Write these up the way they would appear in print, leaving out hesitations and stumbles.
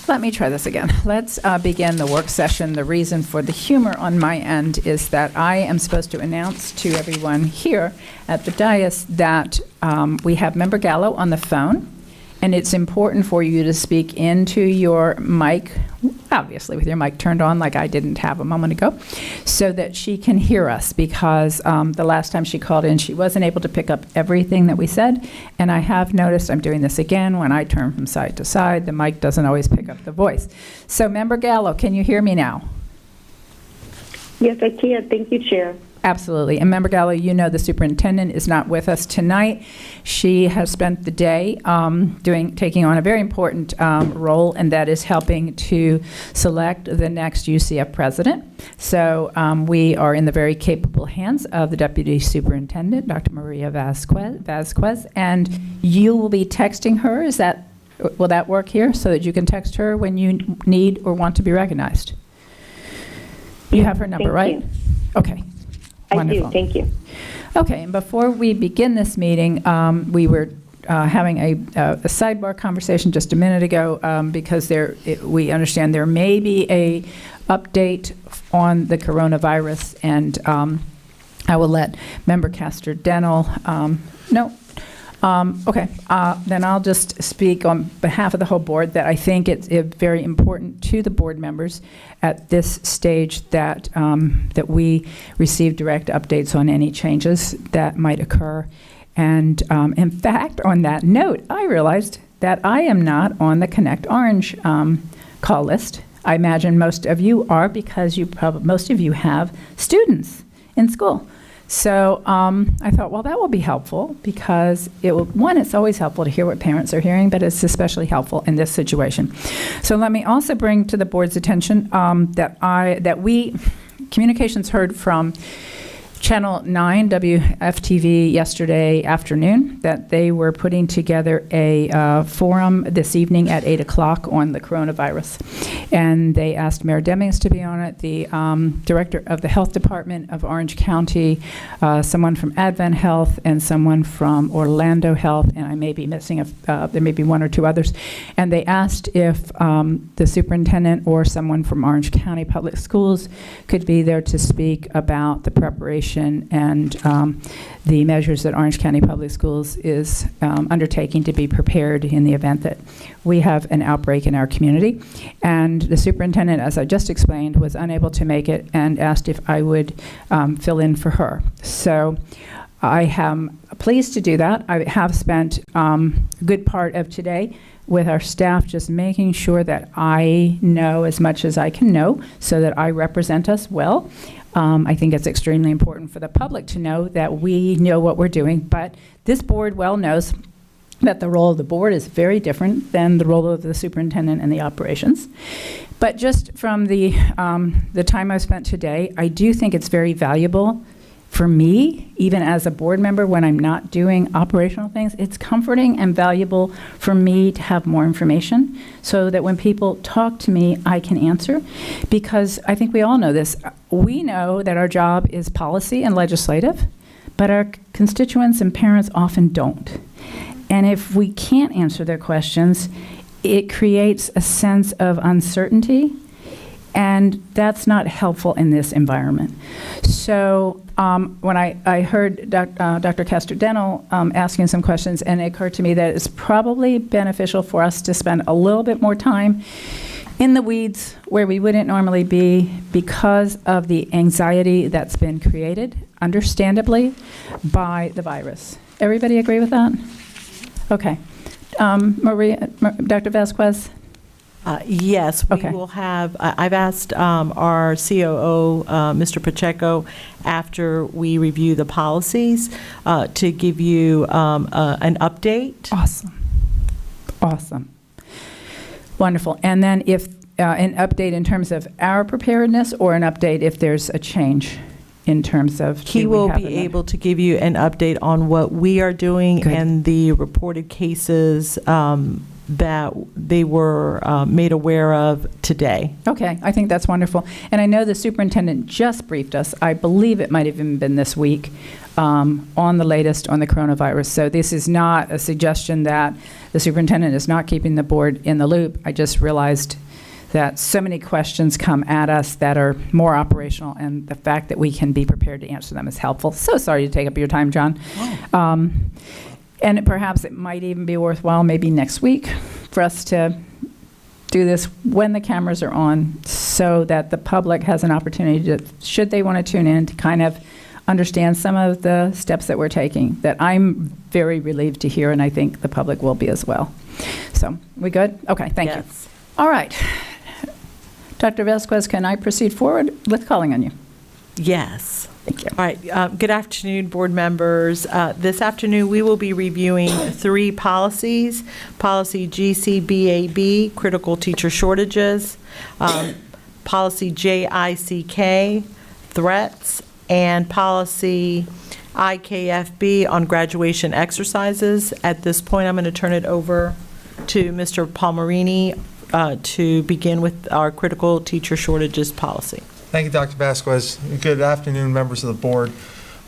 Let me try this again. Let's begin the work session. The reason for the humor on my end is that I am supposed to announce to everyone here at the dais that we have Member Gallo on the phone, and it's important for you to speak into your mic, obviously with your mic turned on like I didn't have a moment ago, so that she can hear us, because the last time she called in, she wasn't able to pick up everything that we said, and I have noticed, I'm doing this again, when I turn from side to side, the mic doesn't always pick up the voice. So Member Gallo, can you hear me now? Yes, I can. Thank you, Chair. Absolutely. And Member Gallo, you know the superintendent is not with us tonight. She has spent the day taking on a very important role, and that is helping to select the next UCF president. So we are in the very capable hands of the Deputy Superintendent, Dr. Maria Vasquez, and you will be texting her. Will that work here, so that you can text her when you need or want to be recognized? You have her number, right? You. Okay. Wonderful. I do. Thank you. Okay, and before we begin this meeting, we were having a sidebar conversation just a minute ago because we understand there may be a update on the coronavirus, and I will let Member Castor-Denel know. Okay, then I'll just speak on behalf of the whole board that I think it's very important to the board members at this stage that that we receive direct updates on any changes that might occur. And in fact, on that note, I realized that I am not on the Connect Orange call list. I imagine most of you are, because most of you have students in school. So I thought, well, that will be helpful, because it's always helpful to hear what parents are hearing, but it's especially helpful in this situation. So let me also bring to the board's attention that we communications heard from Channel 9 WFTV yesterday afternoon that they were putting together a forum this evening at 8 o'clock on the coronavirus. And they asked Mayor Demings to be on it, the director of the health department of Orange County, someone from Advent Health, and someone from Orlando Health, and I may be missing, there may be one or two others. And they asked if the superintendent or someone from Orange County Public Schools could be there to speak about the preparation and the measures that Orange County Public Schools is undertaking to be prepared in the event that we have an outbreak in our community. And the superintendent, as I just explained, was unable to make it and asked if I would fill in for her. So I am pleased to do that. I have spent a good part of today with our staff just making sure that I know as much as I can know so that I represent us well. I think it's extremely important for the public to know that we know what we're doing, but this board well knows that the role of the board is very different than the role of the superintendent and the operations. But just from the time I've spent today, I do think it's very valuable for me, even as a board member, when I'm not doing operational things. It's comforting and valuable for me to have more information so that when people talk to me, I can answer. Because I think we all know this. We know that our job is policy and legislative, but our constituents and parents often don't. And if we can't answer their questions, it creates a sense of uncertainty, and that's not helpful in this environment. So when I heard Dr. Castor-Denel asking some questions, and it occurred to me that it's probably beneficial for us to spend a little bit more time in the weeds where we wouldn't normally be because of the anxiety that's been created, understandably, by the virus. Everybody agree with that? Okay. Maria, Dr. Vasquez? Yes, we Okay. will have, I've asked our COO, Mr. Pacheco, after we review the policies, to give you an update. Awesome. Awesome. Wonderful. And then if an update in terms of our preparedness, or an update if there's a change in terms of... He will be able to give you an update on what we are doing. Good. And the reported cases that they were made aware of today. Okay, I think that's wonderful. And I know the superintendent just briefed us, I believe it might have even been this week, on the latest on the coronavirus. So this is not a suggestion that the superintendent is not keeping the board in the loop. I just realized that so many questions come at us that are more operational, and the fact that we can be prepared to answer them is helpful. So sorry to take up your time, John. And perhaps it might even be worthwhile maybe next week for us to do this when the cameras are on, so that the public has an opportunity to, should they want to tune in, to kind of understand some of the steps that we're taking, that I'm very relieved to hear, and I think the public will be as well. So, we good? Okay, thank you. All right. Dr. Vasquez, can I proceed forward with calling on you? Yes. Thank you. All right. Good afternoon, board members. This afternoon, we will be reviewing 3 policies. Policy GCBAB, critical teacher shortages, policy JICK, threats, and policy IKFB on graduation exercises. At this point, I'm going to turn it over to Mr. Palmerini to begin with our critical teacher shortages policy. Thank you, Dr. Vasquez. Good afternoon, members of the board.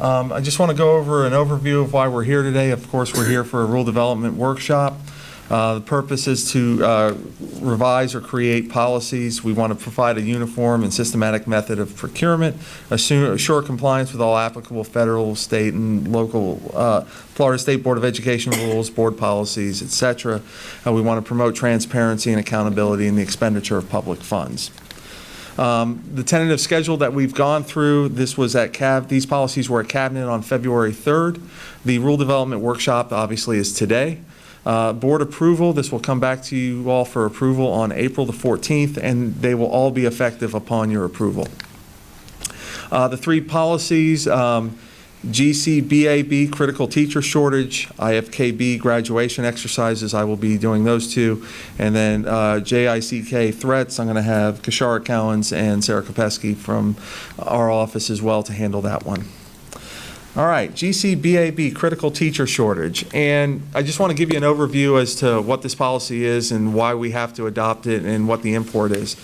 I just want to go over an overview of why we're here today. Of course, we're here for a rule development workshop. The purpose is to revise or create policies. We want to provide a uniform and systematic method of procurement, assure compliance with all applicable federal, state, and local Florida State Board of Education rules, board policies, etc. We want to promote transparency and accountability in the expenditure of public funds. The tentative schedule that we've gone through, this was at these policies were at Cabinet on February 3rd. The rule development workshop obviously is today. Board approval, this will come back to you all for approval on April the 14th, and they will all be effective upon your approval. The 3 policies, GCBAB, critical teacher shortage, IFKB, graduation exercises, I will be doing those 2, and then JICK, threats, I'm going to have Kashara Cowens and Sarah Kopesky from our office as well to handle that one. All right, GCBAB, critical teacher shortage. And I just want to give you an overview as to what this policy is and why we have to adopt it and what the import is.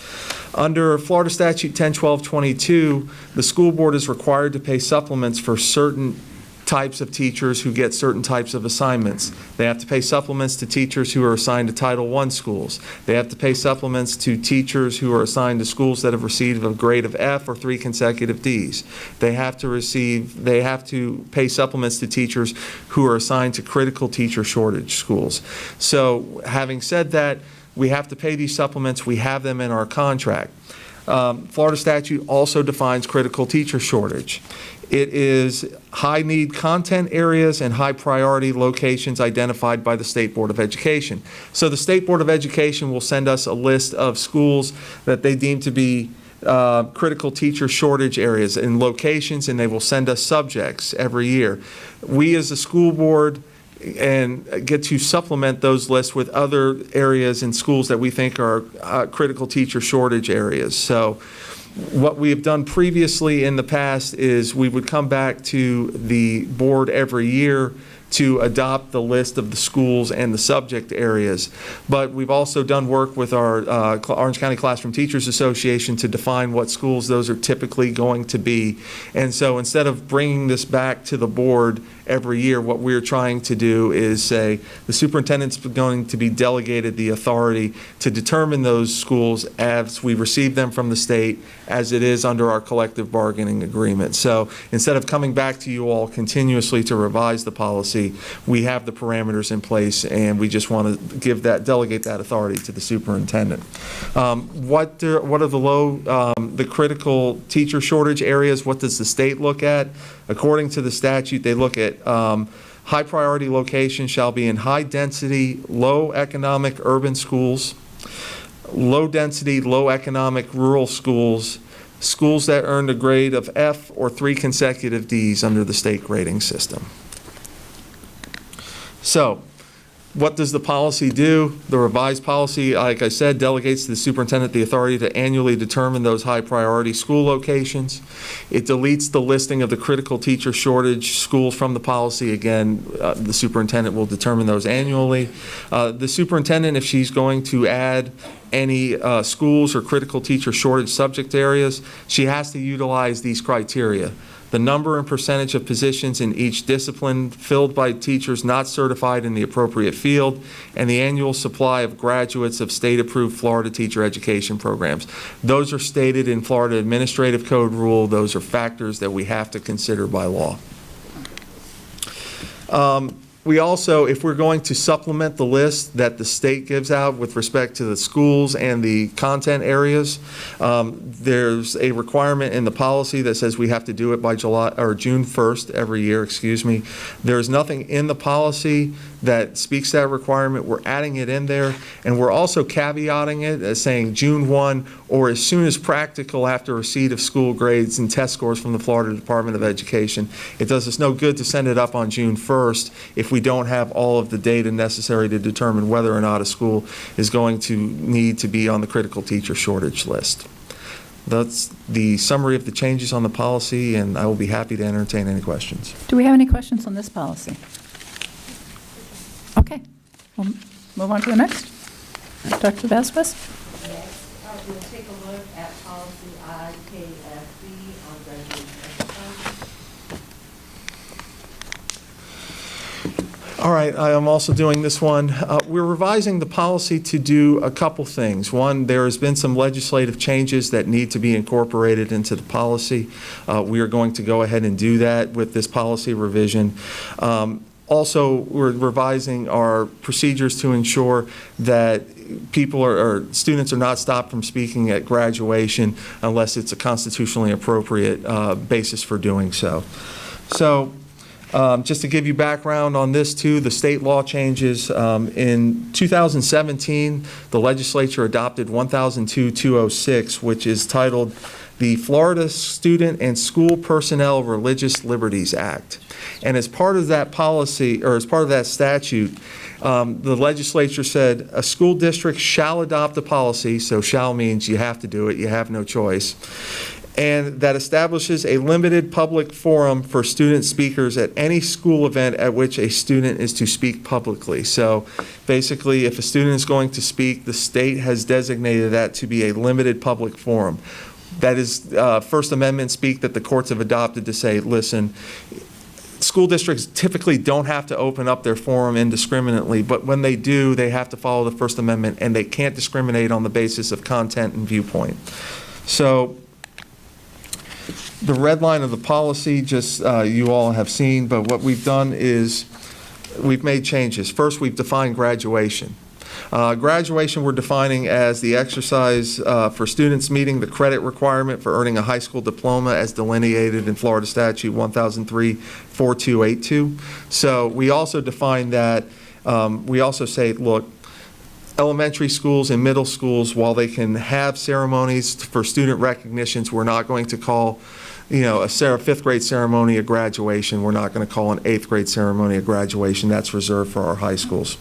Under Florida Statute 101222, the school board is required to pay supplements for certain types of teachers who get certain types of assignments. They have to pay supplements to teachers who are assigned to Title I schools. They have to pay supplements to teachers who are assigned to schools that have received a grade of F or 3 consecutive Ds. They have to pay supplements to teachers who are assigned to critical teacher shortage schools. So having said that, we have to pay these supplements. We have them in our contract. Florida statute also defines critical teacher shortage. It is high-need content areas and high-priority locations identified by the State Board of Education. So the State Board of Education will send us a list of schools that they deem to be critical teacher shortage areas and locations, and they will send us subjects every year. We as a school board and get to supplement those lists with other areas and schools that we think are critical teacher shortage areas. So what we have done previously in the past is we would come back to the board every year to adopt the list of the schools and the subject areas. But we've also done work with our Orange County Classroom Teachers Association to define what schools those are typically going to be. And so instead of bringing this back to the board every year, what we're trying to do is say the superintendent's going to be delegated the authority to determine those schools as we receive them from the state, as it is under our collective bargaining agreement. So instead of coming back to you all continuously to revise the policy, we have the parameters in place, and we just want to delegate that authority to the superintendent. What are the critical teacher shortage areas? What does the state look at? According to the statute, they look at high priority locations shall be in high density, low economic urban schools, low density, low economic rural schools, schools that earned a grade of F or 3 consecutive Ds under the state grading system. So, what does the policy do? The revised policy, like I said, delegates to the superintendent the authority to annually determine those high priority school locations. It deletes the listing of the critical teacher shortage schools from the policy. Again, the superintendent will determine those annually. The superintendent, if she's going to add any schools or critical teacher shortage subject areas, she has to utilize these criteria. the number and percentage of positions in each discipline filled by teachers not certified in the appropriate field, and the annual supply of graduates of state-approved Florida teacher education programs. Those are stated in Florida Administrative Code rule. Those are factors that we have to consider by law. We also, if we're going to supplement the list that the state gives out with respect to the schools and the content areas, there's a requirement in the policy that says we have to do it by June 1st every year, excuse me. There's nothing in the policy that speaks to that requirement. We're adding it in there, and we're also caveating it as saying June 1 or as soon as practical after receipt of school grades and test scores from the Florida Department of Education. It does us no good to send it up on June 1st if we don't have all of the data necessary to determine whether or not a school is going to need to be on the critical teacher shortage list. That's the summary of the changes on the policy, and I will be happy to entertain any questions. Do we have any questions on this policy? Okay, we'll move on to the next. Dr. Vasquez? Next, we'll take a look at policy IKFB on graduation exercises. All right, I am also doing this one. We're revising the policy to do a couple things. One, there has been some legislative changes that need to be incorporated into the policy. We are going to go ahead and do that with this policy revision. Also, we're revising our procedures to ensure that people or students are not stopped from speaking at graduation unless it's a constitutionally appropriate basis for doing so. So, just to give you background on this too, the state law changes. In 2017, the legislature adopted 1002-206, which is titled the Florida Student and School Personnel Religious Liberties Act. And as part of that policy, or as part of that statute, the legislature said a school district shall adopt a policy, so shall means you have to do it, you have no choice, and that establishes a limited public forum for student speakers at any school event at which a student is to speak publicly. So basically, if a student is going to speak, the state has designated that to be a limited public forum. That is First Amendment speak that the courts have adopted to say, listen, school districts typically don't have to open up their forum indiscriminately, but when they do, they have to follow the First Amendment, and they can't discriminate on the basis of content and viewpoint. So the red line of the policy, just you all have seen, but what we've done is we've made changes. First, we've defined graduation. Graduation we're defining as the exercise for students meeting the credit requirement for earning a high school diploma as delineated in Florida Statute 1003-4282. So we also define that, we also say, look, elementary schools and middle schools, while they can have ceremonies for student recognitions, we're not going to call, a fifth grade ceremony a graduation. We're not going to call an eighth grade ceremony a graduation. That's reserved for our high schools.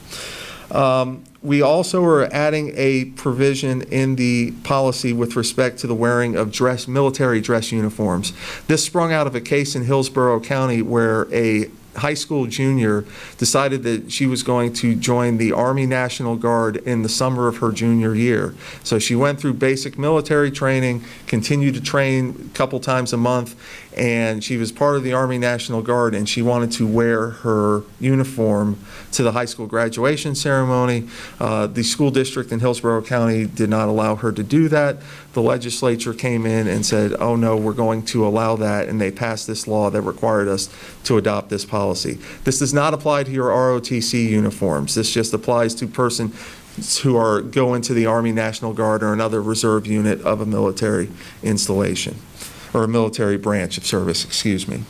We also are adding a provision in the policy with respect to the wearing of military dress uniforms. This sprung out of a case in Hillsborough County where a high school junior decided that she was going to join the Army National Guard in the summer of her junior year. So she went through basic military training, continued to train a couple times a month, and she was part of the Army National Guard, and she wanted to wear her uniform to the high school graduation ceremony. The school district in Hillsborough County did not allow her to do that. The legislature came in and said, oh no, we're going to allow that, and they passed this law that required us to adopt this policy. This does not apply to your ROTC uniforms. This just applies to persons who go into the Army National Guard or another reserve unit of a military installation, or a military branch of service, excuse me.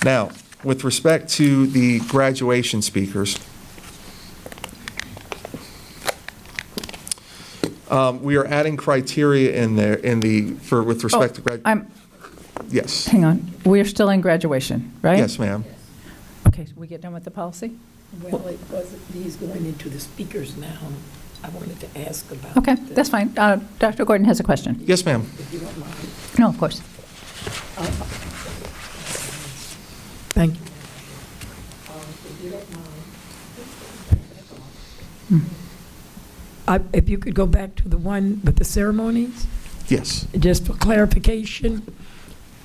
Now, with respect to the graduation speakers, we are adding criteria in there with respect to graduation. Yes. Hang on. We're still in graduation, right? Yes, ma'am. Okay, so we get done with the policy? Well, it wasn't, he's going into the speakers now. I wanted to ask about. Okay, that's fine. Dr. Gordon has a question. Yes, ma'am. If you don't mind. No, of course. Thank you. If you don't mind. If you could go back to the one with the ceremonies, Yes. just for clarification,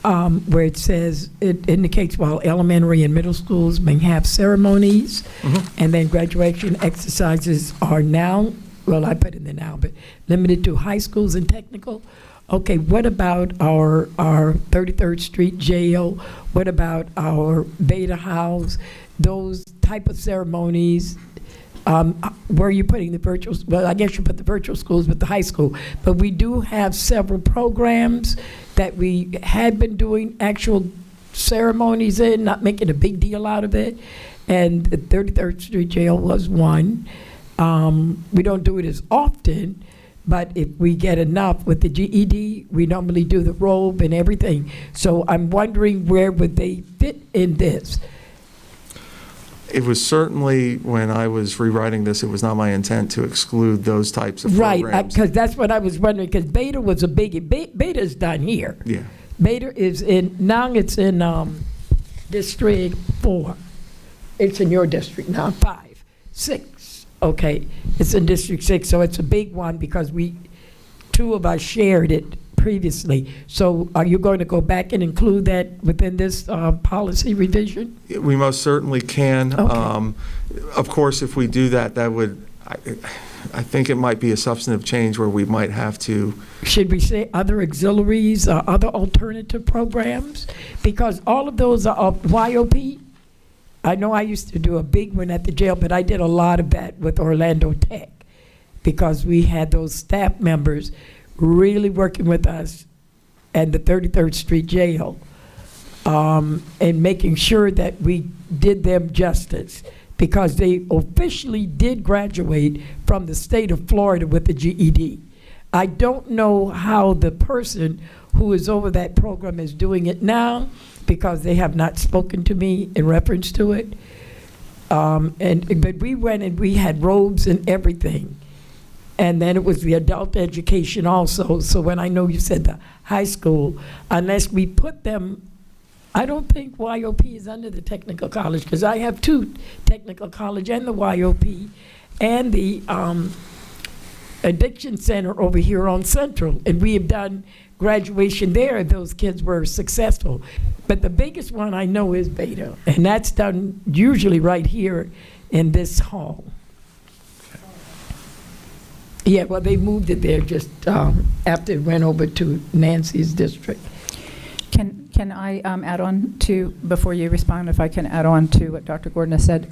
where it says, it indicates while elementary and middle schools may have ceremonies, and then graduation exercises are now, well, I put in there now, but limited to high schools and technical. Okay, what about our 33rd Street Jail? What about our Beta House? Those type of ceremonies, where are you putting the virtual, well, I guess you put the virtual schools with the high school, but we do have several programs that we had been doing actual ceremonies in, not making a big deal out of it, and the 33rd Street Jail was one. We don't do it as often, but if we get enough with the GED, we normally do the robe and everything. So I'm wondering where would they fit in this? It was certainly, when I was rewriting this, it was not my intent to exclude those types of Right, programs. because that's what I was wondering, because Beta was a biggie. Beta's done here. Yeah. Beta is in, now it's in District 4. It's in your district now, 5, 6, okay. It's in District 6, so it's a big one because two of us shared it previously. So are you going to go back and include that within this policy revision? We most certainly can. Okay. Of course, if we do that, that would, I think it might be a substantive change where we might have to. Should we say other auxiliaries or other alternative programs? Because all of those are YOP. I know I used to do a big one at the jail, but I did a lot of that with Orlando Tech because we had those staff members really working with us at the 33rd Street Jail and making sure that we did them justice because they officially did graduate from the state of Florida with the GED. I don't know how the person who is over that program is doing it now because they have not spoken to me in reference to it. But we went and we had robes and everything. And then it was the adult education also. So when I know you said the high school, unless we put them, I don't think YOP is under the technical college because I have 2 technical college and the YOP and the addiction center over here on Central. And we have done graduation there if those kids were successful. But the biggest one I know is Beta. And that's done usually right here in this hall. Yeah, well, they moved it there just after it went over to Nancy's district. Can I add on to, before you respond, if I can add on to what Dr. Gordon has said?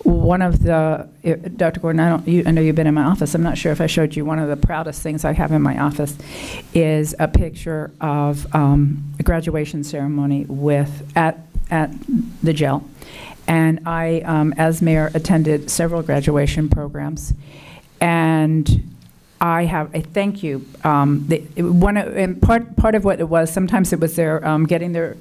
One of the, Dr. Gordon, I know you've been in my office. I'm not sure if I showed you one of the proudest things I have in my office is a picture of a graduation ceremony at the jail. And I, as mayor, attended several graduation programs. And I have a thank you. And part of what it was, sometimes it was their getting their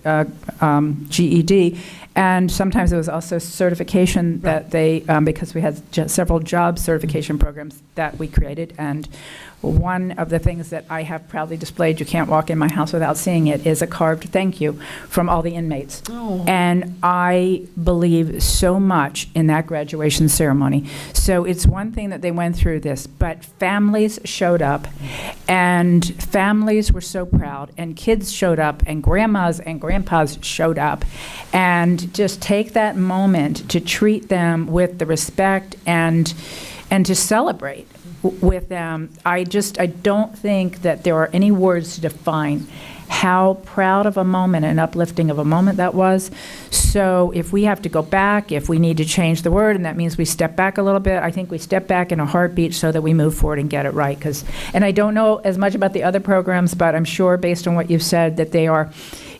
GED, and sometimes it was also certification that they, because we had several job certification programs that we created. And one of the things that I have proudly displayed, you can't walk in my house without seeing it, is a carved thank you from all the inmates. Oh. And I believe so much in that graduation ceremony. So it's one thing that they went through this, but families showed up, and families were so proud, and kids showed up, and grandmas and grandpas showed up, and just take that moment to treat them with the respect and to celebrate with them. I don't think that there are any words to define how proud of a moment and uplifting of a moment that was. So if we have to go back, if we need to change the word, and that means we step back a little bit, I think we step back in a heartbeat so that we move forward and get it right. And I don't know as much about the other programs, but I'm sure based on what you've said that they are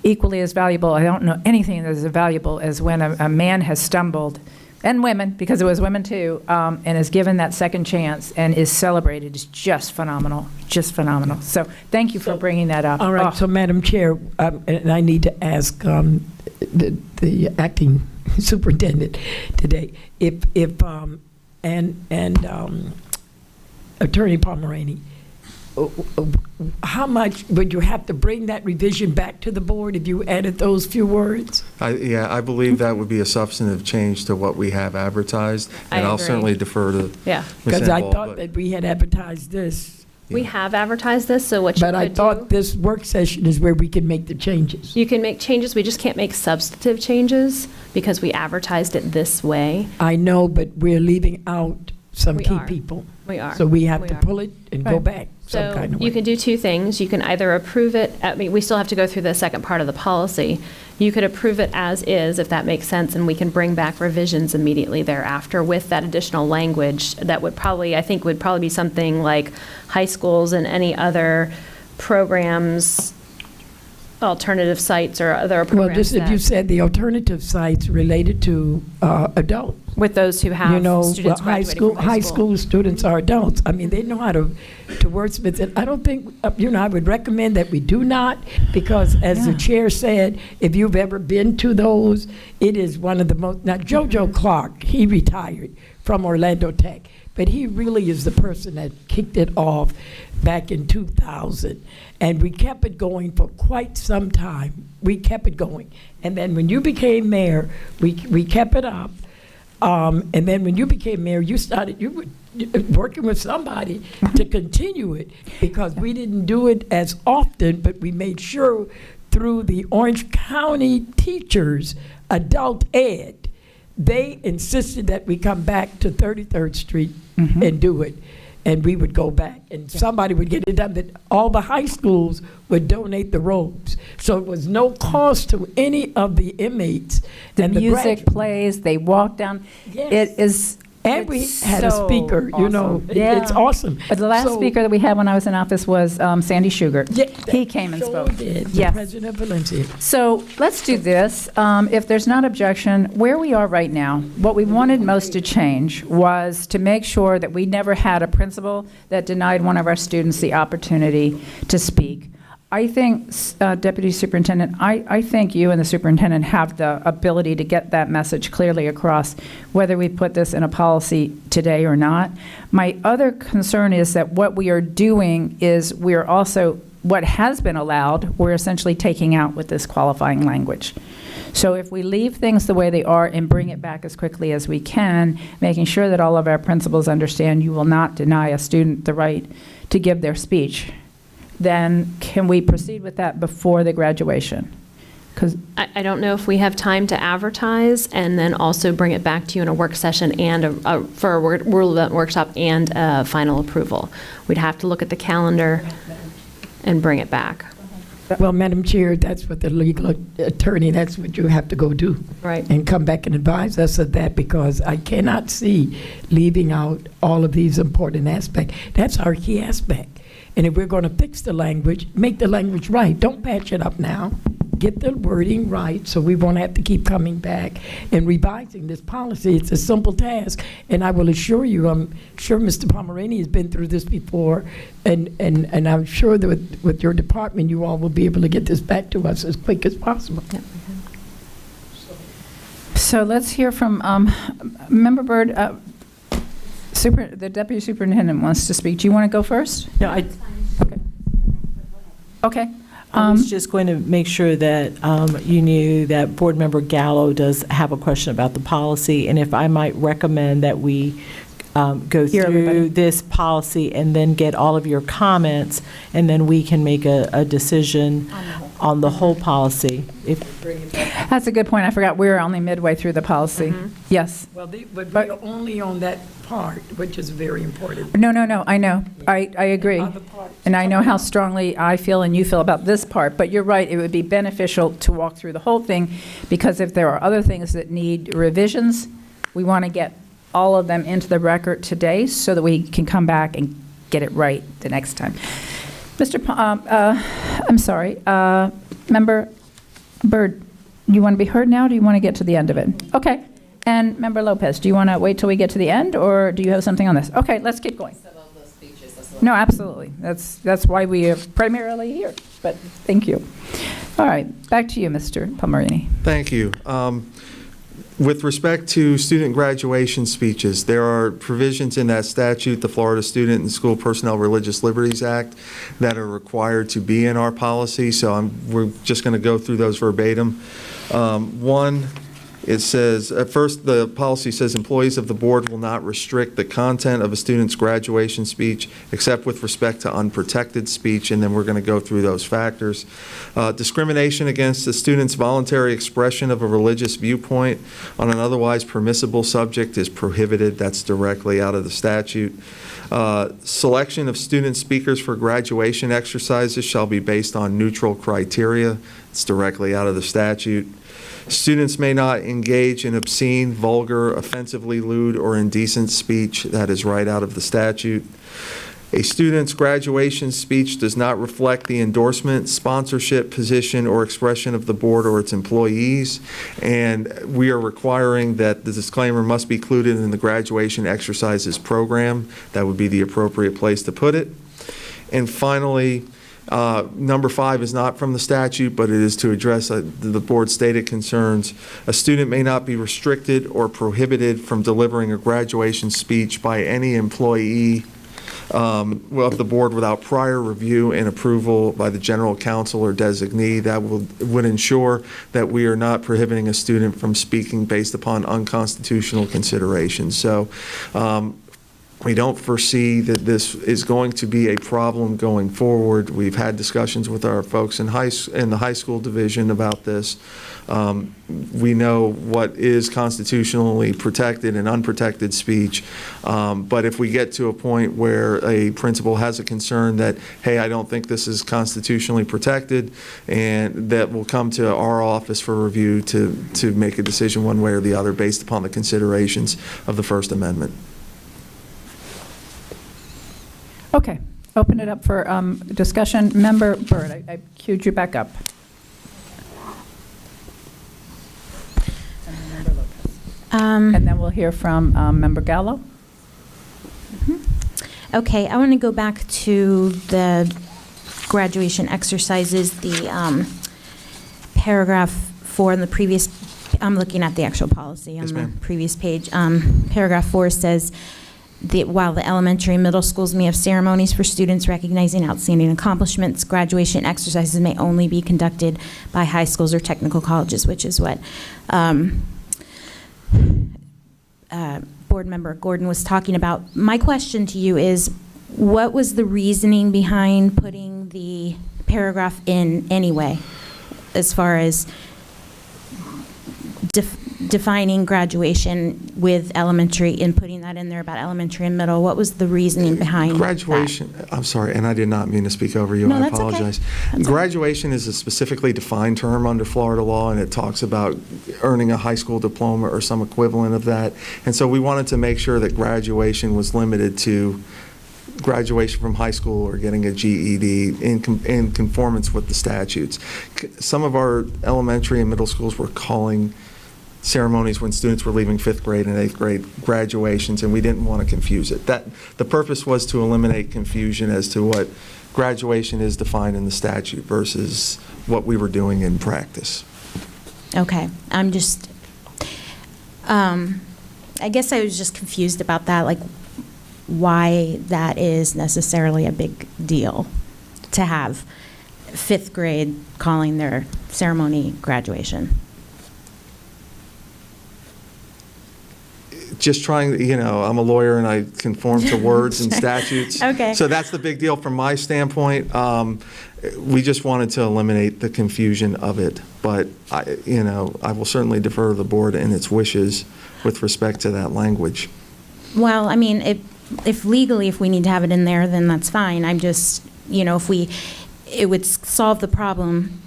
equally as valuable. I don't know anything that is as valuable as when a man has stumbled, and women, because it was women too, and is given that second chance and is celebrated. Is just phenomenal, just phenomenal. So thank you for bringing that up. All right, Oh. so Madam Chair, and I need to ask the acting superintendent today, if Attorney Pomerani, how much would you have to bring that revision back to the board if you added those few words? I believe that would be a substantive change to what we have advertised, and I'll agree. certainly defer to Yeah. Ms. Because I Inbal, thought but- that we had advertised this We have advertised this, so what you But I could thought do, this work session is where we can make the changes. you can make changes, we just can't make substantive changes because we advertised it this way. I know, but we're leaving out some We key are. people. We are. So we have We to are. pull it and go Right. back some So kind of way. you can do two things. You can either approve it, I mean, we still have to go through the second part of the policy. You could approve it as is, if that makes sense, and we can bring back revisions immediately thereafter with that additional language that would probably, I think, would probably be something like high schools and any other programs, alternative sites or other Well, programs just if you that, said the alternative sites related to adults. with those who You have know, students graduating from high school students are adults. I mean, they know how to wordsmith it. I don't think, I would recommend that we do not, because as the Yeah. chair said, if you've ever been to those, it is one of the most, now JoJo Clark, he retired from Orlando Tech, but he really is the person that kicked it off back in 2000. And we kept it going for quite some time. We kept it going. And then when you became mayor, we kept it up. And then when you became mayor, you were working with somebody to continue it, because we didn't do it as often, but we made sure through the Orange County teachers, adult ed, they insisted that we come back to 33rd Street and do it. And we would go back, and somebody would get it done, that all the high schools would donate the robes. So it was no cost to any of the inmates. The and music graduates. plays, they walk down. Yes. It is. And we it's had a so speaker, you know, awesome. Yeah. it's awesome. But the last So- speaker that we had when I was in office was Sandy Sugar. Yeah, He came and sure spoke. did, the Yes. president of Valencia. So let's do this. If there's not objection, where we are right now, what we wanted most to change was to make sure that we never had a principal that denied one of our students the opportunity to speak. I think, Deputy Superintendent, I think you and the superintendent have the ability to get that message clearly across, whether we put this in a policy today or not. My other concern is that what we are doing is we're also, what has been allowed, we're essentially taking out with this qualifying language. So if we leave things the way they are and bring it back as quickly as we can, making sure that all of our principals understand you will not deny a student the right to give their speech, then can we proceed with that before the graduation? Because I don't know if we have time to advertise and then also bring it back to you in a work session and for a rule event workshop and a final approval. We'd have to look at the calendar and bring it back. Well, Madam Chair, that's what the legal attorney, that's what you have to go do. Right. And come back and advise us of that, because I cannot see leaving out all of these important aspects. That's our key aspect. And if we're going to fix the language, make the language right. Don't patch it up now. Get the wording right so we won't have to keep coming back and revising this policy. It's a simple task. And I will assure you, I'm sure Mr. Pomerani has been through this before, and I'm sure that with your department, you all will be able to get this back to us as quick as possible. Yep. So let's hear from Member Byrd. The Deputy Superintendent wants to speak. Do you want to go first? No, Okay. I was just going to make sure that you knew that Board Member Gallo does have a question about the policy, and if I might recommend that we go Hear everybody. through this policy and then get all of your comments, and then we can make a decision on the whole policy. That's a good point. I forgot we're only midway through the policy. Yes. Well, but we're only on that part, which is very important. No, I know. I agree. Other parts. And I know how strongly I feel and you feel about this part, but you're right, it would be beneficial to walk through the whole thing, because if there are other things that need revisions, we want to get all of them into the record today so that we can come back and get it right the next time. I'm sorry, Member Byrd, you want to be heard now, or do you want to get to the end of it? Okay. And Member Lopez, do you want to wait till we get to the end, or do you have something on this? Okay, let's keep going. No, absolutely. That's why we are primarily here, but thank you. All right, back to you, Mr. Pomerini. Thank you. With respect to student graduation speeches, there are provisions in that statute, the Florida Student and School Personnel Religious Liberties Act, that are required to be in our policy, so we're just going to go through those verbatim. One It says, at first, the policy says employees of the board will not restrict the content of a student's graduation speech except with respect to unprotected speech, and then we're going to go through those factors. Discrimination against a student's voluntary expression of a religious viewpoint on an otherwise permissible subject is prohibited. That's directly out of the statute. Selection of student speakers for graduation exercises shall be based on neutral criteria. It's directly out of the statute. Students may not engage in obscene, vulgar, offensively lewd, or indecent speech. That is right out of the statute. A student's graduation speech does not reflect the endorsement, sponsorship, position, or expression of the board or its employees, and we are requiring that the disclaimer must be included in the graduation exercises program. That would be the appropriate place to put it. And finally, number 5 is not from the statute, but it is to address the board's stated concerns. A student may not be restricted or prohibited from delivering a graduation speech by any employee of the board without prior review and approval by the general counsel or designee. That would ensure that we are not prohibiting a student from speaking based upon unconstitutional considerations. So we don't foresee that this is going to be a problem going forward. We've had discussions with our folks in the high school division about this. We know what is constitutionally protected and unprotected speech, but if we get to a point where a principal has a concern that, hey, I don't think this is constitutionally protected, and that will come to our office for review to make a decision one way or the other based upon the considerations of the First Amendment. Okay, open it up for discussion. Member Byrd, I queued you back up. And then Member Lopez. And then we'll hear from Member Gallo. Okay, I want to go back to the graduation exercises, the paragraph 4 in the previous, I'm looking at the actual policy on Yes, the ma'am. previous page. Paragraph 4 says, while the elementary and middle schools may have ceremonies for students recognizing outstanding accomplishments, graduation exercises may only be conducted by high schools or technical colleges, which is what Board Member Gordon was talking about. My question to you is, what was the reasoning behind putting the paragraph in anyway, as far as defining graduation with elementary and putting that in there about elementary and middle? What was the reasoning behind Graduation, that? I'm sorry, and I did not mean to speak over you. No, I that's okay. apologize. That's Graduation is a specifically defined term under Florida law, and it talks about earning a high school diploma or some equivalent of that. And so we wanted to make sure that graduation was limited to graduation from high school or getting a GED in conformance with the statutes. Some of our elementary and middle schools were calling ceremonies when students were leaving 5th grade and 8th grade graduations, and we didn't want to confuse it. The purpose was to eliminate confusion as to what graduation is defined in the statute versus what we were doing in practice. Okay, I'm just, I guess I was just confused about that, like why that is necessarily a big deal to have 5th grade calling their ceremony graduation. Just trying, I'm a lawyer and I conform to words and statutes. Okay. So that's the big deal from my standpoint. We just wanted to eliminate the confusion of it. But, I will certainly defer to the board and its wishes with respect to that language. Well, I mean, if legally, if we need to have it in there, then that's fine. I'm just, it would solve the problem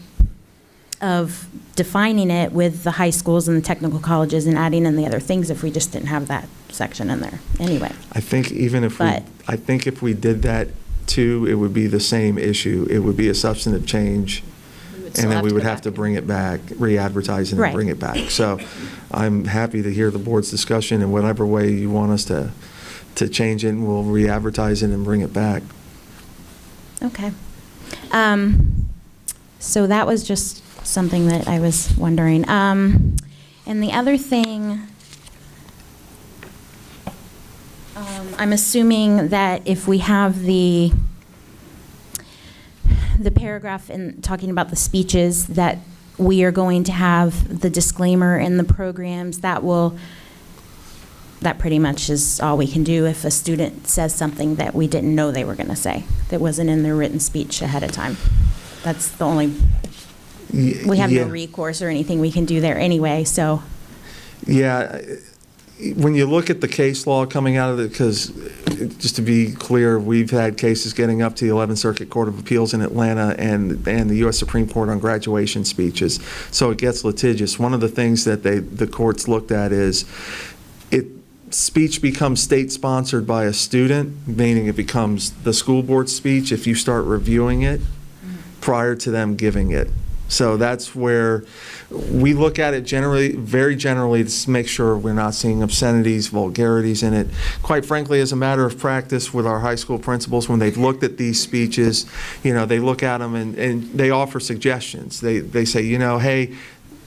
of defining it with the high schools and the technical colleges and adding in the other things if we just didn't have that section in there anyway. I think even if But- if we did that too, it would be the same issue. It would be a substantive change, and then we would have to bring it back, re-advertise it and Right. bring it back. So I'm happy to hear the board's discussion in whatever way you want us to change it, and we'll re-advertise it and bring it back. Okay. So that was just something that I was wondering. And the other thing, I'm assuming that if we have the paragraph in talking about the speeches, that we are going to have the disclaimer in the programs. That pretty much is all we can do if a student says something that we didn't know they were going to say, that wasn't in their written speech ahead of time. That's the only, we have no recourse or anything we can do there anyway, so. Yeah, when you look at the case law coming out of it, because just to be clear, we've had cases getting up to the 11th Circuit Court of Appeals in Atlanta and the U.S. Supreme Court on graduation speeches, so it gets litigious. One of the things that the courts looked at is speech becomes state-sponsored by a student, meaning it becomes the school board speech if you start reviewing it prior to them giving it. So that's where we look at it generally, very generally, to make sure we're not seeing obscenities, vulgarities in it. Quite frankly, as a matter of practice with our high school principals, when they've looked at these speeches, they look at them and they offer suggestions. They say, hey,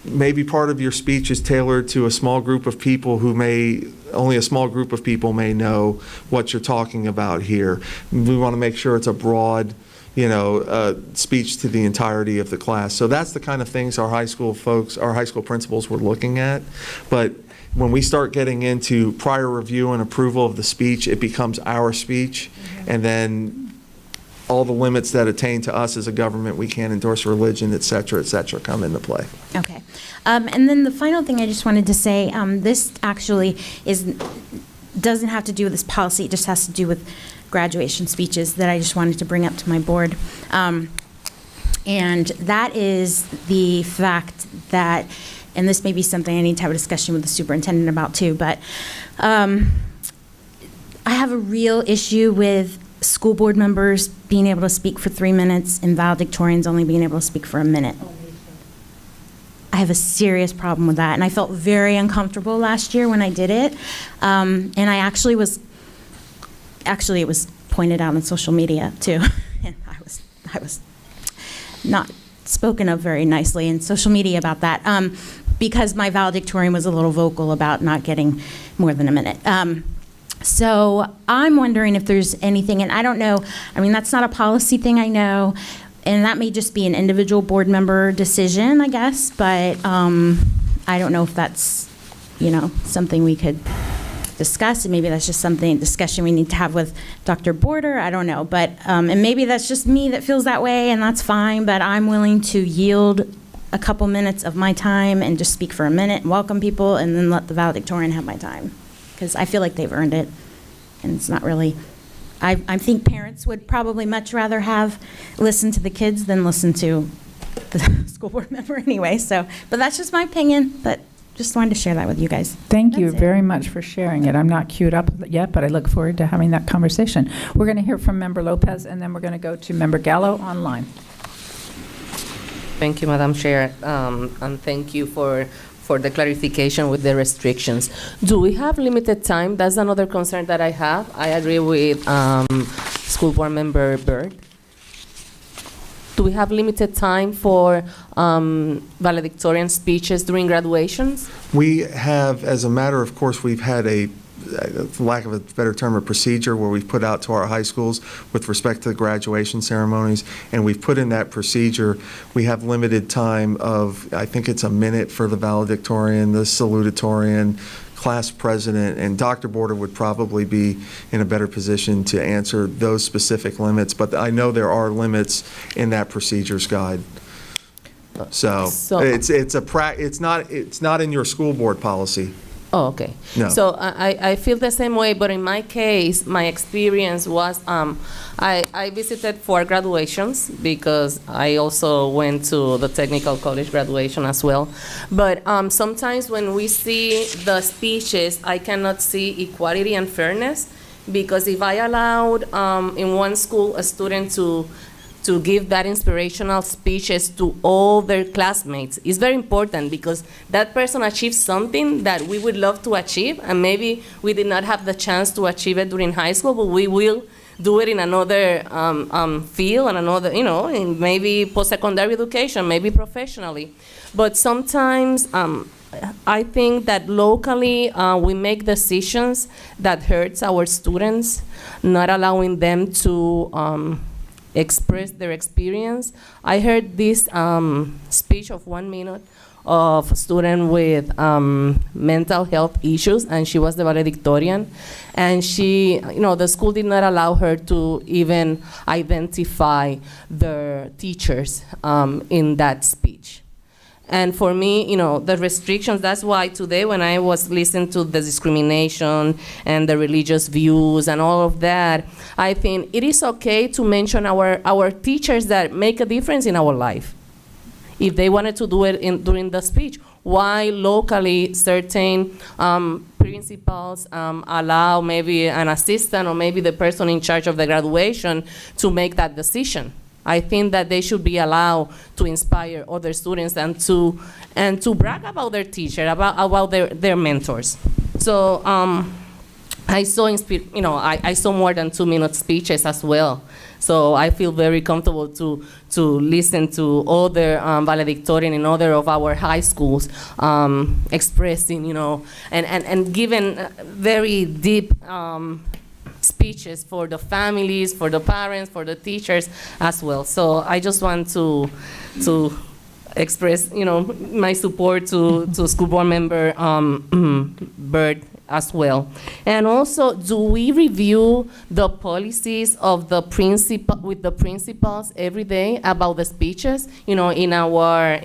maybe part of your speech is tailored to a small group of people only a small group of people may know what you're talking about here. We want to make sure it's a broad, speech to the entirety of the class. So that's the kind of things our high school principals were looking at. But when we start getting into prior review and approval of the speech, it becomes our speech, and then all the limits that attain to us as a government, we can't endorse religion, et cetera, come into play. Okay. And then the final thing I just wanted to say, this actually doesn't have to do with this policy, it just has to do with graduation speeches that I just wanted to bring up to my board. And that is the fact that, and this may be something I need to have a discussion with the superintendent about too, but I have a real issue with school board members being able to speak for 3 minutes and valedictorians only being able to speak for a minute. I have a serious problem with that, and I felt very uncomfortable last year when I did it. And I actually it was pointed out on social media too, and I was not spoken of very nicely in social media about that, because my valedictorian was a little vocal about not getting more than a minute. So I'm wondering if there's anything, and I don't know, that's not a policy thing, I know, and that may just be an individual board member decision, I guess, but I don't know if that's, something we could discuss, and maybe that's just discussion we need to have with Dr. Border, I don't know, but, and maybe that's just me that feels that way, and that's fine, but I'm willing to yield a couple minutes of my time and just speak for a minute and welcome people, and then let the valedictorian have my time, because I feel like they've earned it, and it's not really, I think parents would probably much rather listen to the kids than listen to the school board member anyway, so, but that's just my opinion, but just wanted to share that with you guys. Thank you That's it. very much for sharing it. I'm not queued up yet, but I look forward to having that conversation. We're going to hear from Member Lopez, and then we're going to go to Member Gallo online. Thank you, Madam Chair, and thank you for the clarification with the restrictions. Do we have limited time? That's another concern that I have. I agree with School Board Member Byrd. Do we have limited time for valedictorian speeches during graduations? We have, as a matter of course, we've had for lack of a better term, a procedure where we've put out to our high schools with respect to the graduation ceremonies, and we've put in that procedure. We have limited time of, I think it's a minute for the valedictorian, the salutatorian, class president, and Dr. Border would probably be in a better position to answer those specific limits, but I know there are limits in that procedures guide. So it's not in your school board policy. Oh, okay. No. So I feel the same way, but in my case, my experience was I visited 4 graduations because I also went to the technical college graduation as well. But sometimes when we see the speeches, I cannot see equality and fairness, because if I allowed in one school a student to give that inspirational speeches to all their classmates, it's very important, because that person achieved something that we would love to achieve, and maybe we did not have the chance to achieve it during high school, but we will do it in another field, and another, in maybe post-secondary education, maybe professionally. But sometimes I think that locally we make decisions that hurts our students, not allowing them to express their experience. I heard this speech of 1 minute of a student with mental health issues, and she was the valedictorian. And she, the school did not allow her to even identify the teachers in that speech. And for me, the restrictions, that's why today when I was listening to the discrimination and the religious views and all of that, I think it is okay to mention our teachers that make a difference in our life. If they wanted to do it during the speech, why locally certain principals allow maybe an assistant or maybe the person in charge of the graduation to make that decision? I think that they should be allowed to inspire other students and to brag about their teacher, about their mentors. So I saw I saw more than 2-minute speeches as well. So I feel very comfortable to listen to other valedictorian in other of our high schools expressing, and giving very deep speeches for the families, for the parents, for the teachers as well. So I just want to express, my support to school board member Bird as well. And also, do we review the policies of the with the principals every day about the speeches? In our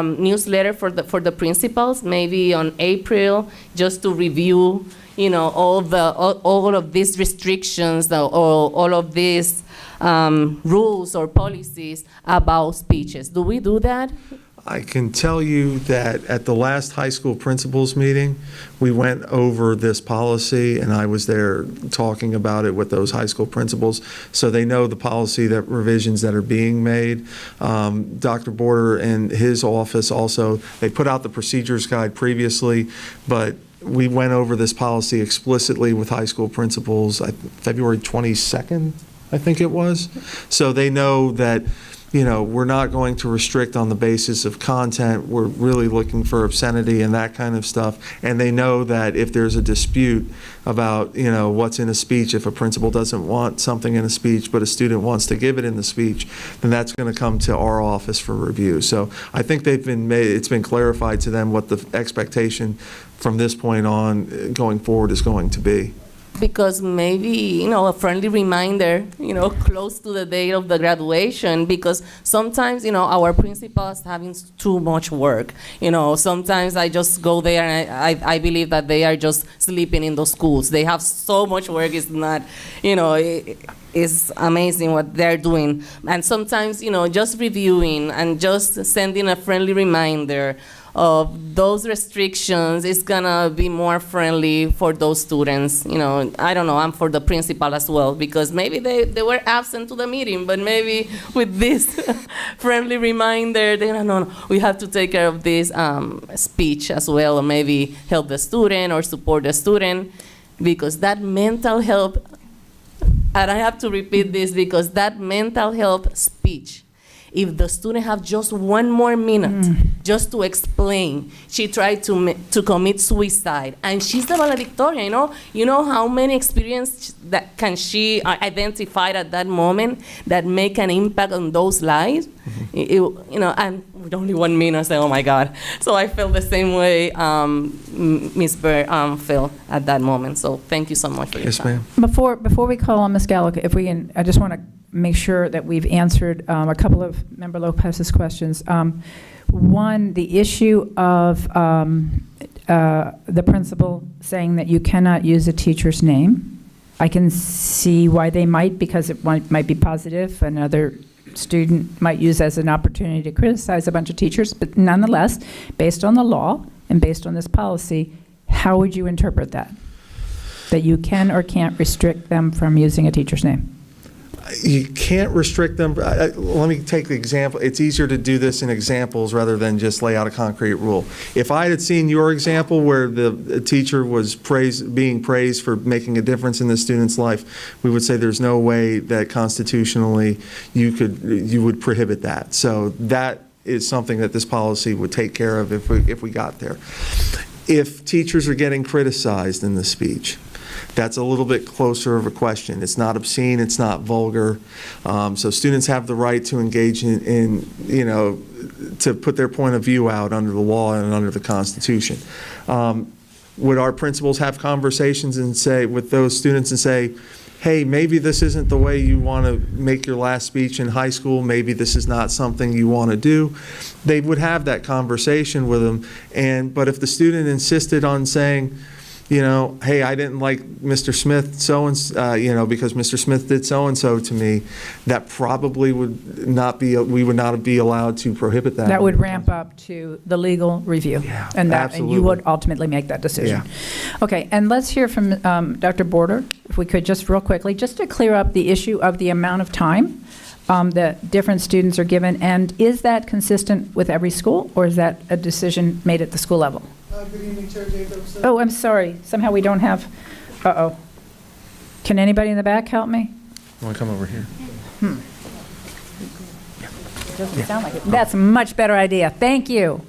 newsletter for the principals, maybe on April, just to review, all of these restrictions, all of these rules or policies about speeches. Do we do that? I can tell you that at the last high school principals meeting, we went over this policy, and I was there talking about it with those high school principals, so they know the policy, that revisions that are being made. Dr. Border and his office also, they put out the procedures guide previously, but we went over this policy explicitly with high school principals February 22nd, I think it was. So they know that we're not going to restrict on the basis of content. We're really looking for obscenity and that kind of stuff. And they know that if there's a dispute about, what's in a speech, if a principal doesn't want something in a speech, but a student wants to give it in the speech, then that's going to come to our office for review. So I think it's been clarified to them what the expectation from this point on going forward is going to be. Because maybe, a friendly reminder, close to the day of the graduation, because sometimes, our principals having too much work. Sometimes I just go there and I believe that they are just sleeping in those schools. They have so much work, it's not, it's amazing what they're doing. And sometimes, just reviewing and just sending a friendly reminder of those restrictions is gonna be more friendly for those students. I don't know, I'm for the principal as well, because maybe they were absent to the meeting, but maybe with this friendly reminder, they don't know, we have to take care of this speech as well, or maybe help the student or support the student, because that mental health, and I have to repeat this, because that mental health speech, if the student have just 1 more minute just to explain, she tried to commit suicide, and she's the valedictorian, you know how many experiences that can she identify at that moment that make an impact on those lives? And with only 1 minute, I say, oh my God. So I felt the same way Ms. Bird felt at that moment. So thank you so much for your time. Yes, ma'am. Before we call on Ms. Gallagher, if we can, I just want to make sure that we've answered a couple of Member Lopez's questions. One, the issue of the principal saying that you cannot use a teacher's name. I can see why they might, because it might be positive. Another student might use as an opportunity to criticize a bunch of teachers, but nonetheless, based on the law and based on this policy, how would you interpret that? That you can or can't restrict them from using a teacher's name? You can't restrict them. Let me take the example. It's easier to do this in examples rather than just lay out a concrete rule. If I had seen your example where the teacher was being praised for making a difference in the student's life, we would say there's no way that constitutionally you would prohibit that. So that is something that this policy would take care of if we got there. If teachers are getting criticized in the speech, That's a little bit closer of a question. It's not obscene, it's not vulgar. So students have the right to engage in, to put their point of view out under the law and under the Constitution. Would our principals have conversations and say, with those students and say, hey, maybe this isn't the way you want to make your last speech in high school, maybe this is not something you want to do? They would have that conversation with them. But if the student insisted on saying, hey, I didn't like Mr. Smith because Mr. Smith did so-and-so to me, that probably would not be, we would not be allowed to prohibit that. That would ramp up to the legal review. Yeah, And absolutely. you would ultimately make that decision. Okay, and let's hear from Dr. Border, if we could, just real quickly, just to clear up the issue of the amount of time that different students are given. And is that consistent with every school, or is that a decision made at the school level? Good evening, Chair Jacobs. Oh, I'm sorry. Somehow we don't have, Can anybody in the back help me? You want to come over here? It doesn't sound like it. That's a much better idea. Thank you.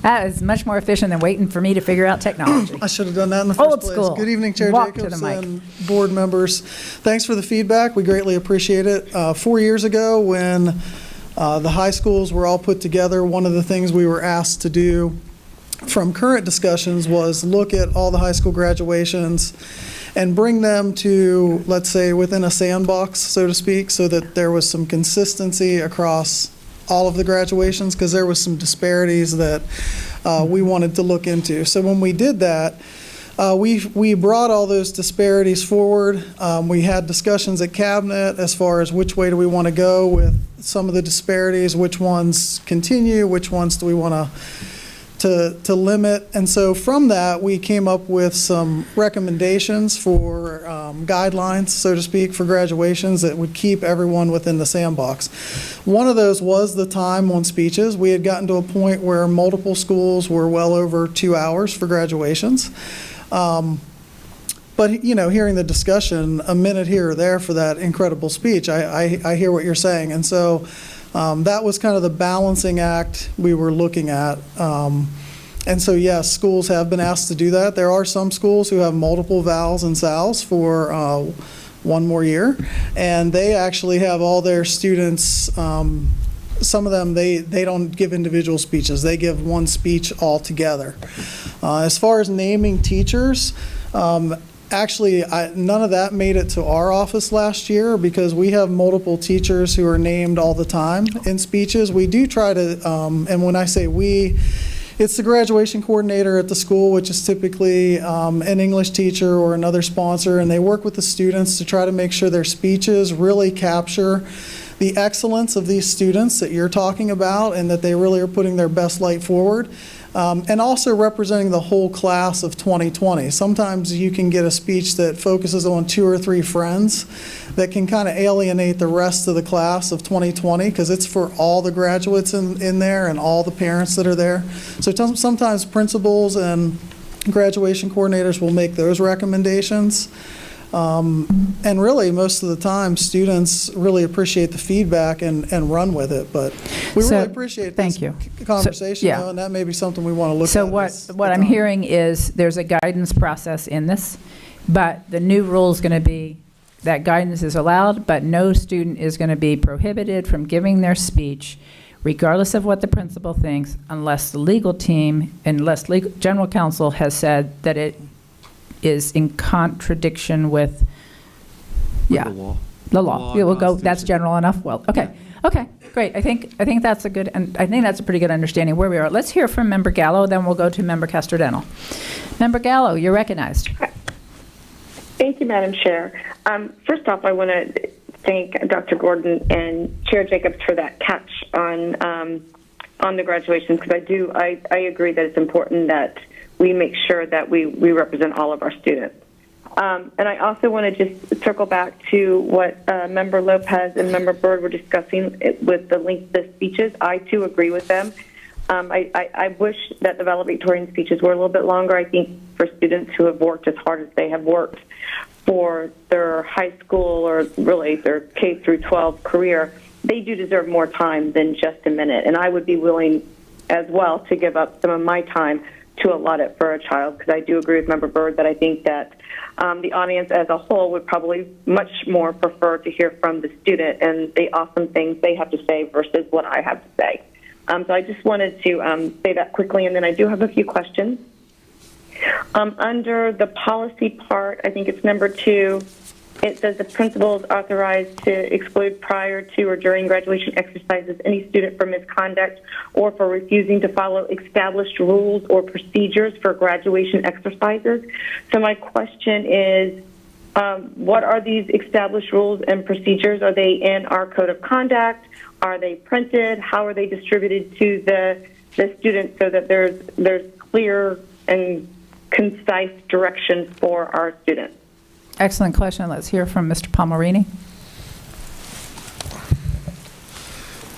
That is much more efficient than waiting for me to figure out technology. I should have done that in the first Old place. school. Good evening, Chair Walk to Jacobs the mic. and board members. Thanks for the feedback. We greatly appreciate it. 4 years ago, when the high schools were all put together, one of the things we were asked to do from current discussions was look at all the high school graduations and bring them to, let's say, within a sandbox, so to speak, so that there was some consistency across all of the graduations, because there was some disparities that we wanted to look into. So when we did that, we brought all those disparities forward. We had discussions at Cabinet as far as which way do we want to go with some of the disparities, which ones continue, which ones do we want to limit. And so from that, we came up with some recommendations for guidelines, so to speak, for graduations that would keep everyone within the sandbox. One of those was the time on speeches. We had gotten to a point where multiple schools were well over 2 hours for graduations. But, hearing the discussion, a minute here or there for that incredible speech, I hear what you're saying. And so that was kind of the balancing act we were looking at. And so, yes, schools have been asked to do that. There are some schools who have multiple vals and sals for 1 more year. And they actually have all their students, some of them, they don't give individual speeches. They give one speech altogether. As far as naming teachers, actually, none of that made it to our office last year because we have multiple teachers who are named all the time in speeches. We do try to, and when I say we, it's the graduation coordinator at the school, which is typically an English teacher or another sponsor, and they work with the students to try to make sure their speeches really capture the excellence of these students that you're talking about and that they really are putting their best light forward. And also representing the whole class of 2020. Sometimes you can get a speech that focuses on 2 or 3 friends that can kind of alienate the rest of the class of 2020 because it's for all the graduates in there and all the parents that are there. So sometimes principals and graduation coordinators will make those recommendations. And really, most of the time, students really appreciate the feedback and run with it. But we really appreciate this conversation, though, and that may be something we want to look at. So what I'm hearing is there's a guidance process in this, but the new rule is going to be that guidance is allowed, but no student is going to be prohibited from giving their speech, regardless of what the principal thinks, unless the legal team, unless general counsel has said that it is in contradiction with, the law. The law. Yeah, we'll go, that's general enough? Well, okay. Okay, great. I think that's a good, and I think that's a pretty good understanding where we are. Let's hear from Member Gallo, then we'll go to Member Castrodental. Member Gallo, you're recognized. Thank you, Madam Chair. First off, I want to thank Dr. Gordon and Chair Jacobs for that catch on the graduations, because I agree that it's important that we make sure that we represent all of our students. And I also want to just circle back to what Member Lopez and Member Byrd were discussing with the length of the speeches. I, too, agree with them. I wish that the valedictorian speeches were a little bit longer. I think for students who have worked as hard as they have worked for their high school or really their K through 12 career, they do deserve more time than just a minute. And I would be willing as well to give up some of my time to allot it for a child, because I do agree with Member Byrd that I think that the audience as a whole would probably much more prefer to hear from the student and the awesome things they have to say versus what I have to say. So I just wanted to say that quickly, and then I do have a few questions. Under the policy part, I think it's number 2, it says the principal is authorized to exclude prior to or during graduation exercises any student for misconduct or for refusing to follow established rules or procedures for graduation exercises. So my question is, what are these established rules and procedures? Are they in our code of conduct? Are they printed? How are they distributed to the students so that there's clear and concise direction for our students? Excellent question. Let's hear from Mr. Palmerini.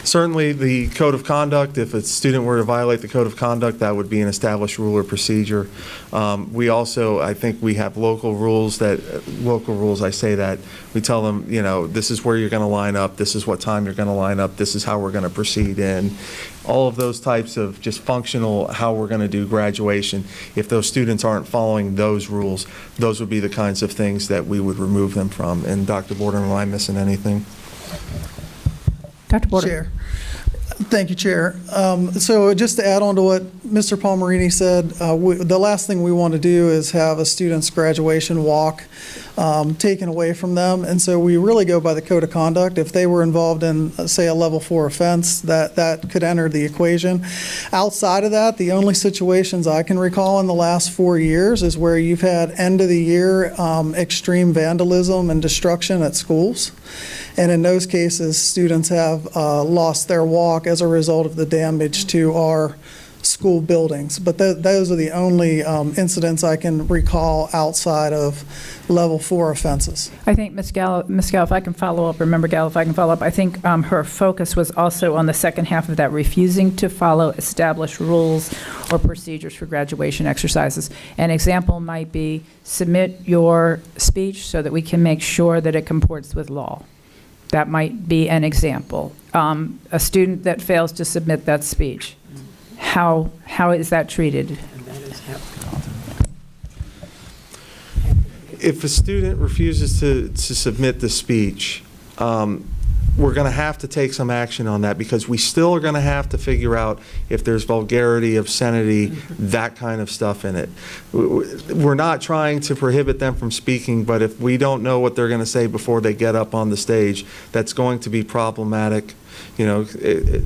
Certainly, the code of conduct, if a student were to violate the code of conduct, that would be an established rule or procedure. We also, I think we have local rules, I say that, we tell them, this is where you're going to line up, this is what time you're going to line up, this is how we're going to proceed in. All of those types of just functional, how we're going to do graduation. If those students aren't following those rules, those would be the kinds of things that we would remove them from. And Dr. Border, am I missing anything? Dr. Border. Chair. Thank you, Chair. So just to add on to what Mr. Palmerini said, the last thing we want to do is have a student's graduation walk taken away from them. And so we really go by the code of conduct. If they were involved in, say, a level 4 offense, that could enter the equation. Outside of that, the only situations I can recall in the last 4 years is where you've had end of the year extreme vandalism and destruction at schools. And in those cases, students have lost their walk as a result of the damage to our school buildings. But those are the only incidents I can recall outside of level 4 offenses. I think Ms. Gallo, if I can follow up, or Member Gallo, if I can follow up, I think her focus was also on the second half of that, refusing to follow established rules or procedures for graduation exercises. An example might be submit your speech so that we can make sure that it comports with law. That might be an example. A student that fails to submit that speech, how is that treated? If a student refuses to submit the speech, we're going to have to take some action on that, because we still are going to have to figure out if there's vulgarity, obscenity, that kind of stuff in it. We're not trying to prohibit them from speaking, but if we don't know what they're going to say before they get up on the stage, that's going to be problematic.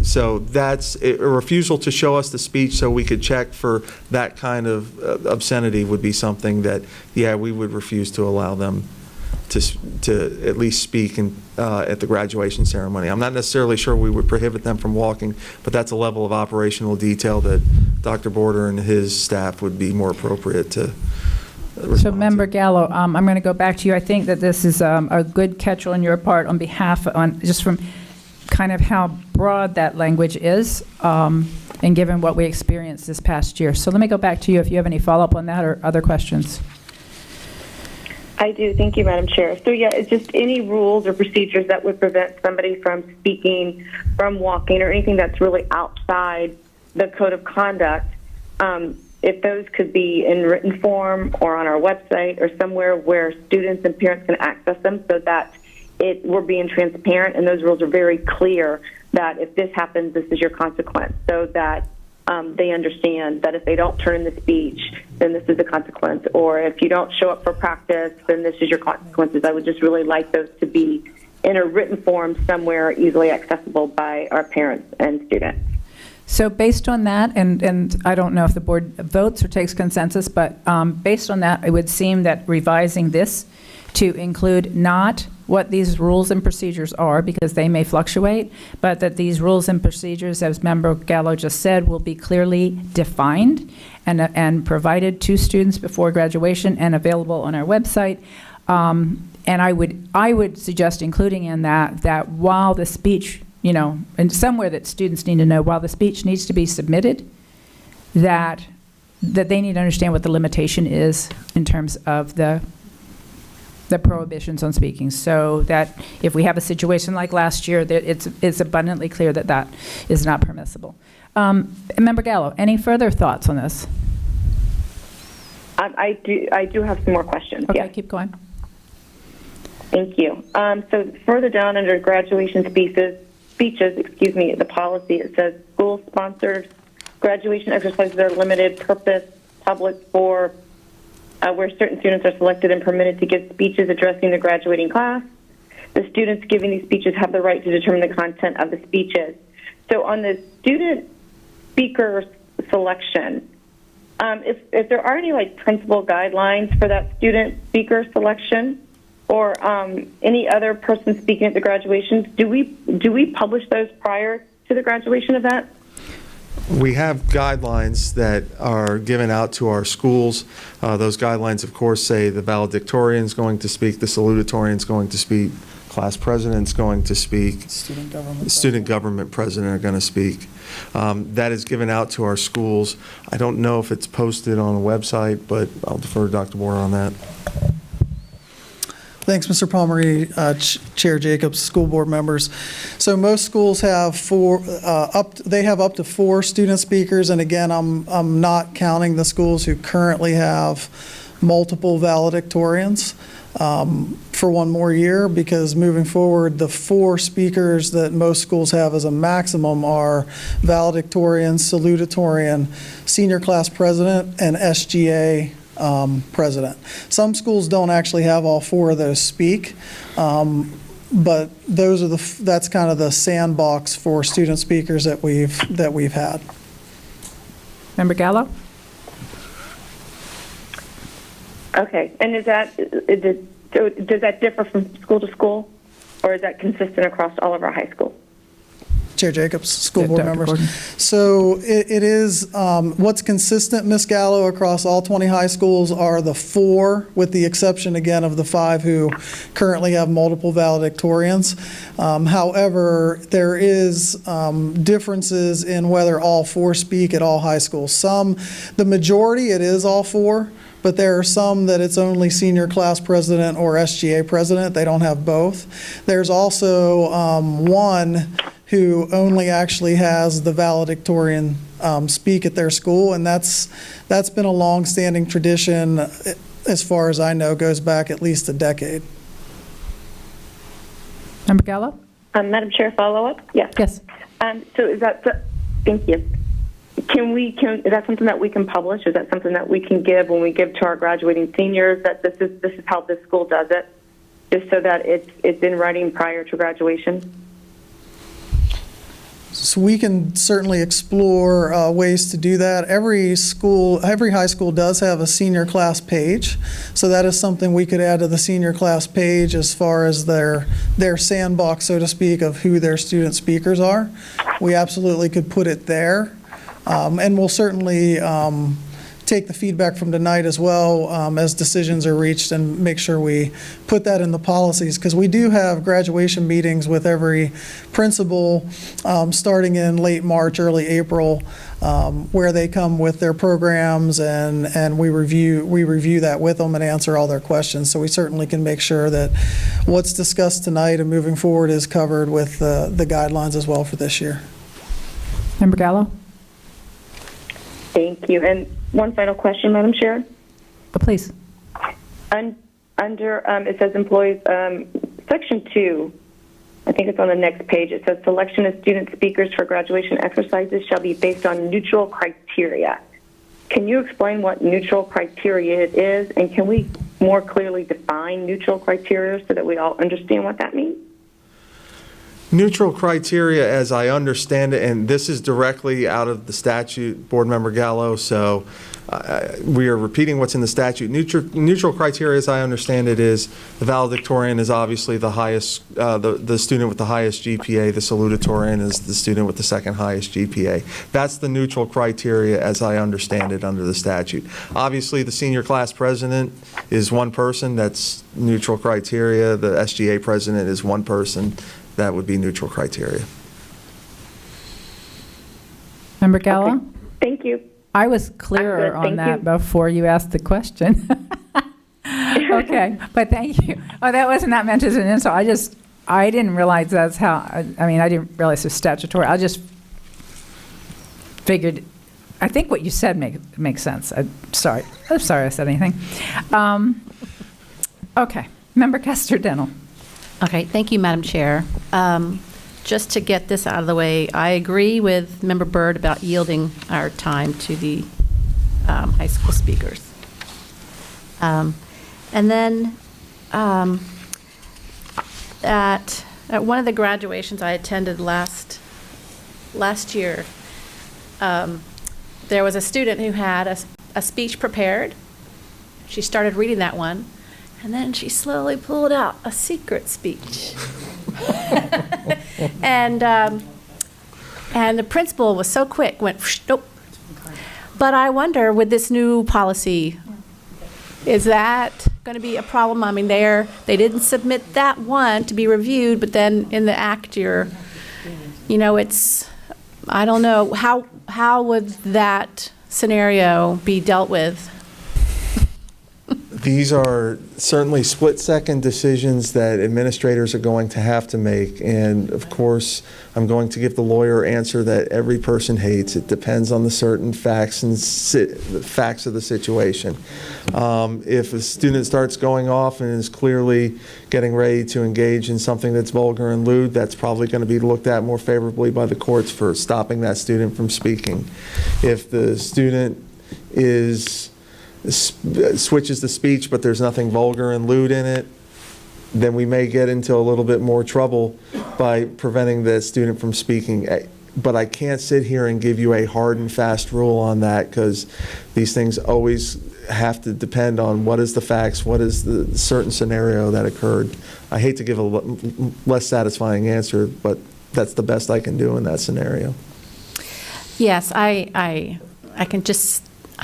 So that's a refusal to show us the speech so we could check for that kind of obscenity would be something that, yeah, we would refuse to allow them to at least speak at the graduation ceremony. I'm not necessarily sure we would prohibit them from walking, but that's a level of operational detail that Dr. Border and his staff would be more appropriate to respond So, Member to. Gallo, I'm going to go back to you. I think that this is a good catch on your part on behalf, just from kind of how broad that language is, and given what we experienced this past year. So let me go back to you if you have any follow-up on that or other questions. I do. Thank you, Madam Chair. So, yeah, it's just any rules or procedures that would prevent somebody from speaking, from walking, or anything that's really outside the code of conduct. If those could be in written form or on our website or somewhere where students and parents can access them, so that we're being transparent and those rules are very clear that if this happens, this is your consequence, so that they understand that if they don't turn in the speech, then this is the consequence, or if you don't show up for practice, then this is your consequences. I would just really like those to be in a written form somewhere easily accessible by our parents and students. So based on that, and I don't know if the board votes or takes consensus, but based on that, it would seem that revising this to include not what these rules and procedures are, because they may fluctuate, but that these rules and procedures, as Member Gallo just said, will be clearly defined and provided to students before graduation and available on our website. And I would suggest including in that while the speech, and somewhere that students need to know, while the speech needs to be submitted, that they need to understand what the limitation is in terms of the prohibitions on speaking, so that if we have a situation like last year, that it's abundantly clear that that is not permissible. Member Gallo, any further thoughts on this? I do have some more questions. Okay, Yes. keep going. Thank you. So further down under graduation speeches, the policy, it says school-sponsored graduation exercises are limited purpose, public for, where certain students are selected and permitted to give speeches addressing the graduating class. The students giving these speeches have the right to determine the content of the speeches. So on the student speaker selection, if there are any like principal guidelines for that student speaker selection, or any other person speaking at the graduations, do we publish those prior to the graduation event? We have guidelines that are given out to our schools. Those guidelines, of course, say the valedictorian is going to speak, the salutatorian is going to speak, class president's going to speak, student government president are going to speak. That is given out to our schools. I don't know if it's posted on a website, but I'll defer to Dr. Boyer on that. Thanks, Mr. Palmery, Chair Jacobs, school board members. So most schools have they have up to 4 student speakers, and again, I'm not counting the schools who currently have multiple valedictorians for one more year, because moving forward, the 4 speakers that most schools have as a maximum are valedictorian, salutatorian, senior class president, and SGA president. Some schools don't actually have all 4 of those speak, but those are that's kind of the sandbox for student speakers that we've had. Member Gallo? Okay, and does that differ from school to school, or is that consistent across all of our high schools? Chair Jacobs, school Yeah, board Dr. members. Gordon. So it is, what's consistent, Ms. Gallo, across all 20 high schools are the 4, with the exception, again, of the 5 who currently have multiple valedictorians. However, there is differences in whether all 4 speak at all high schools. The majority, it is all 4. But there are some that it's only senior class president or SGA president. They don't have both. There's also one who only actually has the valedictorian speak at their school, and that's been a long-standing tradition, as far as I know, goes back at least a decade. Member Gallo? Madam Chair, follow-up? Yes. Yes. So is that, thank you. Is that something that we can publish? Is that something that we can give when we give to our graduating seniors, that this is how this school does it, just so that it's in writing prior to graduation? So we can certainly explore ways to do that. Every high school does have a senior class page, so that is something we could add to the senior class page as far as their sandbox, so to speak, of who their student speakers are. We absolutely could put it there. And we'll certainly take the feedback from tonight as well as decisions are reached, and make sure we put that in the policies, because we do have graduation meetings with every principal starting in late March, early April, where they come with their programs, and we review that with them and answer all their questions. So we certainly can make sure that what's discussed tonight and moving forward is covered with the guidelines as well for this year. Member Gallo? Thank you. And one final question, Madam Chair. Oh, please. Under, it says employees, Section 2, I think it's on the next page, it says selection of student speakers for graduation exercises shall be based on neutral criteria. Can you explain what neutral criteria is, and can we more clearly define neutral criteria so that we all understand what that means? Neutral criteria, as I understand it, and this is directly out of the statute, Board Member Gallo, so we are repeating what's in the statute. Neutral criteria, as I understand it, is the valedictorian is obviously the highest, the student with the highest GPA. The salutatorian is the student with the second highest GPA. That's the neutral criteria, as I understand it, under the statute. Obviously, the senior class president is one person. That's neutral criteria. The SGA president is one person. That would be neutral criteria. Member Gallo? Okay. Thank you. I was clearer I'm good. on Thank that before you asked the question. Okay, but thank you. Oh, that wasn't that meant as an insult. I didn't realize that's how, I didn't realize it was statutory. I just figured I think what you said makes sense. I'm sorry I said anything. Okay, Member Kester-Denel. Okay, thank you, Madam Chair. Just to get this out of the way, I agree with Member Byrd about yielding our time to the high school speakers. And then at one of the graduations I attended last year, there was a student who had a speech prepared. She started reading that one, and then she slowly pulled out a secret speech. And the principal was so quick, went, nope. But I wonder, with this new policy, is that going to be a problem? I mean, they didn't submit that one to be reviewed, but then in the act, it's, I don't know, how would that scenario be dealt with? These are certainly split-second decisions that administrators are going to have to make. And of course, I'm going to give the lawyer answer that every person hates. It depends on the certain facts and the facts of the situation. If a student starts going off and is clearly getting ready to engage in something that's vulgar and lewd, that's probably going to be looked at more favorably by the courts for stopping that student from speaking. If the student switches the speech, but there's nothing vulgar and lewd in it, then we may get into a little bit more trouble by preventing the student from speaking. But I can't sit here and give you a hard and fast rule on that, because these things always have to depend on what is the facts, what is the certain scenario that occurred. I hate to give a less satisfying answer, but that's the best I can do in that scenario. Yes, I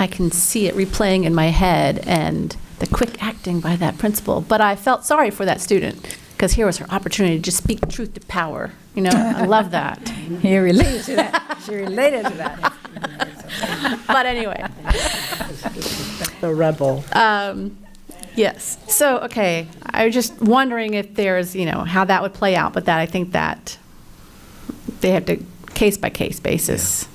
can see it replaying in my head and the quick acting by that principal. But I felt sorry for that student, because here was her opportunity to just speak truth to power. I love that. You related to that. She related to that. But anyway. The rebel. Yes. So, okay, I was just wondering if there's, how that would play out, but that I think that they have to case-by-case basis.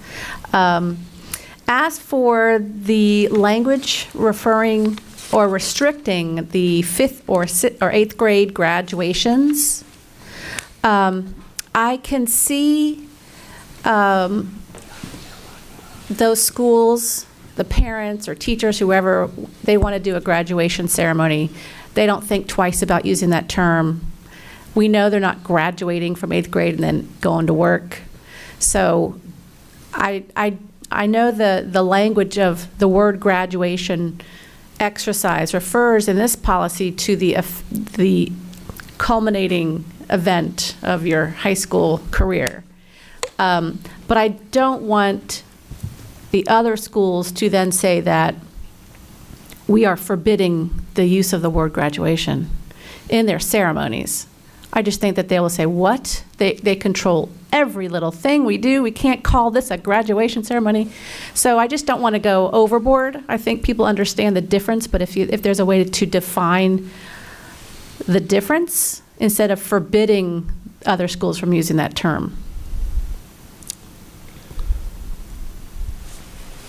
As for the language referring or restricting the 5th or 8th grade graduations, I can see those schools, the parents or teachers, whoever, they want to do a graduation ceremony. They don't think twice about using that term. We know they're not graduating from 8th grade and then going to work. So I know the language of the word graduation exercise refers in this policy to the culminating event of your high school career. But I don't want the other schools to then say that we are forbidding the use of the word graduation in their ceremonies. I just think that they will say, what? They control every little thing we do. We can't call this a graduation ceremony. So I just don't want to go overboard. I think people understand the difference, but if there's a way to define the difference instead of forbidding other schools from using that term.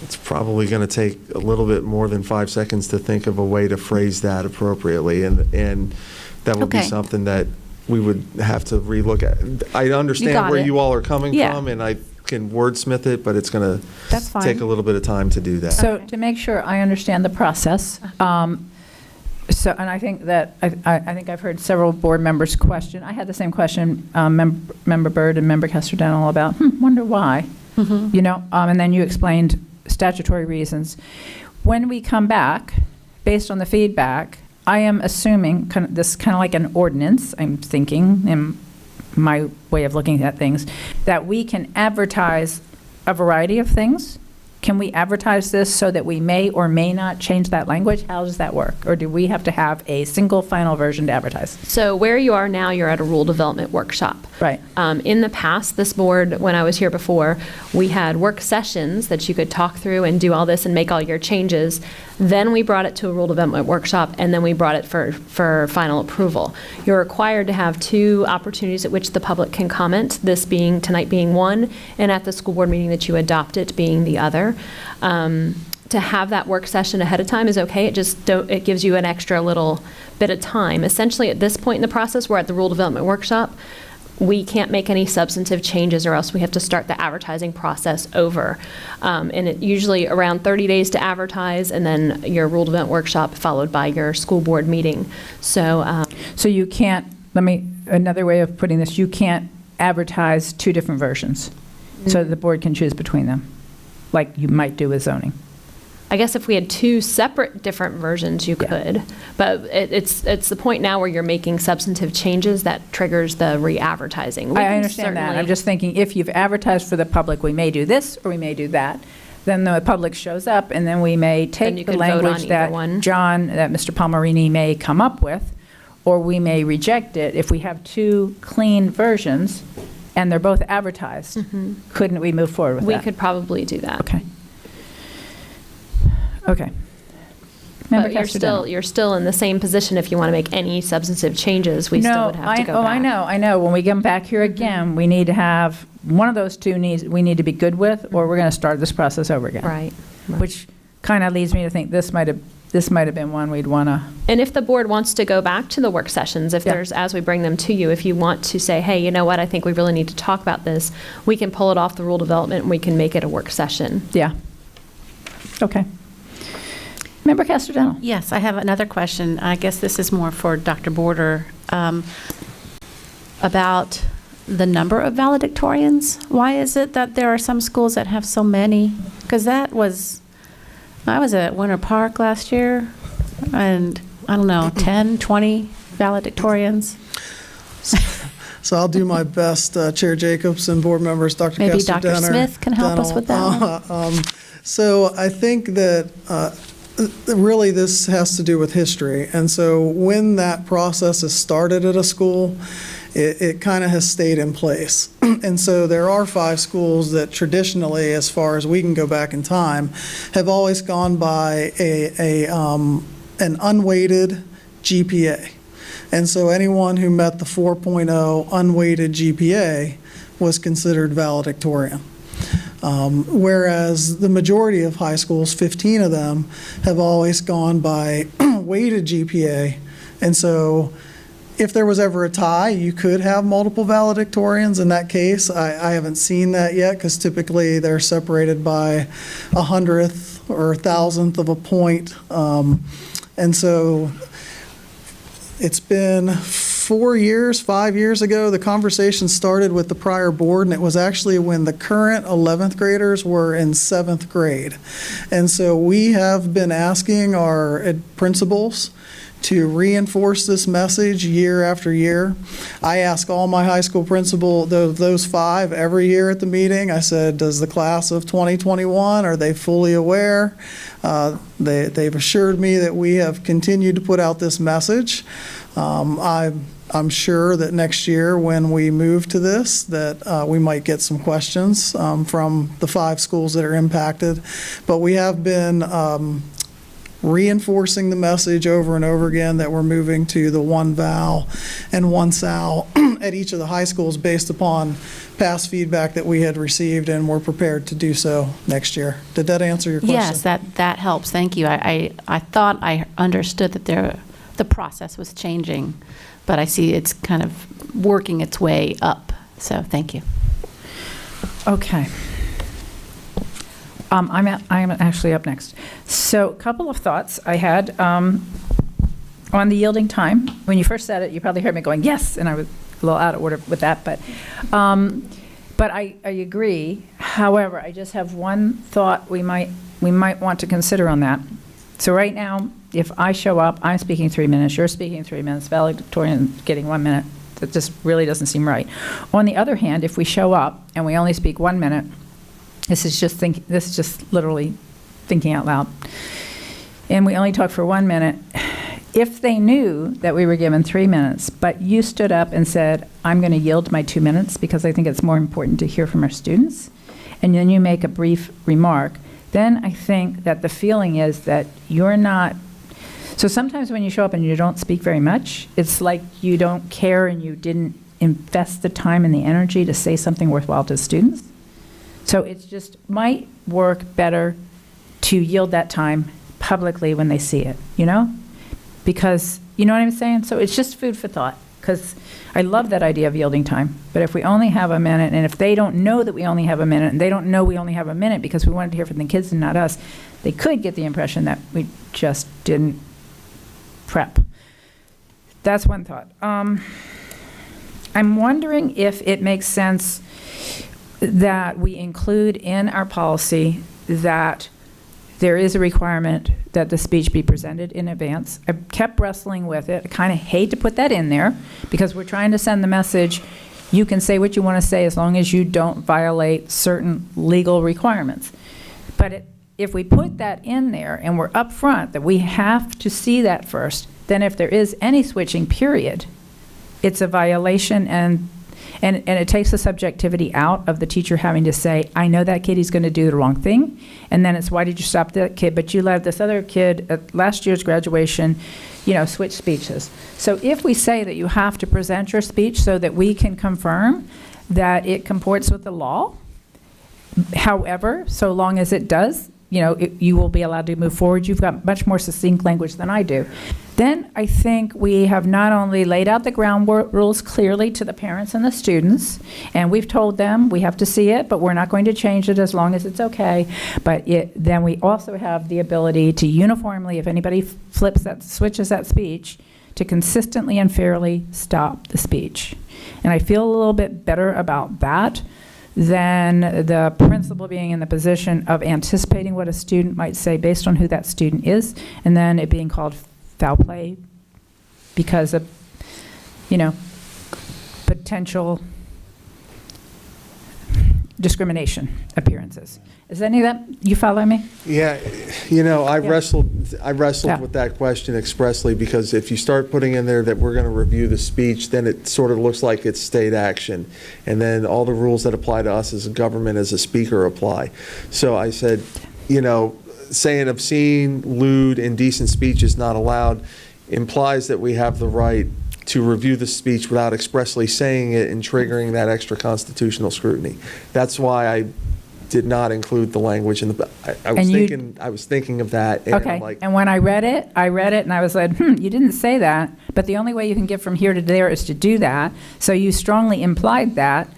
It's probably going to take a little bit more than 5 seconds to think of a way to phrase that appropriately, and that would be something that we would have to relook at. I understand where you all are coming from, and I can wordsmith it, but it's going to take a little bit of time to do that. So to make sure I understand the process, and I think that I think I've heard several board members question. I had the same question, Member Byrd and Member Kester-Denel, about wonder why, and then you explained statutory reasons. When we come back, based on the feedback, I am assuming this kind of like an ordinance, I'm thinking, in my way of looking at things, that we can advertise a variety of things. Can we advertise this so that we may or may not change that language? How does that work? Or do we have to have a single final version to advertise? So where you are now, you're at a rule development workshop. Right. In the past, this board, when I was here before, we had work sessions that you could talk through and do all this and make all your changes. Then we brought it to a rule development workshop, and then we brought it for final approval. You're required to have 2 opportunities at which the public can comment, tonight being one, and at the school board meeting that you adopt it being the other. there. To have that work session ahead of time is okay. It gives you an extra little bit of time. Essentially, at this point in the process, we're at the rule development workshop. We can't make any substantive changes, or else we have to start the advertising process over. And it usually around 30 days to advertise, and then your rule development workshop followed by your school board meeting. So you can't, another way of putting this, you can't advertise two different versions so that the board can choose between them, like you might do with zoning. I guess if we had two separate different versions, you could. But it's the point now where you're making substantive changes that triggers the re-advertising. I understand that. I'm just thinking, if you've advertised for the public, we may do this or we may do that. Then the public shows up, and then we may take the language that Mr. Palmerini may come up with, or we may reject it. If we have two clean versions and they're both advertised, couldn't we move forward with that? We could probably do that. Okay. But you're still in the same position if you want to make any substantive changes. We still would have to go back. I know. When we come back here again, we need to have, one of those two we need to be good with, or we're going to start this process over again. Right. Which kind of leads me to think this might have been one we'd want to. And if the board wants to go back to the work sessions, as we bring them to you, if you want to say, hey, you know what, I think we really need to talk about this, we can pull it off the rule development and we can make it a work session. Yeah. Okay. Member Casterdental. Yes, I have another question. I guess this is more for Dr. Border, about the number of valedictorians. Why is it that there are some schools that have so many? Because I was at Winter Park last year, and I don't know, 10, 20 valedictorians. So I'll do my best, Chair Jacobs and board members, Dr. Maybe Casterdental. Dr. Smith can help us with that one. So I think that really this has to do with history. And so when that process is started at a school, it kind of has stayed in place. And so there are 5 schools that traditionally, as far as we can go back in time, have always gone by an unweighted GPA. And so anyone who met the 4.0 unweighted GPA was considered valedictorian. Whereas the majority of high schools, 15 of them, have always gone by weighted GPA. And so if there was ever a tie, you could have multiple valedictorians in that case. I haven't seen that yet, because typically they're separated by 100th or 1,000th of a point. And so it's been 5 years ago, the conversation started with the prior board, and it was actually when the current 11th graders were in 7th grade. And so we have been asking our principals to reinforce this message year after year. I ask all my high school principal, those 5, every year at the meeting. I said, does the class of 2021, are they fully aware? They've assured me that we have continued to put out this message. I'm sure that next year when we move to this, that we might get some questions from the 5 schools that are impacted. But we have been reinforcing the message over and over again that we're moving to the 1 val and 1 sal at each of the high schools based upon past feedback that we had received, and we're prepared to do so next year. Did that answer your question? Yes, that helps. Thank you. I thought I understood that the process was changing, but I see it's kind of working its way up. So thank you. Okay. I'm actually up next. So a couple of thoughts I had on the yielding time. When you first said it, you probably heard me going, yes, and I was a little out of order with that, but I agree. However, I just have one thought we might want to consider on that. So right now, if I show up, I'm speaking 3 minutes, you're speaking 3 minutes, valedictorian getting 1 minute, that just really doesn't seem right. On the other hand, if we show up and we only speak 1 minute, this is just literally thinking out loud, and we only talk for 1 minute, if they knew that we were given 3 minutes, but you stood up and said, I'm going to yield my 2 minutes because I think it's more important to hear from our students, and then you make a brief remark, then I think that the feeling is that you're not. So sometimes when you show up and you don't speak very much, it's like you don't care and you didn't invest the time and the energy to say something worthwhile to students. So it's just, might work better to yield that time publicly when they see it, you know? Because, you know what I'm saying? So it's just food for thought, because I love that idea of yielding time. But if we only have a minute, and if they don't know that we only have a minute, and they don't know we only have a minute because we wanted to hear from the kids and not us, they could get the impression that we just didn't prep. That's one thought. I'm wondering if it makes sense that we include in our policy that there is a requirement that the speech be presented in advance. I kept wrestling with it. I kind of hate to put that in there because we're trying to send the message, you can say what you want to say as long as you don't violate certain legal requirements. But if we put that in there and we're upfront that we have to see that first, then if there is any switching period, it's a violation, and it takes the subjectivity out of the teacher having to say, I know that kid, he's going to do the wrong thing. And then it's, why did you stop that kid? But you let this other kid at last year's graduation, you know, switch speeches. So if we say that you have to present your speech so that we can confirm that it comports with the law, however, so long as it does, you know, you will be allowed to move forward. You've got much more succinct language than I do. Then I think we have not only laid out the ground rules clearly to the parents and the students, and we've told them we have to see it, but we're not going to change it as long as it's okay. But then we also have the ability to uniformly, if anybody switches that speech, to consistently and fairly stop the speech. And I feel a little bit better about that than the principal being in the position of anticipating what a student might say based on who that student is, and then it being called foul play because of, you know, potential discrimination appearances. Is any of that, you follow me? Yeah, you know, I Yeah. wrestled Yeah. with that question expressly, because if you start putting in there that we're going to review the speech, then it sort of looks like it's state action. And then all the rules that apply to us as a government, as a speaker, apply. So I said, you know, saying obscene, lewd, indecent speech is not allowed implies that we have the right to review the speech without expressly saying it and triggering that extra constitutional scrutiny. That's why I did not include the language in the. I was thinking of that. And Okay, I'm like, and when I read it and I was like, you didn't say that, but the only way you can get from here to there is to do that, so you strongly implied that,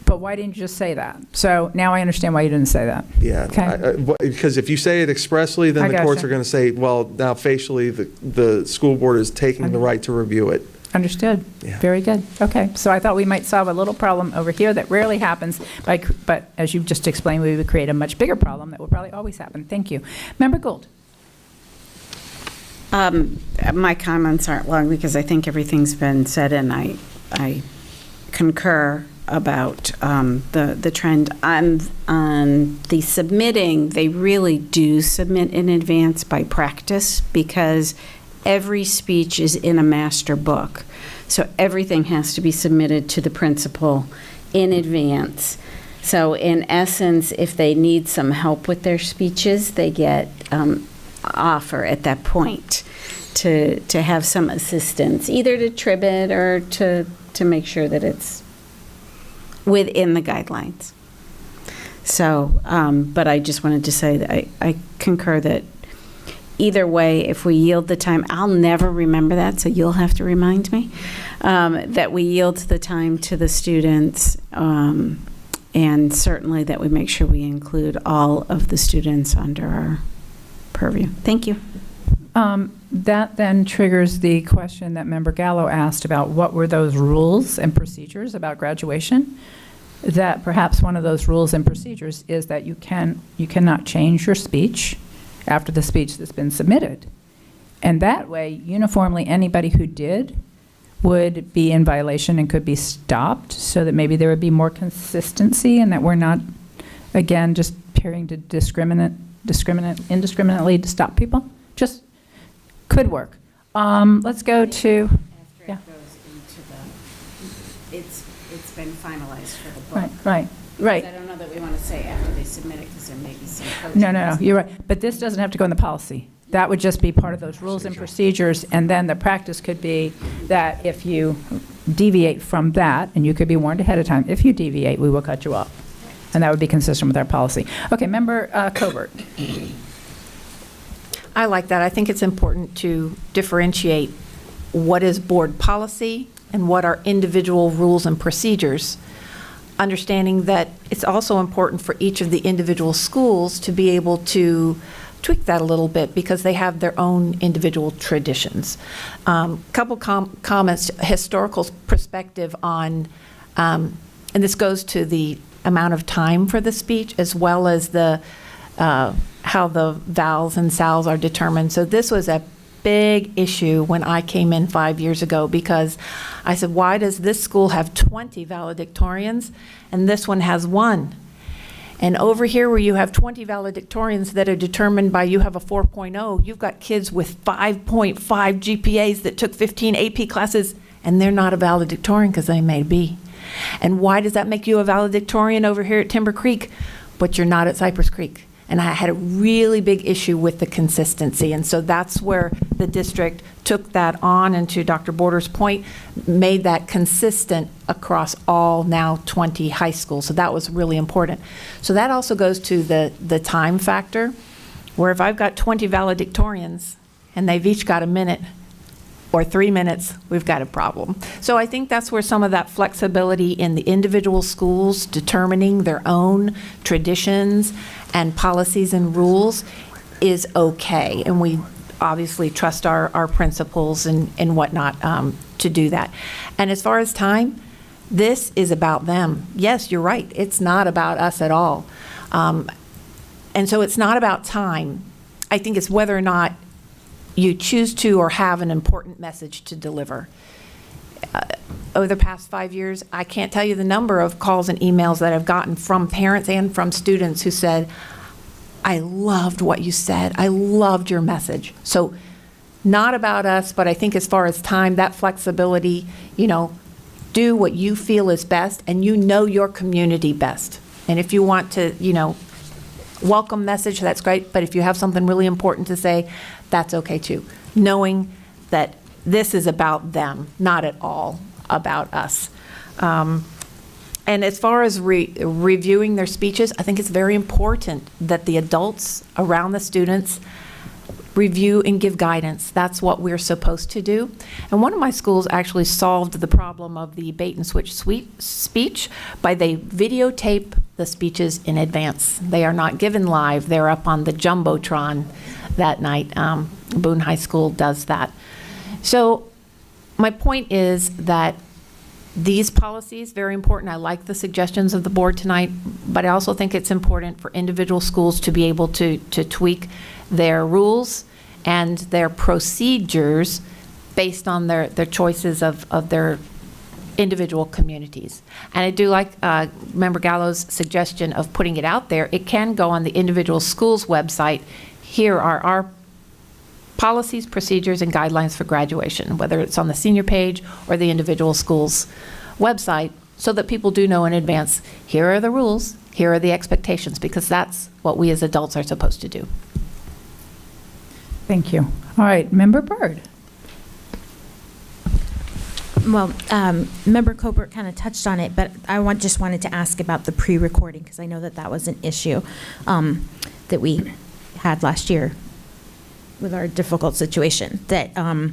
but why didn't you just say that? So now I understand why you didn't say that. yeah, Okay. because if you say it expressly, then I the courts gotcha. are going to say, well, now facially, the school board is taking the right to review it. Understood. Yeah. Very good. Okay, so I thought we might solve a little problem over here that rarely happens, but as you've just explained, we would create a much bigger problem that will probably always happen. Thank you. Member Gould. My comments aren't long because I think everything's been said, and I concur about the trend. On the submitting, they really do submit in advance by practice because every speech is in a master book. So everything has to be submitted to the principal in advance. So in essence, if they need some help with their speeches, they get offer at that point to have some assistance, either to trib it or to make sure that it's within the guidelines. So, but I just wanted to say that I concur that either way, if we yield the time, I'll never remember that, so you'll have to remind me, that we yield the time to the students, and certainly that we make sure we include all of the students under our purview. Thank you. That then triggers the question that Member Gallo asked about what were those rules and procedures about graduation, that perhaps one of those rules and procedures is that you cannot change your speech after the speech that's been submitted. And that way, uniformly, anybody who did would be in violation and could be stopped, so that maybe there would be more consistency and that we're not, again, just appearing to indiscriminately to stop people. Just could work. Let's go to, After yeah. it goes into it's been finalized for the book. Right. I don't know that we want to say after they submit it, because there may be some coaching. No, you're right. But this doesn't have to go in the policy. That would just be part of those rules and procedures, and then the practice could be that if you deviate from that, and you could be warned ahead of time, if you deviate, we will cut you off. and that would be consistent with our policy. Okay, Member Covert. I like that. I think it's important to differentiate what is board policy and what are individual rules and procedures, understanding that it's also important for each of the individual schools to be able to tweak that a little bit because they have their own individual traditions. Couple comments, historical perspective on, and this goes to the amount of time for the speech as well as the how the vowels and sounds are determined. So this was a big issue when I came in 5 years ago because I said, why does this school have 20 valedictorians and this one has 1? And over here where you have 20 valedictorians that are determined by you have a 4.0, you've got kids with 5.5 GPAs that took 15 AP classes and they're not a valedictorian because they may be. And why does that make you a valedictorian over here at Timber Creek, but you're not at Cypress Creek? And I had a really big issue with the consistency. And so that's where the district took that on, and to Dr. Border's point, made that consistent across all now 20 high schools. So that was really important. So that also goes to the time factor, where if I've got 20 valedictorians and they've each got a minute or 3 minutes, we've got a problem. So I think that's where some of that flexibility in the individual schools determining their own traditions and policies and rules is okay. And we obviously trust our principals and whatnot to do that. And as far as time, this is about them. Yes, you're right. It's not about us at all. And so it's not about time. I think it's whether or not you choose to or have an important message to deliver. Over the past 5 years, I can't tell you the number of calls and emails that I've gotten from parents and from students who said, I loved what you said. I loved your message. So not about us, but I think as far as time, that flexibility, do what you feel is best, and you know your community best. And if you want to, welcome message, that's great, but if you have something really important to say, that's okay too. Knowing that this is about them, not at all about us. And as far as reviewing their speeches, I think it's very important that the adults around the students review and give guidance. That's what we're supposed to do. And one of my schools actually solved the problem of the bait and switch speech by they videotape the speeches in advance. They are not given live. They're up on the Jumbotron that night. Boone High School does that. So my point is that these policies, very important. I like the suggestions of the board tonight, but I also think it's important for individual schools to be able to tweak their rules and their procedures based on their choices of their individual communities. And I do like Member Gallo's suggestion of putting it out there. It can go on the individual school's website. Here are our policies, procedures, and guidelines for graduation, whether it's on the senior page or the individual school's website, so that people do know in advance, here are the rules, here are the expectations, because that's what we as adults are supposed to do. Thank you. All right, Member Byrd. Well, Member Colbert kind of touched on it, but I just wanted to ask about the pre-recording, because I know that was an issue that we had last year with our difficult situation, that if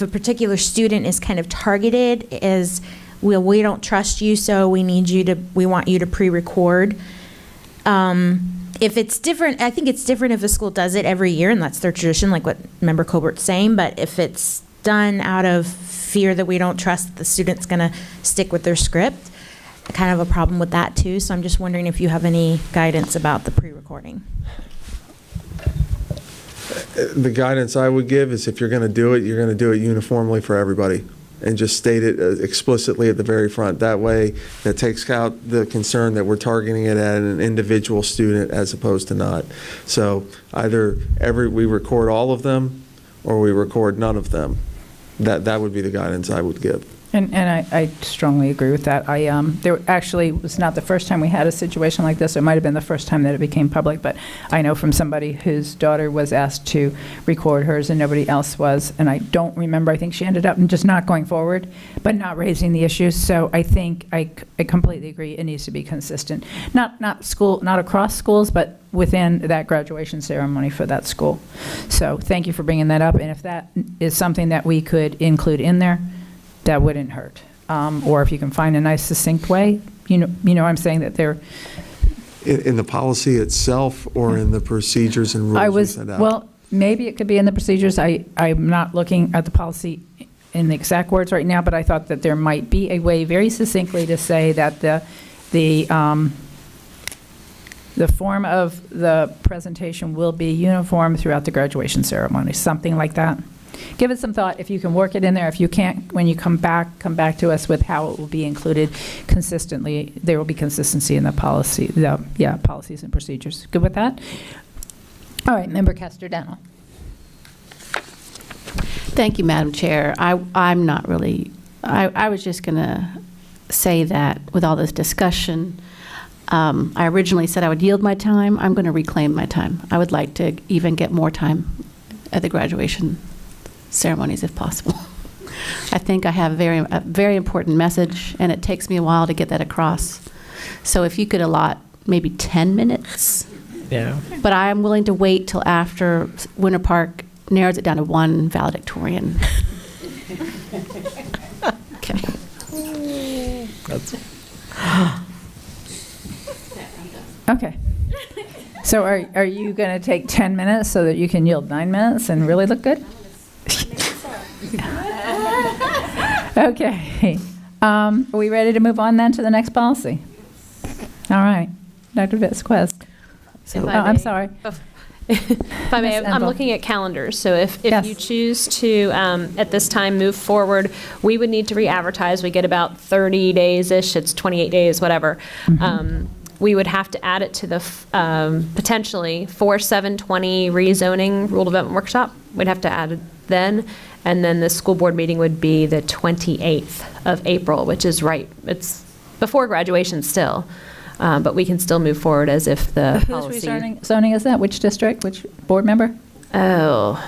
a particular student is kind of targeted as, well, we don't trust you, so we want you to pre-record. If it's different, I think it's different if a school does it every year, and that's their tradition, like what Member Colbert's saying, but if it's done out of fear that we don't trust that the student's going to stick with their script, kind of a problem with that too. So I'm just wondering if you have any guidance about the pre-recording. The guidance I would give is if you're going to do it, you're going to do it uniformly for everybody, and just state it explicitly at the very front. That way, that takes out the concern that we're targeting it at an individual student as opposed to not. So either we record all of them or we record none of them. That would be the guidance I would give. And I strongly agree with that. There actually was not the first time we had a situation like this. It might have been the first time that it became public, but I know from somebody whose daughter was asked to record hers and nobody else was, and I don't remember. I think she ended up just not going forward, but not raising the issues. So I think I completely agree. It needs to be consistent. Not across schools, but within that graduation ceremony for that school. So thank you for bringing that up. And if that is something that we could include in there, that wouldn't hurt. Or if you can find a nice succinct way, I'm saying that they're. In the policy itself or in the procedures and rules we set out? Well, maybe it could be in the procedures. I'm not looking at the policy in the exact words right now, but I thought that there might be a way very succinctly to say that the form of the presentation will be uniform throughout the graduation ceremony, something like that. Give it some thought. If you can work it in there. If you can't, when you come back to us with how it will be included consistently. There will be consistency in the policy, policies and procedures. Good with that? All right, Member Castor-Dennell. Thank you, Madam Chair. I'm not really, I was just going to say that with all this discussion, I originally said I would yield my time. I'm going to reclaim my time. I would like to even get more time at the graduation ceremonies if possible. I think I have a very important message, and it takes me a while to get that across. So if you could allot maybe 10 minutes. Yeah. But I am willing to wait till after Winter Park narrows it down to one valedictorian. Okay. Okay. So are you going to take 10 minutes so that you can yield 9 minutes and really look good? Okay. Are we ready to move on then to the next policy? All right. Dr. Vasquez. I'm sorry. If I may, I'm looking at calendars, so if Yes. you choose to, at this time, move forward, we would need to re-advertise. We get about 30 days-ish, it's 28 days, whatever. We would have to add it to the, potentially, 4/7/20 rezoning rule development workshop. We'd have to add it then, and then the school board meeting would be the 28th of April, which is right, it's before graduation still. But we can still move forward as if the policy. Whose zoning is that? Which district? Which board member? Oh,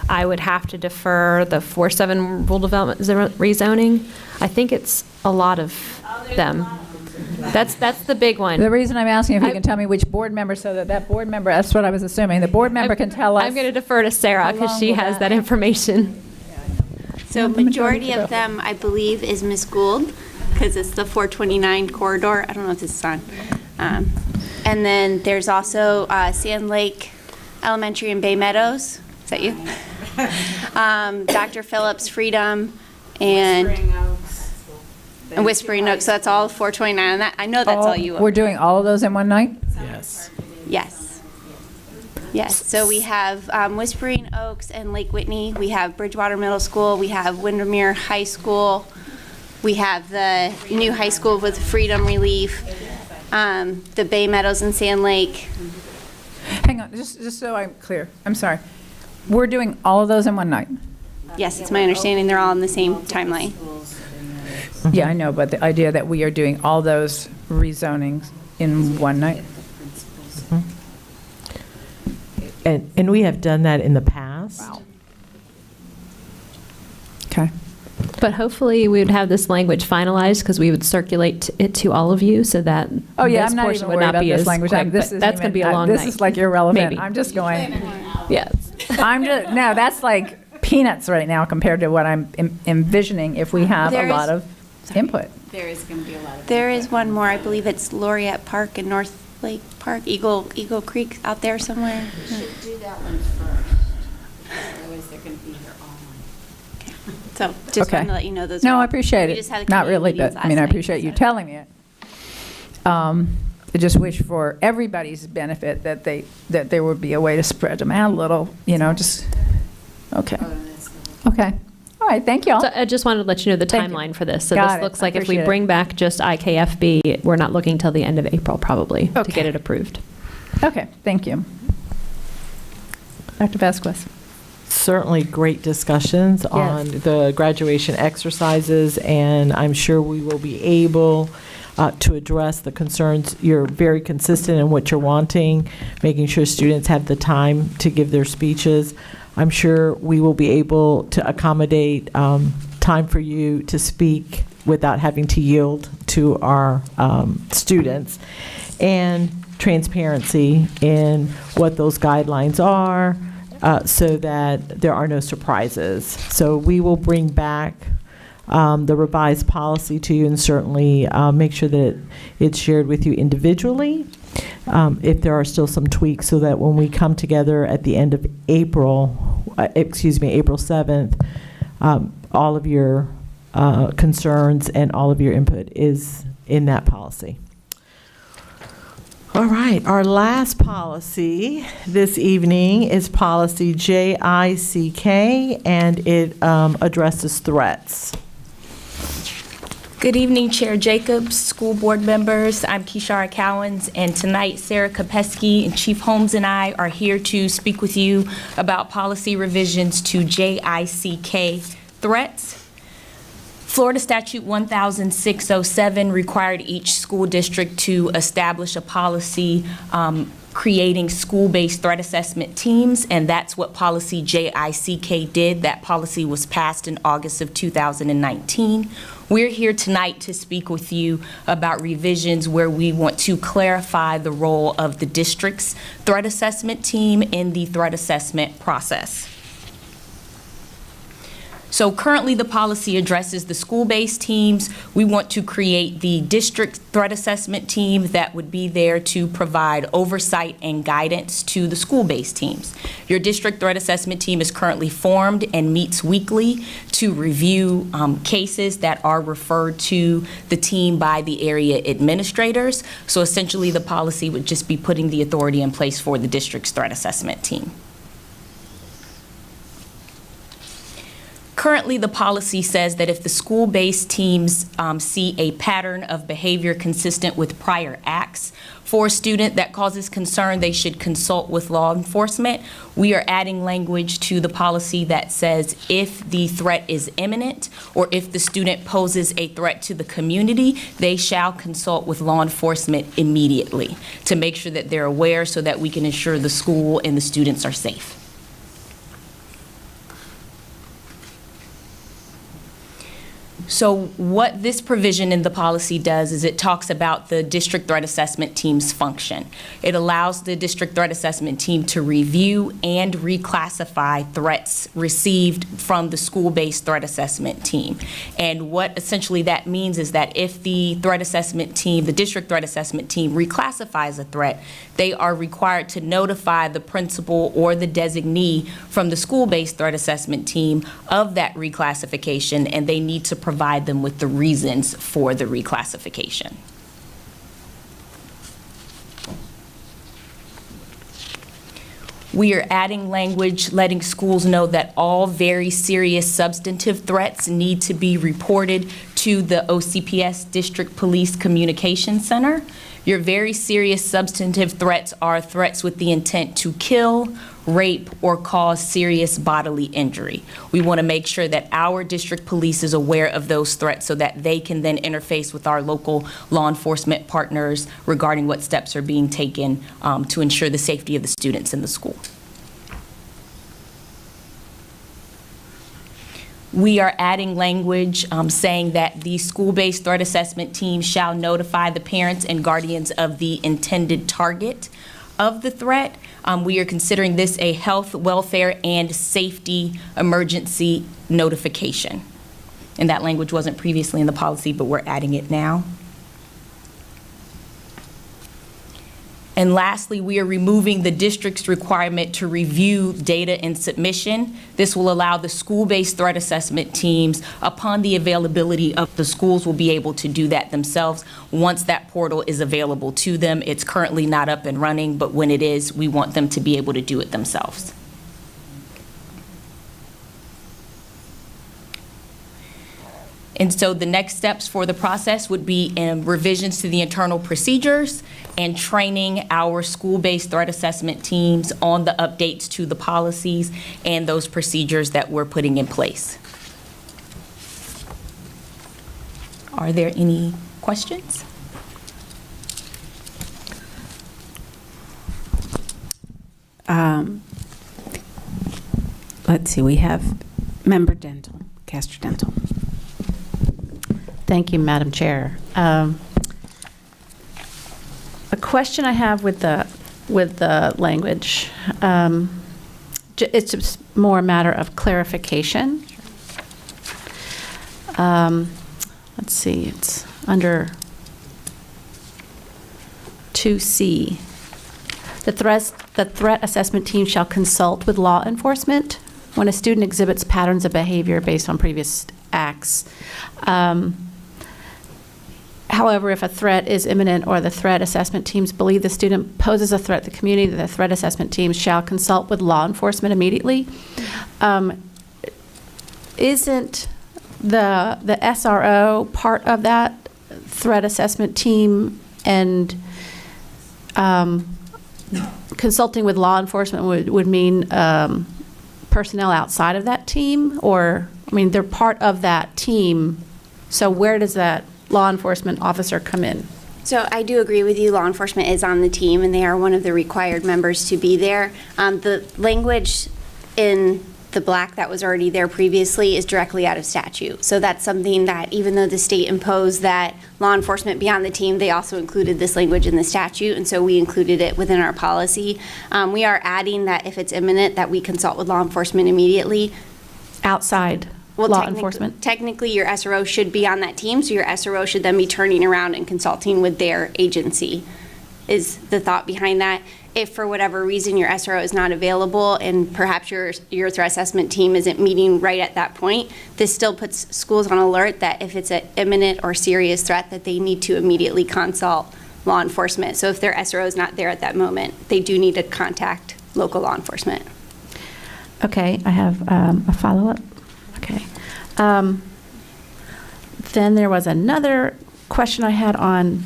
I would have to defer the 4/7 rule development rezoning. I think it's a lot of them. That's the big one. The reason I'm asking if you can tell me which board member, so that board member, that's what I was assuming, the board member can tell us. I'm going to defer to Sarah because she has that information. So majority of them, I believe, is Ms. Gould, because it's the 429 corridor. I don't know if this is on. And then there's also Sand Lake Elementary and Bay Meadows. Is that you? Dr. Phillips, Freedom, and Whispering Oaks. So that's all 429. And that, I know that's all you. We're doing all of those in one night? Yes. Yes. Yes. So we have Whispering Oaks and Lake Whitney. We have Bridgewater Middle School. We have Windermere High School. We have the new high school with Freedom Relief, the Bay Meadows and Sand Lake. Hang on, just so I'm clear. I'm sorry. We're doing all of those in one night? Yes, it's my understanding they're all in the same timeline. Yeah, I know, but the idea that we are doing all those rezonings in one night? And we have done that in the past. Wow. Okay. But hopefully, we would have this language finalized because we would circulate it to all of you so that Oh, yeah, this I'm not portion even would worried not about be this as language. quick, This but is that's going to be a long night. This is like irrelevant. Maybe. I'm just going, Yes. no, that's like peanuts right now compared to what I'm envisioning if we have a lot of input. There is going to be a lot of. There is one more. I believe it's Laureate Park and North Lake Park, Eagle Creek out there somewhere. You should do that one first. Otherwise, they're going to be here all night. So just wanted to let you know those. No, are I all- appreciate we it. just had a Not committee really, meetings but I mean, last I night, appreciate you so. telling me it. I just wish for everybody's benefit that there would be a way to spread them out a little, just, okay. Okay. All right, thank you all. So I just wanted to let you know the Thank you. timeline for this. So Got this it. looks I like if we appreciate it. bring back just IKFB, we're not looking till the end of April probably to Okay. get it approved. Okay, thank you. Dr. Vasquez. certainly great discussions on the graduation exercises, and I'm sure we will be able to address the concerns. You're very consistent in what you're wanting, making sure students have the time to give their speeches. I'm sure we will be able to accommodate time for you to speak without having to yield to our students, and transparency in what those guidelines are, so that there are no surprises. So we will bring back the revised policy to you, and certainly make sure that it's shared with you individually if there are still some tweaks, so that when we come together at the end of April, April 7th, all of your concerns and all of your input is in that policy. All right, our last policy this evening is policy JICK, and it addresses threats. Good evening, Chair Jacobs, school board members. I'm Kishara Cowens, and tonight Sarah Kopesky and Chief Holmes and I are here to speak with you about policy revisions to JICK threats. Florida Statute 10607 required each school district to establish a policy creating school-based threat assessment teams, and that's what policy JICK did. That policy was passed in August of 2019. We're here tonight to speak with you about revisions where we want to clarify the role of the district's threat assessment team in the threat assessment process. So currently the policy addresses the school-based teams. We want to create the district threat assessment team that would be there to provide oversight and guidance to the school-based teams. Your district threat assessment team is currently formed and meets weekly to review cases that are referred to the team by the area administrators. So essentially the policy would just be putting the authority in place for the district's threat assessment team. Currently, the policy says that if the school-based teams see a pattern of behavior consistent with prior acts for a student that causes concern, they should consult with law enforcement. We are adding language to the policy that says if the threat is imminent or if the student poses a threat to the community, they shall consult with law enforcement immediately to make sure that they're aware, so that we can ensure the school and the students are safe. So what this provision in the policy does is it talks about the district threat assessment team's function. It allows the district threat assessment team to review and reclassify threats received from the school-based threat assessment team. And what essentially that means is that if the threat assessment team, the district threat assessment team, reclassifies a threat, they are required to notify the principal or the designee from the school-based threat assessment team of that reclassification, and they need to provide them with the reasons for the reclassification. We are adding language letting schools know that all very serious substantive threats need to be reported to the OCPS District Police Communication Center. Your very serious substantive threats are threats with the intent to kill, rape, or cause serious bodily injury. We want to make sure that our district police is aware of those threats so that they can then interface with our local law enforcement partners regarding what steps are being taken to ensure the safety of the students in the school. We are adding language saying that the school-based threat assessment team shall notify the parents and guardians of the intended target of the threat. We are considering this a health, welfare, and safety emergency notification. And that language wasn't previously in the policy, but we're adding it now. And lastly, we are removing the district's requirement to review data and submission. This will allow the school-based threat assessment teams, upon the availability of the schools, will be able to do that themselves once that portal is available to them. It's currently not up and running, but when it is, we want them to be able to do it themselves. And so the next steps for the process would be revisions to the internal procedures and training our school-based threat assessment teams on the updates to the policies and those procedures that we're putting in place. Are there any questions? Let's see, we have Member Dental, Castro Dental. Thank you, Madam Chair. A question I have with the language, it's just more a matter of clarification. Let's see, it's under 2C. The threat assessment team shall consult with law enforcement when a student exhibits patterns of behavior based on previous acts. However, if a threat is imminent or the threat assessment teams believe the student poses a threat to the community, the threat assessment teams shall consult with law enforcement immediately. Isn't the SRO part of that threat assessment team, and consulting with law enforcement would mean personnel outside of that team? Or, I mean, they're part of that team, so where does that law enforcement officer come in? So I do agree with you. Law enforcement is on the team, and they are one of the required members to be there. The language in the black that was already there previously is directly out of statute. So that's something that, even though the state imposed that law enforcement be on the team, they also included this language in the statute, and so we included it within our policy. We are adding that if it's imminent, that we consult with law enforcement immediately. Outside law enforcement? Technically, your SRO should be on that team, so your SRO should then be turning around and consulting with their agency, is the thought behind that. If for whatever reason your SRO is not available and perhaps your threat assessment team isn't meeting right at that point, this still puts schools on alert that if it's an imminent or serious threat, that they need to immediately consult law enforcement. So if their SRO is not there at that moment, they do need to contact local law enforcement. Okay, I have a follow-up. Okay. Then there was another question I had on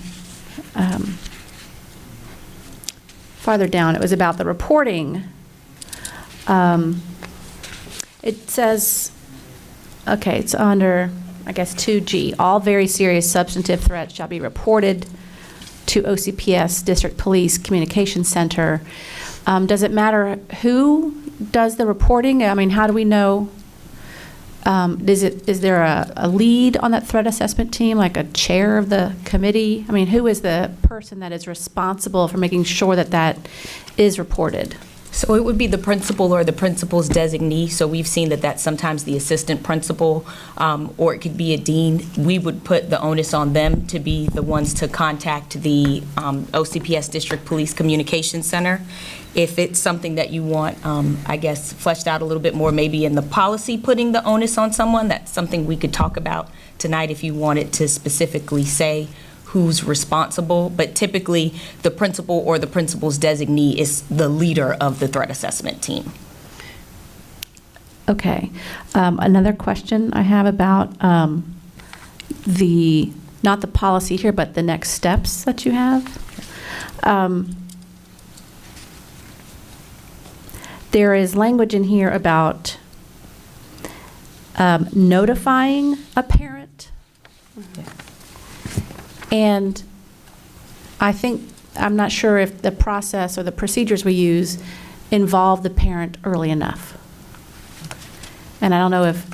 farther down. It was about the reporting. It says, okay, it's under, I guess, 2G. All very serious substantive threats shall be reported to OCPS, District Police Communications Center. Does it matter who does the reporting? I mean, how do we know? Is there a lead on that threat assessment team, like a chair of the committee? I mean, who is the person that is responsible for making sure that that is reported? So it would be the principal or the principal's designee. So we've seen that that's sometimes the assistant principal, or it could be a dean. We would put the onus on them to be the ones to contact the OCPS District Police Communications Center. If it's something that you want, I guess, fleshed out a little bit more, maybe in the policy, putting the onus on someone, that's something we could talk about tonight if you wanted to specifically say who's responsible. But typically, the principal or the principal's designee is the leader of the threat assessment team. Okay. Another question I have about not the policy here, but the next steps that you have. There is language in here about notifying a parent. And I'm not sure if the process or the procedures we use involve the parent early enough. And I don't know if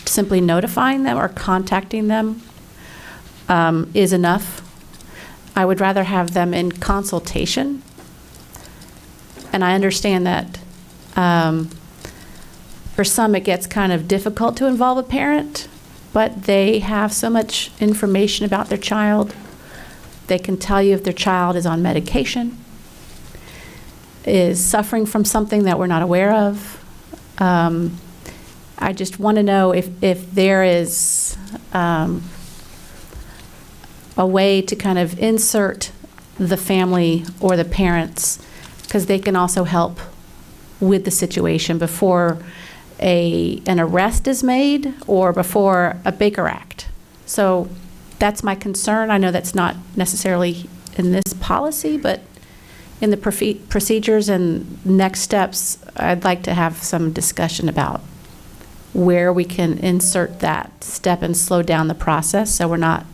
simply notifying them or contacting them is enough. I would rather have them in consultation. And I understand that for some it gets kind of difficult to involve a parent, but they have so much information about their child. They can tell you if their child is on medication, is suffering from something that we're not aware of. I just want to know if there is a way to kind of insert the family or the parents, because they can also help with the situation before an arrest is made or before a Baker Act. So that's my concern. I know that's not necessarily in this policy, but in the procedures and next steps, I'd like to have some discussion about where we can insert that step and slow down the process so we're not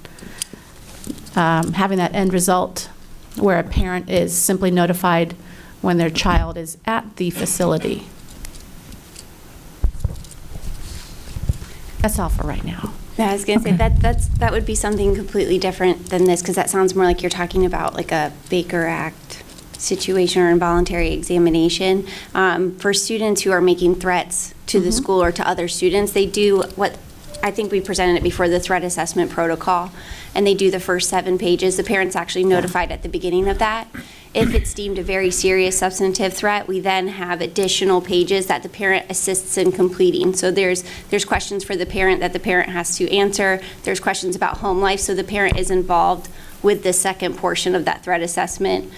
having that end result where a parent is simply notified when their child is at the facility. That's all for right now. I was going to say that would be something completely different than this, because that sounds more like you're talking about like a Baker Act situation or involuntary examination. For students who are making threats to the school or to other students, they do what I think we presented it before, the threat assessment protocol, and they do the first 7 pages. The parent's actually notified at the beginning of that. If it's deemed a very serious substantive threat, we then have additional pages that the parent assists in completing. So there's questions for the parent that the parent has to answer. There's questions about home life, so the parent is involved with the second portion of that threat assessment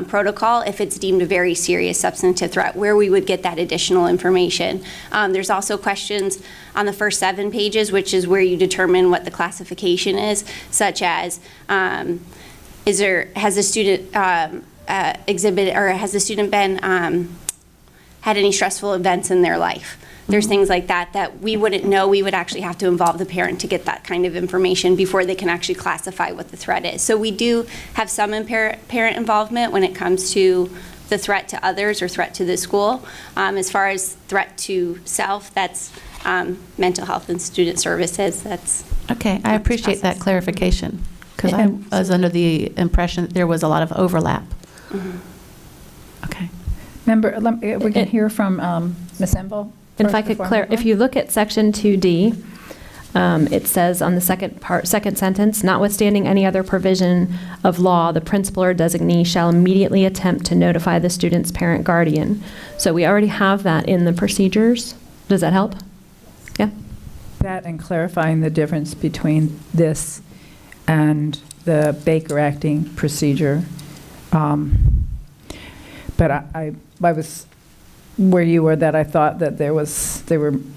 protocol if it's deemed a very serious substantive threat, where we would get that additional information. There's also questions on the first 7 pages, which is where you determine what the classification is, such as has the student exhibited, or has the student been had any stressful events in their life? There's things like that we wouldn't know. We would actually have to involve the parent to get that kind of information before they can actually classify what the threat is. So we do have some parent involvement when it comes to the threat to others or threat to the school. As far as threat to self, that's mental health and student services. That's okay. I appreciate that clarification, because I was under the impression that there was a lot of overlap. Okay. Member, we can hear from Ms. Enville. And if I could if you look at section 2D, it says on the second sentence, notwithstanding any other provision of law, the principal or designee shall immediately attempt to notify the student's parent guardian. So we already have that in the procedures. Does that help? Yeah. That and clarifying the difference between this and the Baker acting procedure. But I was where you were, that I thought that there were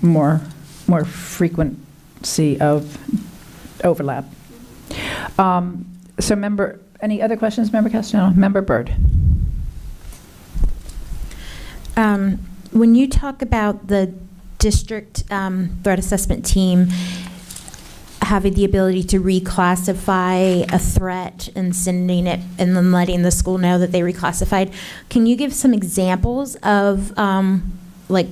more frequency of overlap. So any other questions, Member Castellano? Member Byrd. When you talk about the district threat assessment team having the ability to reclassify a threat and sending it and then letting the school know that they reclassified, can you give some examples of like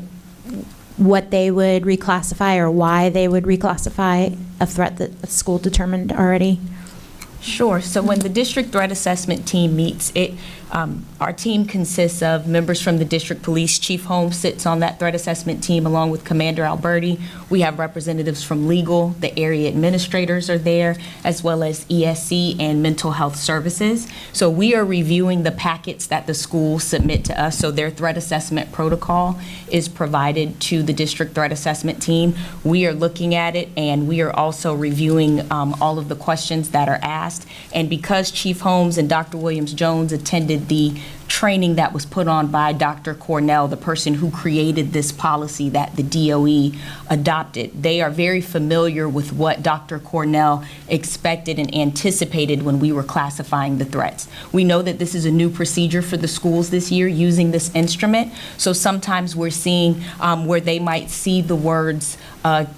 what they would reclassify or why they would reclassify a threat that the school determined already? Sure. So when the district threat assessment team meets, our team consists of members from the district police. Chief Holmes sits on that threat assessment team along with Commander Alberti. We have representatives from legal, the area administrators are there, as well as ESC and mental health services. So we are reviewing the packets that the schools submit to us. So their threat assessment protocol is provided to the district threat assessment team. We are looking at it, and we are also reviewing all of the questions that are asked. And because Chief Holmes and Dr. Williams-Jones attended the training that was put on by Dr. Cornell, the person who created this policy that the DOE adopted, they are very familiar with what Dr. Cornell expected and anticipated when we were classifying the threats. We know that this is a new procedure for the schools this year using this instrument, so sometimes we're seeing where they might see the words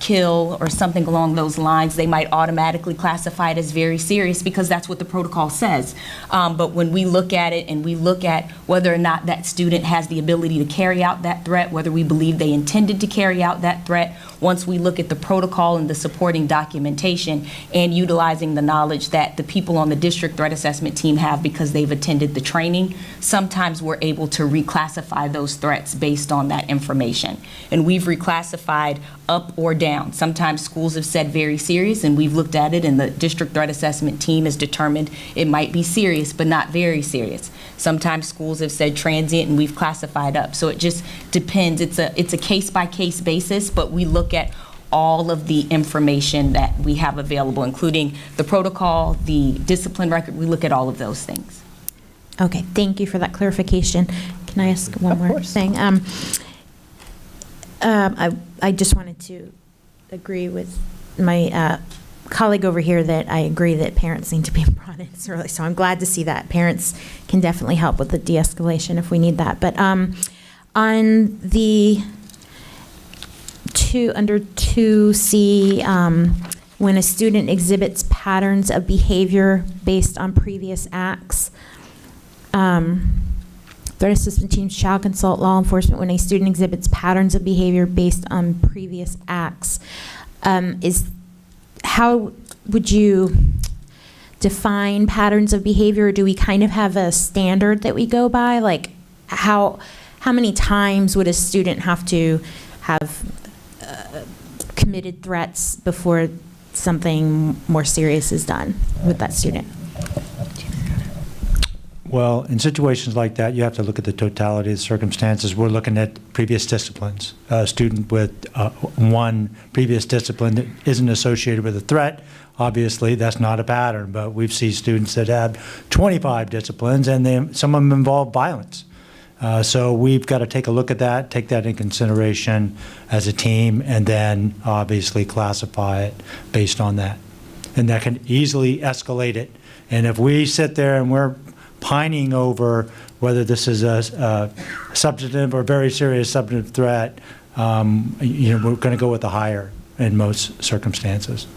kill or something along those lines, they might automatically classify it as very serious because that's what the protocol says. But when we look at it and we look at whether or not that student has the ability to carry out that threat, whether we believe they intended to carry out that threat, once we look at the protocol and the supporting documentation and utilizing the knowledge that the people on the district threat assessment team have because they've attended the training, sometimes we're able to reclassify those threats based on that information. And we've reclassified up or down. Sometimes schools have said very serious, and we've looked at it, and the district threat assessment team has determined it might be serious, but not very serious. Sometimes schools have said transient, and we've classified up. So it just depends. It's a case-by-case basis, but we look at all of the information that we have available, including the protocol, the discipline record. We look at all of those things. Okay, thank you for that clarification. Can I ask one more thing? I just wanted to agree with my colleague over here that I agree that parents need to be brought in early, so I'm glad to see that. Parents can definitely help with the de-escalation if we need that. But on the under 2C, when a student exhibits patterns of behavior based on previous acts, threat assessment teams shall consult law enforcement when a student exhibits patterns of behavior based on previous acts. How would you define patterns of behavior? Or do we kind of have a standard that we go by? Like how many times would a student have to have committed threats before something more serious is done with that student? Well, in situations like that, you have to look at the totality of the circumstances. We're looking at previous disciplines. A student with one previous discipline that isn't associated with a threat, obviously that's not a pattern, but we've seen students that have 25 disciplines and some of them involve violence. So we've got to take a look at that, take that in consideration as a team, and then obviously classify it based on that. And that can easily escalate it. And if we sit there and we're pining over whether this is a substantive or very serious substantive threat, we're going to go with the higher in most circumstances.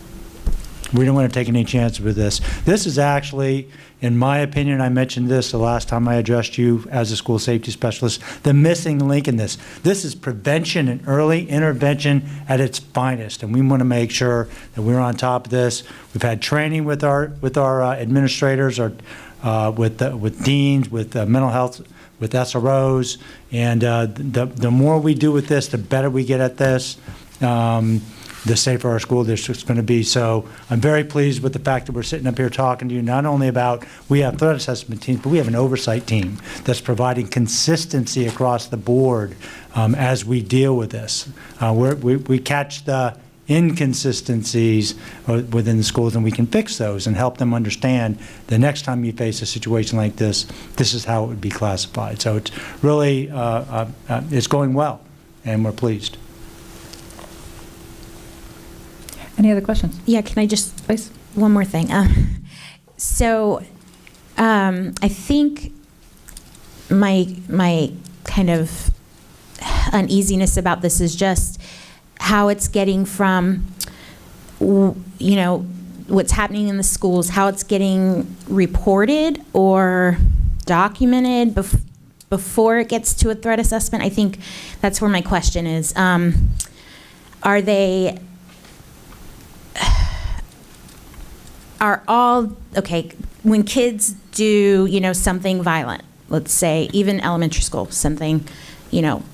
We don't want to take any chances with this. This is actually, in my opinion, I mentioned this the last time I addressed you as a school safety specialist, the missing link in this. This is prevention and early intervention at its finest, and we want to make sure that we're on top of this. We've had training with our administrators, with deans, with mental health, with SROs, and the more we do with this, the better we get at this. The safer our school district's going to be. So I'm very pleased with the fact that we're sitting up here talking to you not only about we have threat assessment teams, but we have an oversight team that's providing consistency across the board as we deal with this. We catch the inconsistencies within the schools, and we can fix those and help them understand the next time you face a situation like this, this is how it would be classified. So it's really, it's going well, and we're pleased. Any other questions? Yeah, can I just, please, one more thing. So I think my kind of uneasiness about this is just how it's getting from, what's happening in the schools, how it's getting reported or documented before it gets to a threat assessment. I think that's where my question is. When kids do, something violent, let's say even elementary school, something,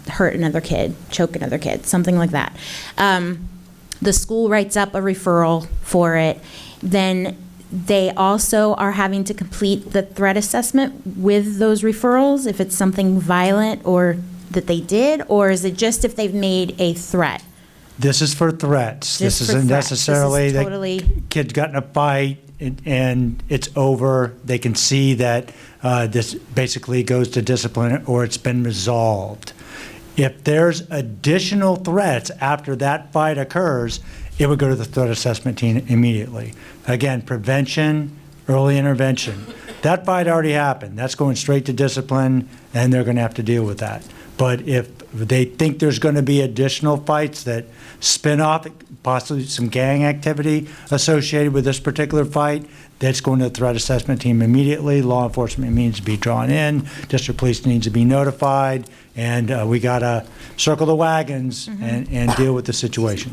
hurt another kid, choke another kid, something like that. The school writes up a referral for it. Then they also are having to complete the threat assessment with those referrals if it's something violent or that they did, or is it just if they've made a threat? This is for threats. This isn't necessarily that kid got in a fight and it's over. They can see that this basically goes to discipline or it's been resolved. If there's additional threats after that fight occurs, it would go to the threat assessment team immediately. Again, prevention, early intervention. That fight already happened. That's going straight to discipline, and they're going to have to deal with that. But if they think there's going to be additional fights that spin off, possibly some gang activity associated with this particular fight, that's going to the threat assessment team immediately. Law enforcement needs to be drawn in. District police needs to be notified. And we got to circle the wagons and deal with the situation.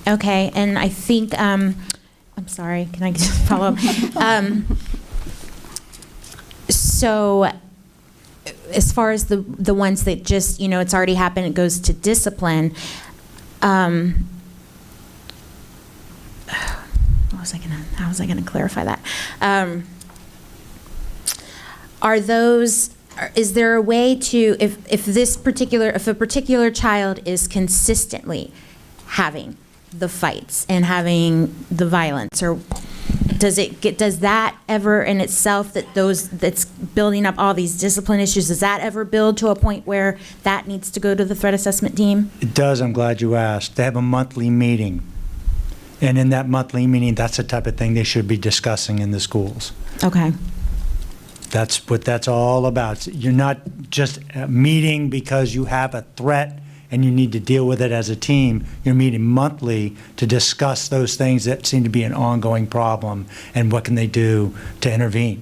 Okay, and I think, I'm sorry, can I just follow up? So as far as the ones that just, it's already happened, it goes to discipline, how was I gonna clarify that? Is there a way to, if a particular child is consistently having the fights and having the violence, or does that ever in itself, that's building up all these discipline issues, does that ever build to a point where that needs to go to the threat assessment team? It does. I'm glad you asked. They have a monthly meeting. And in that monthly meeting, that's the type of thing they should be discussing in the schools. Okay. That's what that's all about. You're not just meeting because you have a threat and you need to deal with it as a team. You're meeting monthly to discuss those things that seem to be an ongoing problem and what can they do to intervene.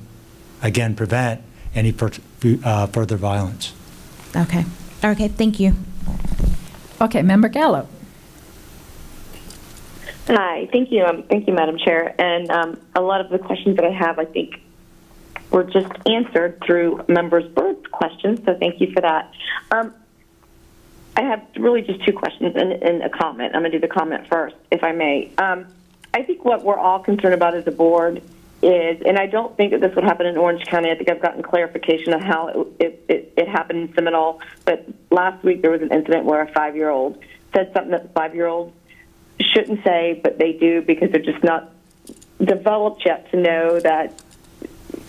Again, prevent any further violence. Okay. Okay, thank you. Okay, Member Gallo. Hi, thank you. Thank you, Madam Chair. And a lot of the questions that I have, I think, were just answered through members' Bird's questions, so thank you for that. I have really just two questions and a comment. I'm going to do the comment first, if I may. I think what we're all concerned about as a board is, and I don't think that this would happen in Orange County. I think I've gotten clarification of how it happened in Seminole, but last week there was an incident where a 5-year-old said something that the 5-year-old shouldn't say, but they do because they're just not developed yet to know that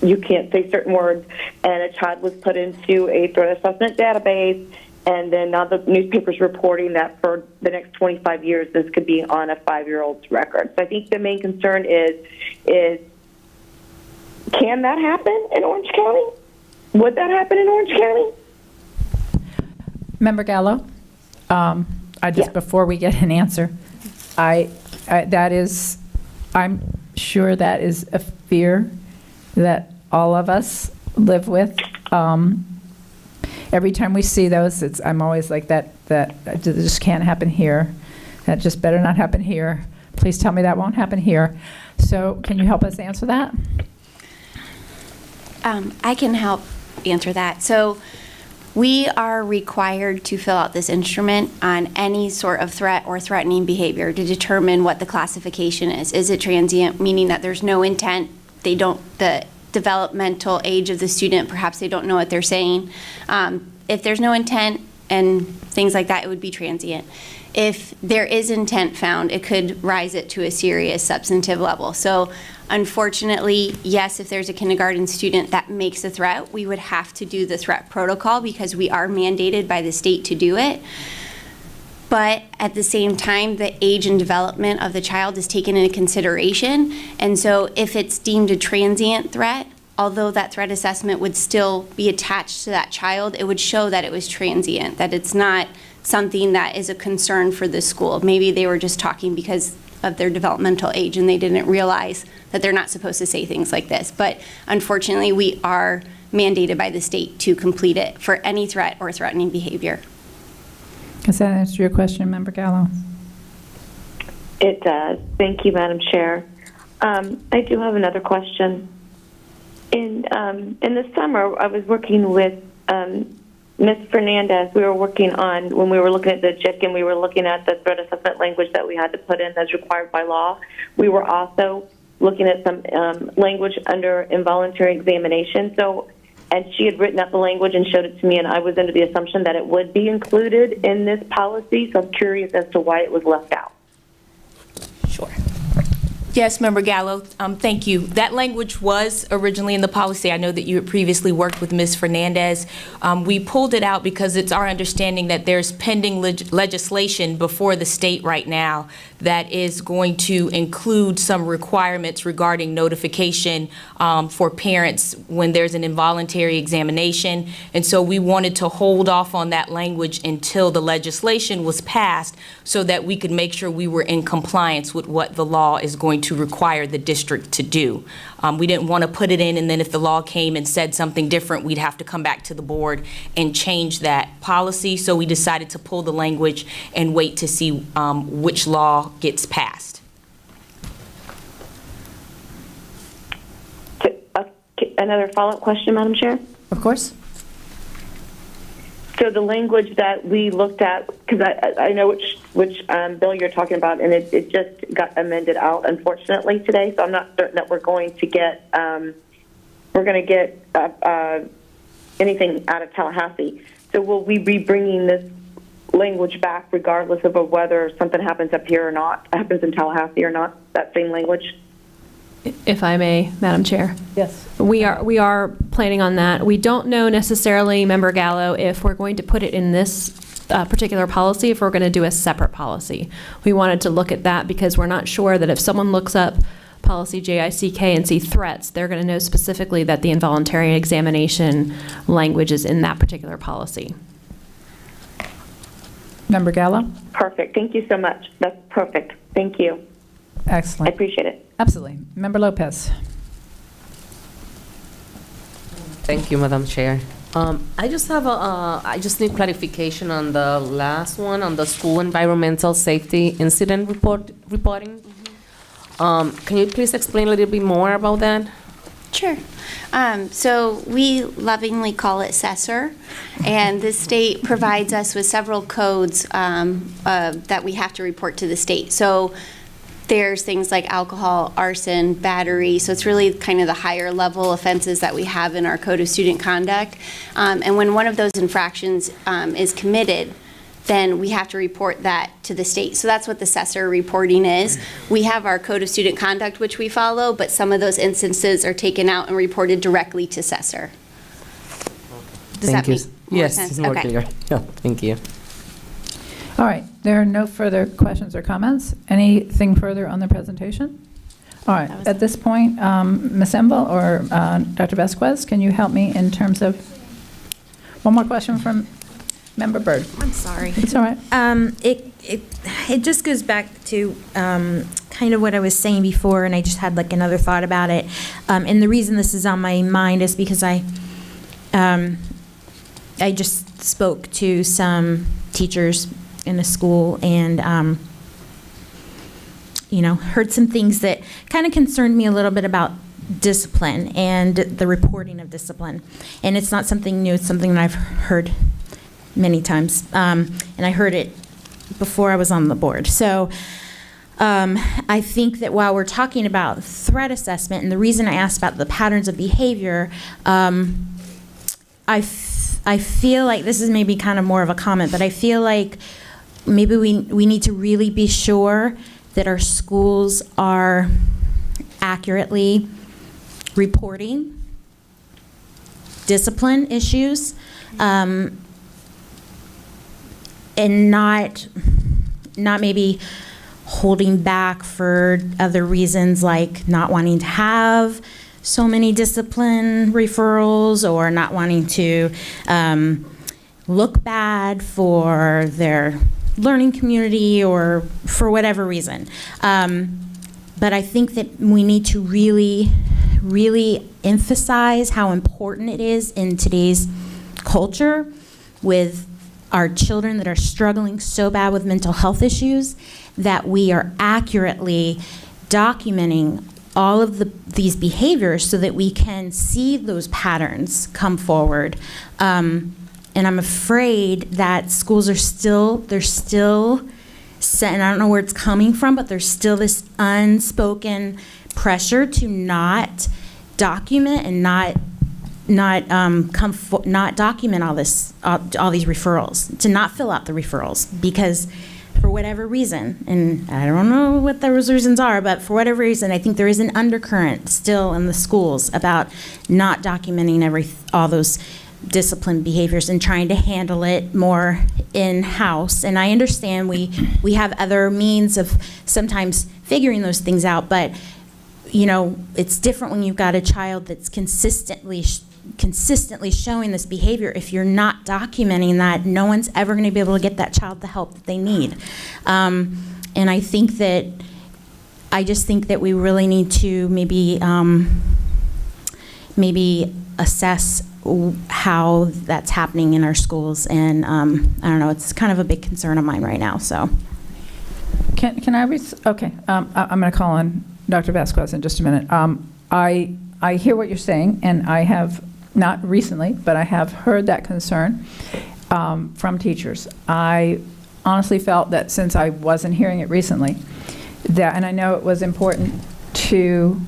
you can't say certain words, and a child was put into a threat assessment database, and then now the newspaper's reporting that for the next 25 years this could be on a 5-year-old's record. So I think the main concern is can that happen in Orange County? Would that happen in Orange County? Member Gallo, before we get an answer, I'm sure that is a fear that all of us live with. Every time we see those, I'm always like that just can't happen here. That just better not happen here. Please tell me that won't happen here. So can you help us answer that? I can help answer that. So we are required to fill out this instrument on any sort of threat or threatening behavior to determine what the classification is. Is it transient, meaning that there's no intent? The developmental age of the student, perhaps they don't know what they're saying. If there's no intent and things like that, it would be transient. If there is intent found, it could rise it to a serious substantive level. So unfortunately, yes, if there's a kindergarten student that makes a threat, we would have to do the threat protocol because we are mandated by the state to do it. But at the same time, the age and development of the child is taken into consideration. And so if it's deemed a transient threat, although that threat assessment would still be attached to that child, it would show that it was transient, that it's not something that is a concern for the school. Maybe they were just talking because of their developmental age and they didn't realize that they're not supposed to say things like this. But unfortunately, we are mandated by the state to complete it for any threat or threatening behavior. Does that answer your question, Member Gallo? It does. Thank you, Madam Chair. I do have another question. In the summer, I was working with Ms. Fernandez. We were working on, when we were looking at the JIC and we were looking at the threat assessment language that we had to put in as required by law, we were also looking at some language under involuntary examination. And she had written up the language and showed it to me, and I was under the assumption that it would be included in this policy, so I'm curious as to why it was left out. Sure. Yes, Member Gallo, thank you. That language was originally in the policy. I know that you had previously worked with Ms. Fernandez. We pulled it out because it's our understanding that there's pending legislation before the state right now that is going to include some requirements regarding notification for parents when there's an involuntary examination. And so we wanted to hold off on that language until the legislation was passed so that we could make sure we were in compliance with what the law is going to require the district to do. We didn't want to put it in and then if the law came and said something different, we'd have to come back to the board and change that policy. So we decided to pull the language and wait to see which law gets passed. Another follow-up question, Madam Chair? Of course. So the language that we looked at, because I know which bill you're talking about, and it just got amended out, unfortunately, today. So I'm not certain that we're going to get anything out of Tallahassee. So will we be bringing this language back, regardless of whether something happens up here or not, happens in Tallahassee or not? That same language. If I may, Madam Chair. Yes. We are planning on that. We don't know necessarily, Member Gallo, if we're going to put it in this particular policy if we're going to do a separate policy. We wanted to look at that because we're not sure that if someone looks up policy JICK and see threats, they're going to know specifically that the involuntary examination language is in that particular policy. Member Gallo? Perfect. Thank you so much. That's perfect. Thank you. Excellent. I appreciate it. Absolutely. Member Lopez? Thank you, Madam Chair. I just need clarification on the last one, on the school environmental safety incident reporting. Can you please explain a little bit more about that? Sure. So we lovingly call it CESR, and the state provides us with several codes that we have to report to the state. So there's things like alcohol, arson, battery. So it's really kind of the higher level offenses that we have in our Code of Student Conduct. And when one of those infractions is committed, then we have to report that to the state. So that's what the CESR reporting is. We have our Code of Student Conduct, which we follow, but some of those instances are taken out and reported directly to CESR. Does that make more sense? Yes, more clear. Yeah, thank you. All right, there are no further questions or comments. Anything further on the presentation? All right, at this point, Ms. Envil or Dr. Vasquez, can you help me in terms of, one more question from Member Byrd? I'm sorry. It's all right. It just goes back to kind of what I was saying before, and I just had like another thought about it. And the reason this is on my mind is because I just spoke to some teachers in a school and, heard some things that kind of concerned me a little bit about discipline and the reporting of discipline. And it's not something new, it's something that I've heard many times. And I heard it before I was on the board. So I think that while we're talking about threat assessment, and the reason I asked about the patterns of behavior, I feel like, this is maybe kind of more of a comment, but I feel like maybe we need to really be sure that our schools are accurately reporting discipline issues, and not maybe holding back for other reasons like not wanting to have so many discipline referrals or not wanting to look bad for their learning community or for whatever reason. But I think that we need to really, really emphasize how important it is in today's culture with our children that are struggling so bad with mental health issues, that we are accurately documenting all of these behaviors so that we can see those patterns come forward. And I'm afraid that schools are still, and I don't know where it's coming from, but there's still this unspoken pressure to not document and not document all these referrals, to not fill out the referrals, because for whatever reason, and I don't know what those reasons are, but for whatever reason, I think there is an undercurrent still in the schools about not documenting all those discipline behaviors and trying to handle it more in-house. And I understand we have other means of sometimes figuring those things out, but it's different when you've got a child that's consistently showing this behavior. If you're not documenting that, no one's ever going to be able to get that child the help that they need. And I just think that we really need to maybe assess how that's happening in our schools. And I don't know, it's kind of a big concern of mine right now. So, can I okay? I'm going to call on Dr. Vasquez in just a minute. I hear what you're saying, and I have, not recently, but I have heard that concern from teachers. I honestly felt that since I wasn't hearing it recently, and I know it was important to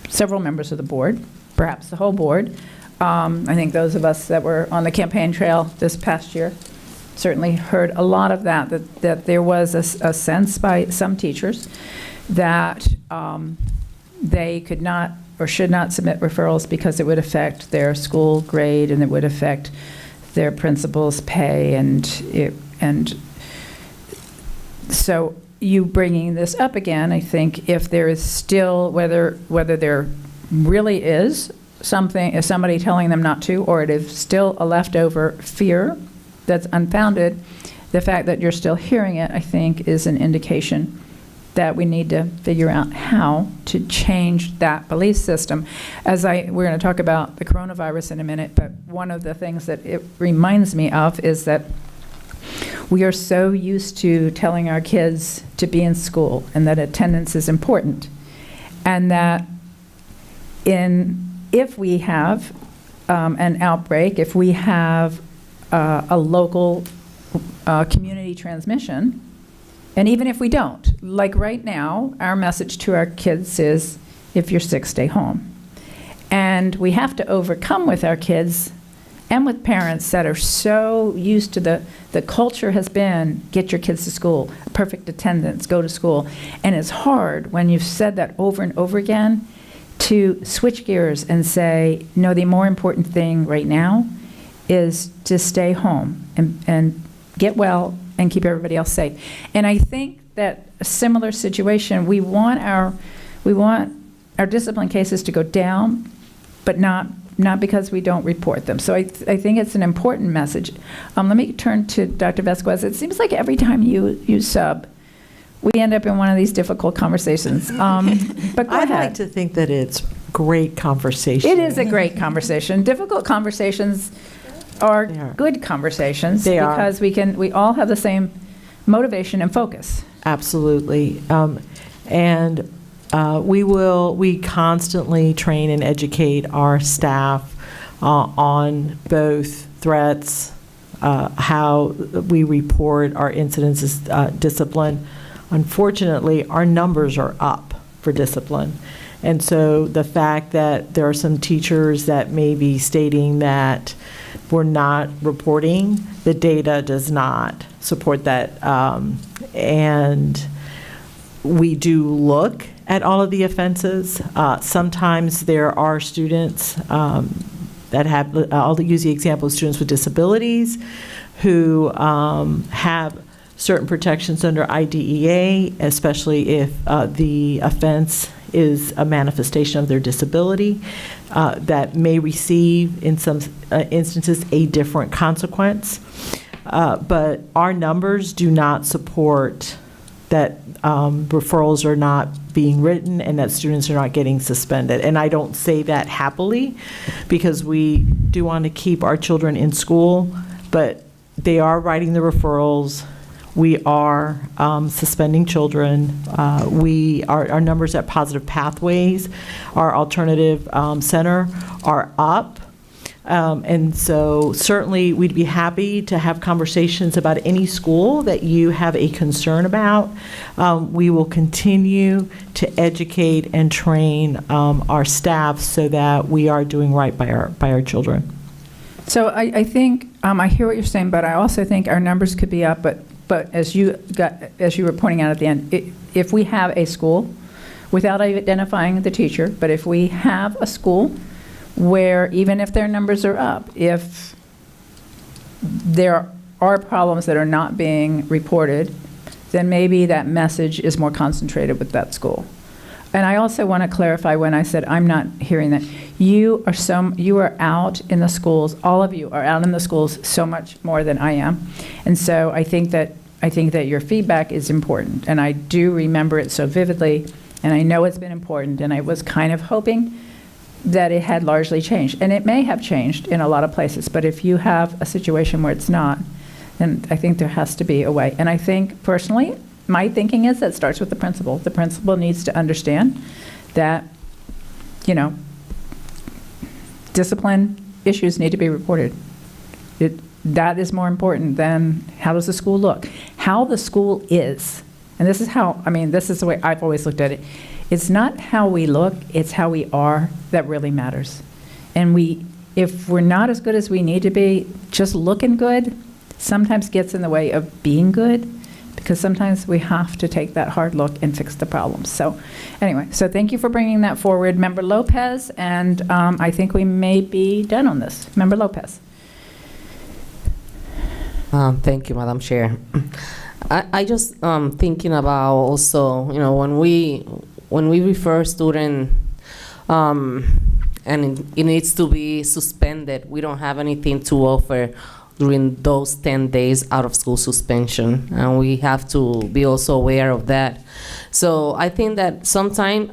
several members of the board, perhaps the whole board. I think those of us that were on the campaign trail this past year certainly heard a lot of that there was a sense by some teachers that they could not or should not submit referrals because it would affect their school grade and it would affect their principals pay, and so you bringing this up again, I think if there is still, whether there really is something, is somebody telling them not to, or it is still a leftover fear that's unfounded, the fact that you're still hearing it, I think, is an indication that we need to figure out how to change that belief system. We're going to talk about the coronavirus in a minute, but one of the things that it reminds me of is that we are so used to telling our kids to be in school and that attendance is important, and that if we have an outbreak, if we have a local community transmission, and even if we don't, like right now, our message to our kids is, if you're sick, stay home. And we have to overcome with our kids and with parents that are so used to the culture has been, get your kids to school, perfect attendance, go to school. And it's hard when you've said that over and over again to switch gears and say, no, the more important thing right now is to stay home and get well and keep everybody else safe. And I think that a similar situation, we want our discipline cases to go down, but not because we don't report them. So I think it's an important message. Let me turn to Dr. Vasquez. It seems like every time you sub, we end up in one of these difficult conversations. But go I'd ahead. like to think that it's great conversation. It is a great conversation. Difficult conversations are good conversations because we all have the same motivation and focus. Absolutely. And we constantly train and educate our staff on both threats, how we report our incidents as discipline. Unfortunately, our numbers are up for discipline. And so the fact that there are some teachers that may be stating that we're not reporting, the data does not support that. And we do look at all of the offenses. Sometimes there are students that have, I'll use the example of students with disabilities who have certain protections under IDEA, especially if the offense is a manifestation of their disability, that may receive, in some instances, a different consequence. But our numbers do not support that referrals are not being written and that students are not getting suspended. And I don't say that happily, because we do want to keep our children in school, but they are writing the referrals. We are suspending children. Our numbers at Positive Pathways, our alternative center, are up. And so certainly we'd be happy to have conversations about any school that you have a concern about. We will continue to educate and train our staff so that we are doing right by our children. So I think, I hear what you're saying, but I also think our numbers could be up, but as you were pointing out at the end, if we have a school, without identifying the teacher, but if we have a school where even if their numbers are up, if there are problems that are not being reported, then maybe that message is more concentrated with that school. And I also want to clarify, when I said I'm not hearing that, you are out in the schools, all of you are out in the schools so much more than I am. And so I think that your feedback is important, and I do remember it so vividly, and I know it's been important, and I was kind of hoping that it had largely changed. And it may have changed in a lot of places, but if you have a situation where it's not, then I think there has to be a way. And I think, personally, my thinking is that it starts with the principal. The principal needs to understand that, discipline issues need to be reported. That is more important than how does the school look. How the school is, and this is the way I've always looked at it. It's not how we look, it's how we are that really matters. And if we're not as good as we need to be, just looking good sometimes gets in the way of being good, because sometimes we have to take that hard look and fix the problems. So anyway, so thank you for bringing that forward, Member Lopez, and I think we may be done on this. Member Lopez. Thank you, Madam Chair. I just thinking about also, when we refer a student and it needs to be suspended, we don't have anything to offer during those 10 days out of school suspension, and we have to be also aware of that. So I think that sometimes,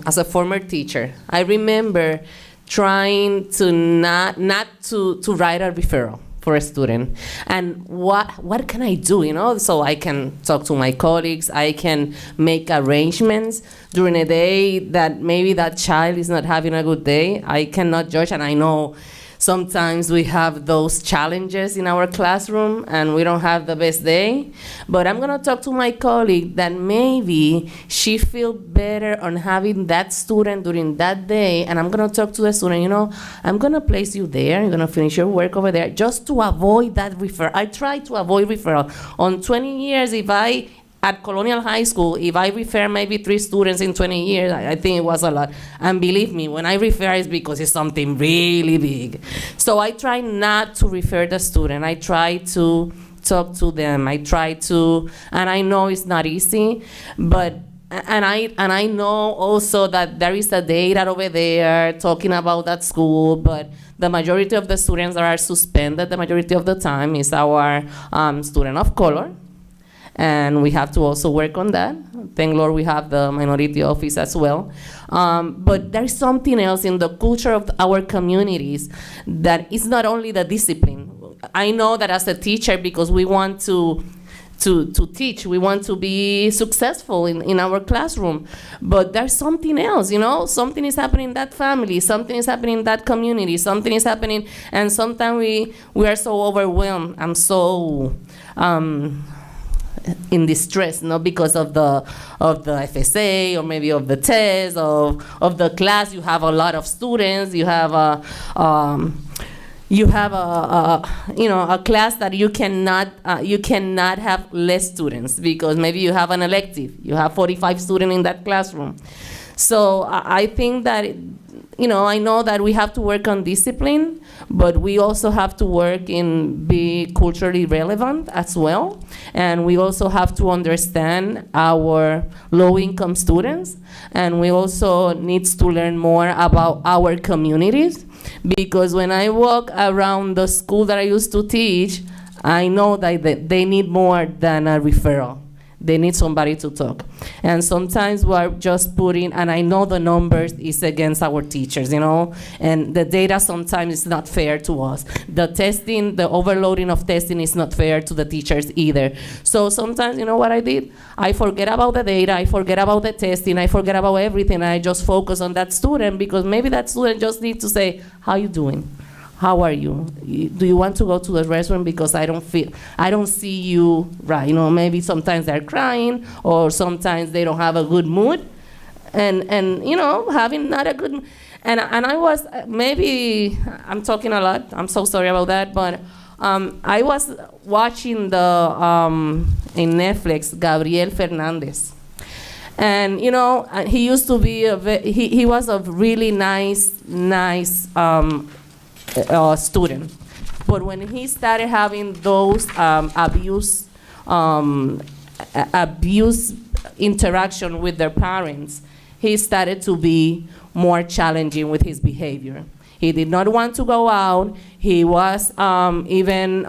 as a former teacher, I remember trying to not to write a referral for a student, and what can I do, so I can talk to my colleagues, I can make arrangements during a day that maybe that child is not having a good day. I cannot judge, and I know sometimes we have those challenges in our classroom and we don't have the best day, but I'm gonna talk to my colleague that maybe she feel better on having that student during that day, and I'm gonna talk to the student, I'm gonna place you there, you're gonna finish your work over there, just to avoid that referral. I try to avoid referral. On 20 years, at Colonial High School, if I refer maybe 3 students in 20 years, I think it was a lot. And believe me, when I refer, it's because it's something really big. So I try not to refer the student. I try to talk to them. And I know it's not easy, but and I know also that there is a data over there talking about that school, but the majority of the students that are suspended, the majority of the time, is our student of color. And we have to also work on that. Thank Lord we have the minority office as well. But there's something else in the culture of our communities that is not only the discipline. I know that as a teacher, because we want to teach, we want to be successful in our classroom, but there's something else, something is happening in that family, something is happening in that community, something is happening, and sometimes we are so overwhelmed and so in distress, not because of the FSA or maybe of the test of the class. You have a lot of students. You have a class that you cannot have less students, because maybe you have an elective. You have 45 students in that classroom. So I think that I know that we have to work on discipline, but we also have to work in be culturally relevant as well. And we also have to understand our low-income students. And we also need to learn more about our communities. Because when I walk around the school that I used to teach, I know that they need more than a referral. They need somebody to talk. And sometimes we're just putting, and I know the numbers is against our teachers, and the data sometimes is not fair to us. The testing, the overloading of testing is not fair to the teachers either. So sometimes, what I did? I forget about the data, I forget about the testing, I forget about everything, I just focus on that student, because maybe that student just needs to say, how you doing? How are you? Do you want to go to the restroom, because I don't see you right. Maybe sometimes they're crying, or sometimes they don't have a good mood, and having not a good mood. And I was, maybe I'm talking a lot, I'm so sorry about that, but I was watching in Netflix, Gabriel Fernandez. And he used to be he was a really nice student, but when he started having those abuse interaction with their parents, he started to be more challenging with his behavior. He did not want to go out. He was even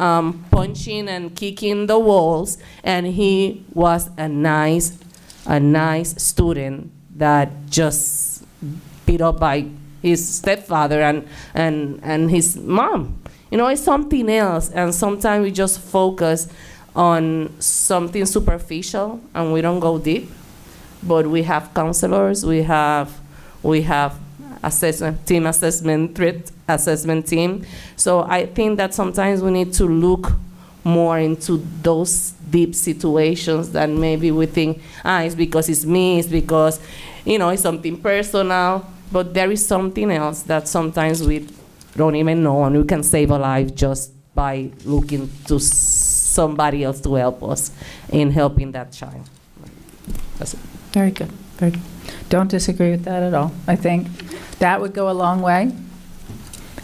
punching and kicking the walls, and he was a nice student that just beat up by his stepfather and his mom. It's something else, and sometimes we just focus on something superficial and we don't go deep. But we have counselors, we have threat assessment team. So I think that sometimes we need to look more into those deep situations that maybe we think, it's because it's me, it's because it's something personal. But there is something else that sometimes we don't even know, and we can save a life just by looking to somebody else to help us in helping that child. That's it. Very good. Very good. Don't disagree with that at all. I think that would go a long way.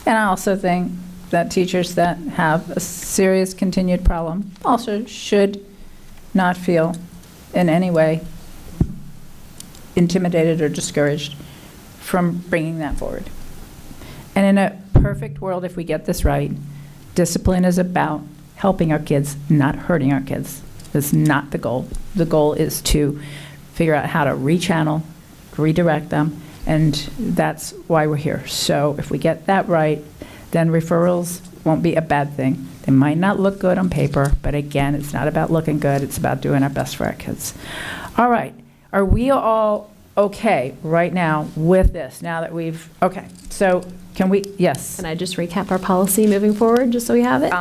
And I also think that teachers that have a serious continued problem also should not feel in any way intimidated or discouraged from bringing that forward. And in a perfect world, if we get this right, discipline is about helping our kids, not hurting our kids. That's not the goal. The goal is to figure out how to rechannel, redirect them, and that's why we're here. So if we get that right, then referrals won't be a bad thing. They might not look good on paper, but again, it's not about looking good, it's about doing our best for our kids. All right, are we all okay right now with this, now that we've, okay, so can we, yes? Can I just recap our policy moving forward, just so we have it?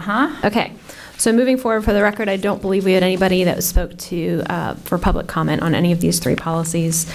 Okay. So moving forward, for the record, I don't believe we had anybody that spoke to for public comment on any of these three policies.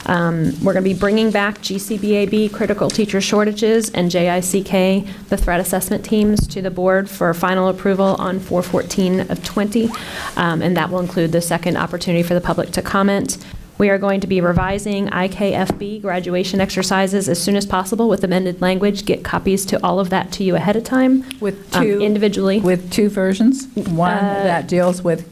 We're going to be bringing back GCBAB, critical teacher shortages, and JICK, the threat assessment teams, to the board for final approval on 4/14 of 20, and that will include the second opportunity for the public to comment. We are going to be revising IKFB graduation exercises as soon as possible with amended language. Get copies to all of that to you ahead of time. With two, individually. With two versions. One that deals with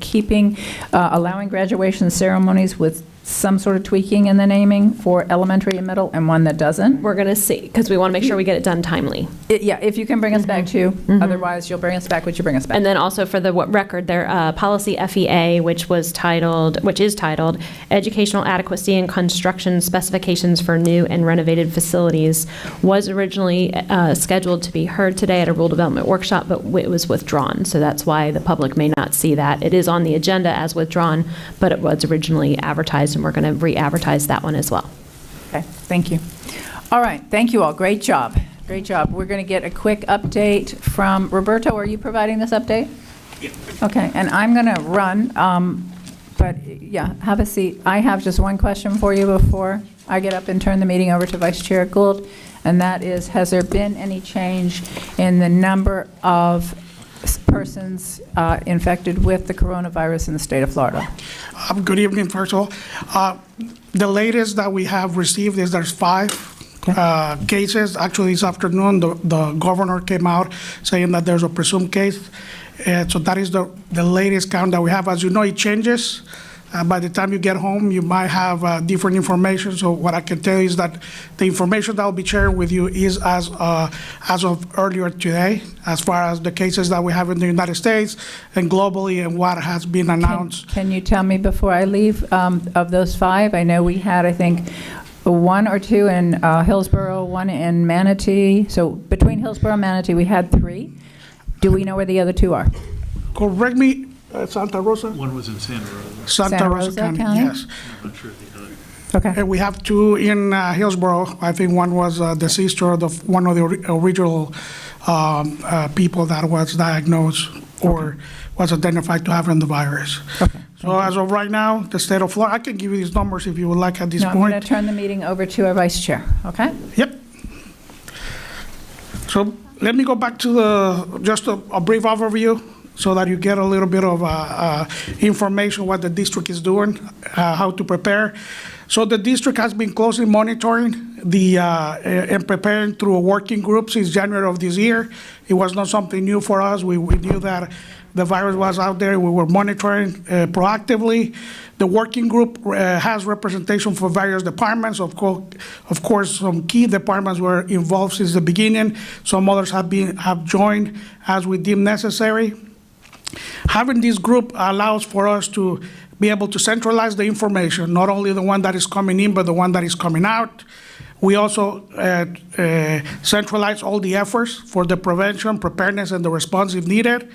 allowing graduation ceremonies with some sort of tweaking in the naming for elementary and middle, and one that doesn't. We're going to see, because we want to make sure we get it done timely. Yeah, if you can bring us back too. Otherwise, you'll bring us back what you bring us back. And then also for the record, their policy FEA, which is titled Educational Adequacy and Construction Specifications for New and Renovated Facilities, was originally scheduled to be heard today at a rule development workshop, but it was withdrawn. So that's why the public may not see that. It is on the agenda as withdrawn, but it was originally advertised, and we're going to re-advertise that one as well. Okay, thank you. All right, thank you all. Great job. Great job. We're going to get a quick update from Roberto. Are you providing this update? Yeah. Okay, and I'm going to run, but yeah, have a seat. I have just one question for you before I get up and turn the meeting over to Vice Chair Gould, and that is, has there been any change in the number of persons infected with the coronavirus in the state of Florida? Good evening, first of all. The latest that we have received is there's 5 cases. Actually, this afternoon, the governor came out saying that there's a presumed case. So that is the latest count that we have. As you know, it changes. By the time you get home, you might have different information. So what I can tell you is that the information that I'll be sharing with you is as of earlier today, as far as the cases that we have in the United States and globally and what has been announced. Can you tell me before I leave, of those 5, I know we had, I think, 1 or 2 in Hillsborough, 1 in Manatee. So between Hillsborough and Manatee, we had 3. Do we know where the other 2 are? Correct me, Santa Rosa? One was in Santa Rosa. Santa Rosa County, yes. I'm not sure the other. Okay. And we have 2 in Hillsborough. I think one was the sister of one of the original people that was diagnosed or was identified to having the virus. Okay. So as of right now, the state of Florida, I can give you these numbers if you would like at this No, point. I'm going to turn the meeting over to our vice chair, okay? Yep. So let me go back to just a brief overview so that you get a little bit of information what the district is doing, how to prepare. So the district has been closely monitoring and preparing through a working group since January of this year. It was not something new for us. We knew that the virus was out there. We were monitoring proactively. The working group has representation for various departments. Of course, some key departments were involved since the beginning. Some others have joined as we deem necessary. Having this group allows for us to be able to centralize the information, not only the one that is coming in, but the one that is coming out. We also centralize all the efforts for the prevention, preparedness, and the response if needed.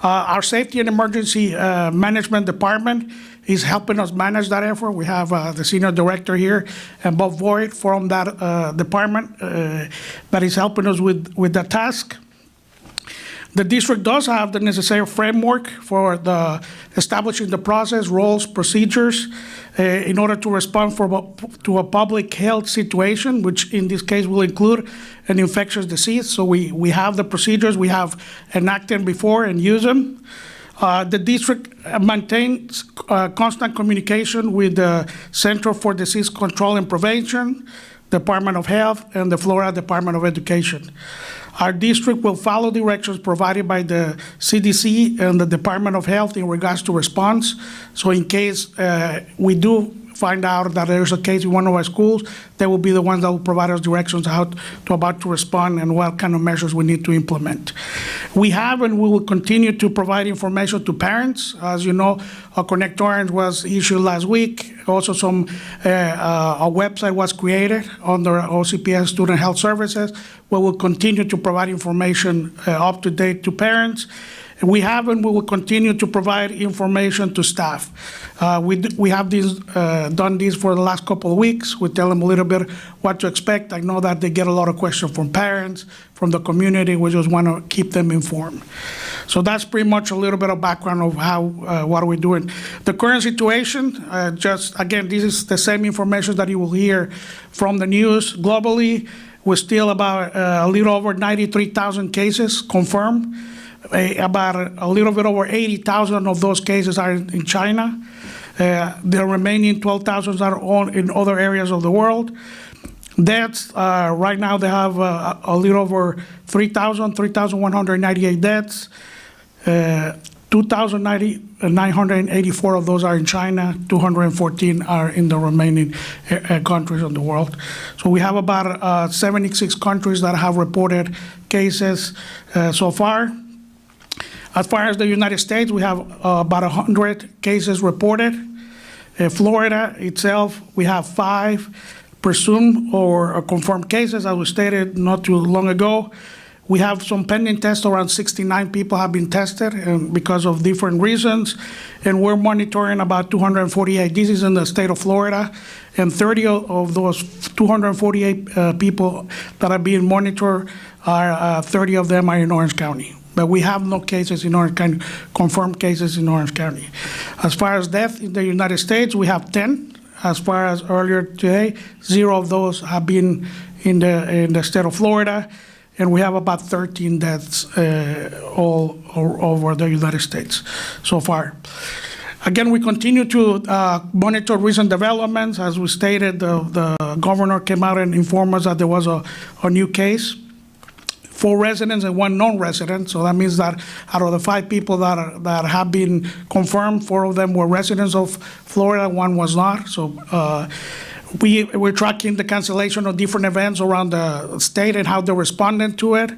Our Safety and Emergency Management Department is helping us manage that effort. We have the Senior Director here, and Bob Voigt from that department that is helping us with that task. The district does have the necessary framework for establishing the process, roles, procedures in order to respond to a public health situation, which in this case will include an infectious disease. So we have the procedures, we have enacted before and use them. The district maintains constant communication with the Center for Disease Control and Prevention, Department of Health, and the Florida Department of Education. Our district will follow directions provided by the CDC and the Department of Health in regards to response. So in case we do find out that there's a case in one of our schools, they will be the ones that will provide us directions how to about to respond and what kind of measures we need to implement. We have and we will continue to provide information to parents. As you know, a Connect Orange was issued last week. Also, a website was created under OCPS Student Health Services, where we'll continue to provide information up to date to parents. We have and we will continue to provide information to staff. We have done this for the last couple of weeks. We tell them a little bit what to expect. I know that they get a lot of questions from parents, from the community. We just want to keep them informed. So that's pretty much a little bit of background of what are we doing. The current situation, just again, this is the same information that you will hear from the news globally. We're still about a little over 93,000 cases confirmed. About a little bit over 80,000 of those cases are in China. The remaining 12,000 are all in other areas of the world. Deaths, right now they have a little over 3,198 deaths. 2,984 of those are in China. 214 are in the remaining countries of the world. So we have about 76 countries that have reported cases so far. As far as the United States, we have about 100 cases reported. Florida itself, we have 5 presumed or confirmed cases, as we stated not too long ago. We have some pending tests. Around 69 people have been tested and because of different reasons, and we're monitoring about 248. This is in the state of Florida, and 30 of those 248 people that are being monitored, 30 of them are in Orange County. But we have no cases in Orange County, confirmed cases in Orange County. As far as death in the United States, we have 10. As far as earlier today, 0 of those have been in the state of Florida, and we have about 13 deaths all over the United States so far. Again, we continue to monitor recent developments. As we stated, the governor came out and informed us that there was a new case. 4 residents and 1 non-resident. So that means that out of the 5 people that have been confirmed, 4 of them were residents of Florida, 1 was not. So we're tracking the cancellation of different events around the state and how they responded to it.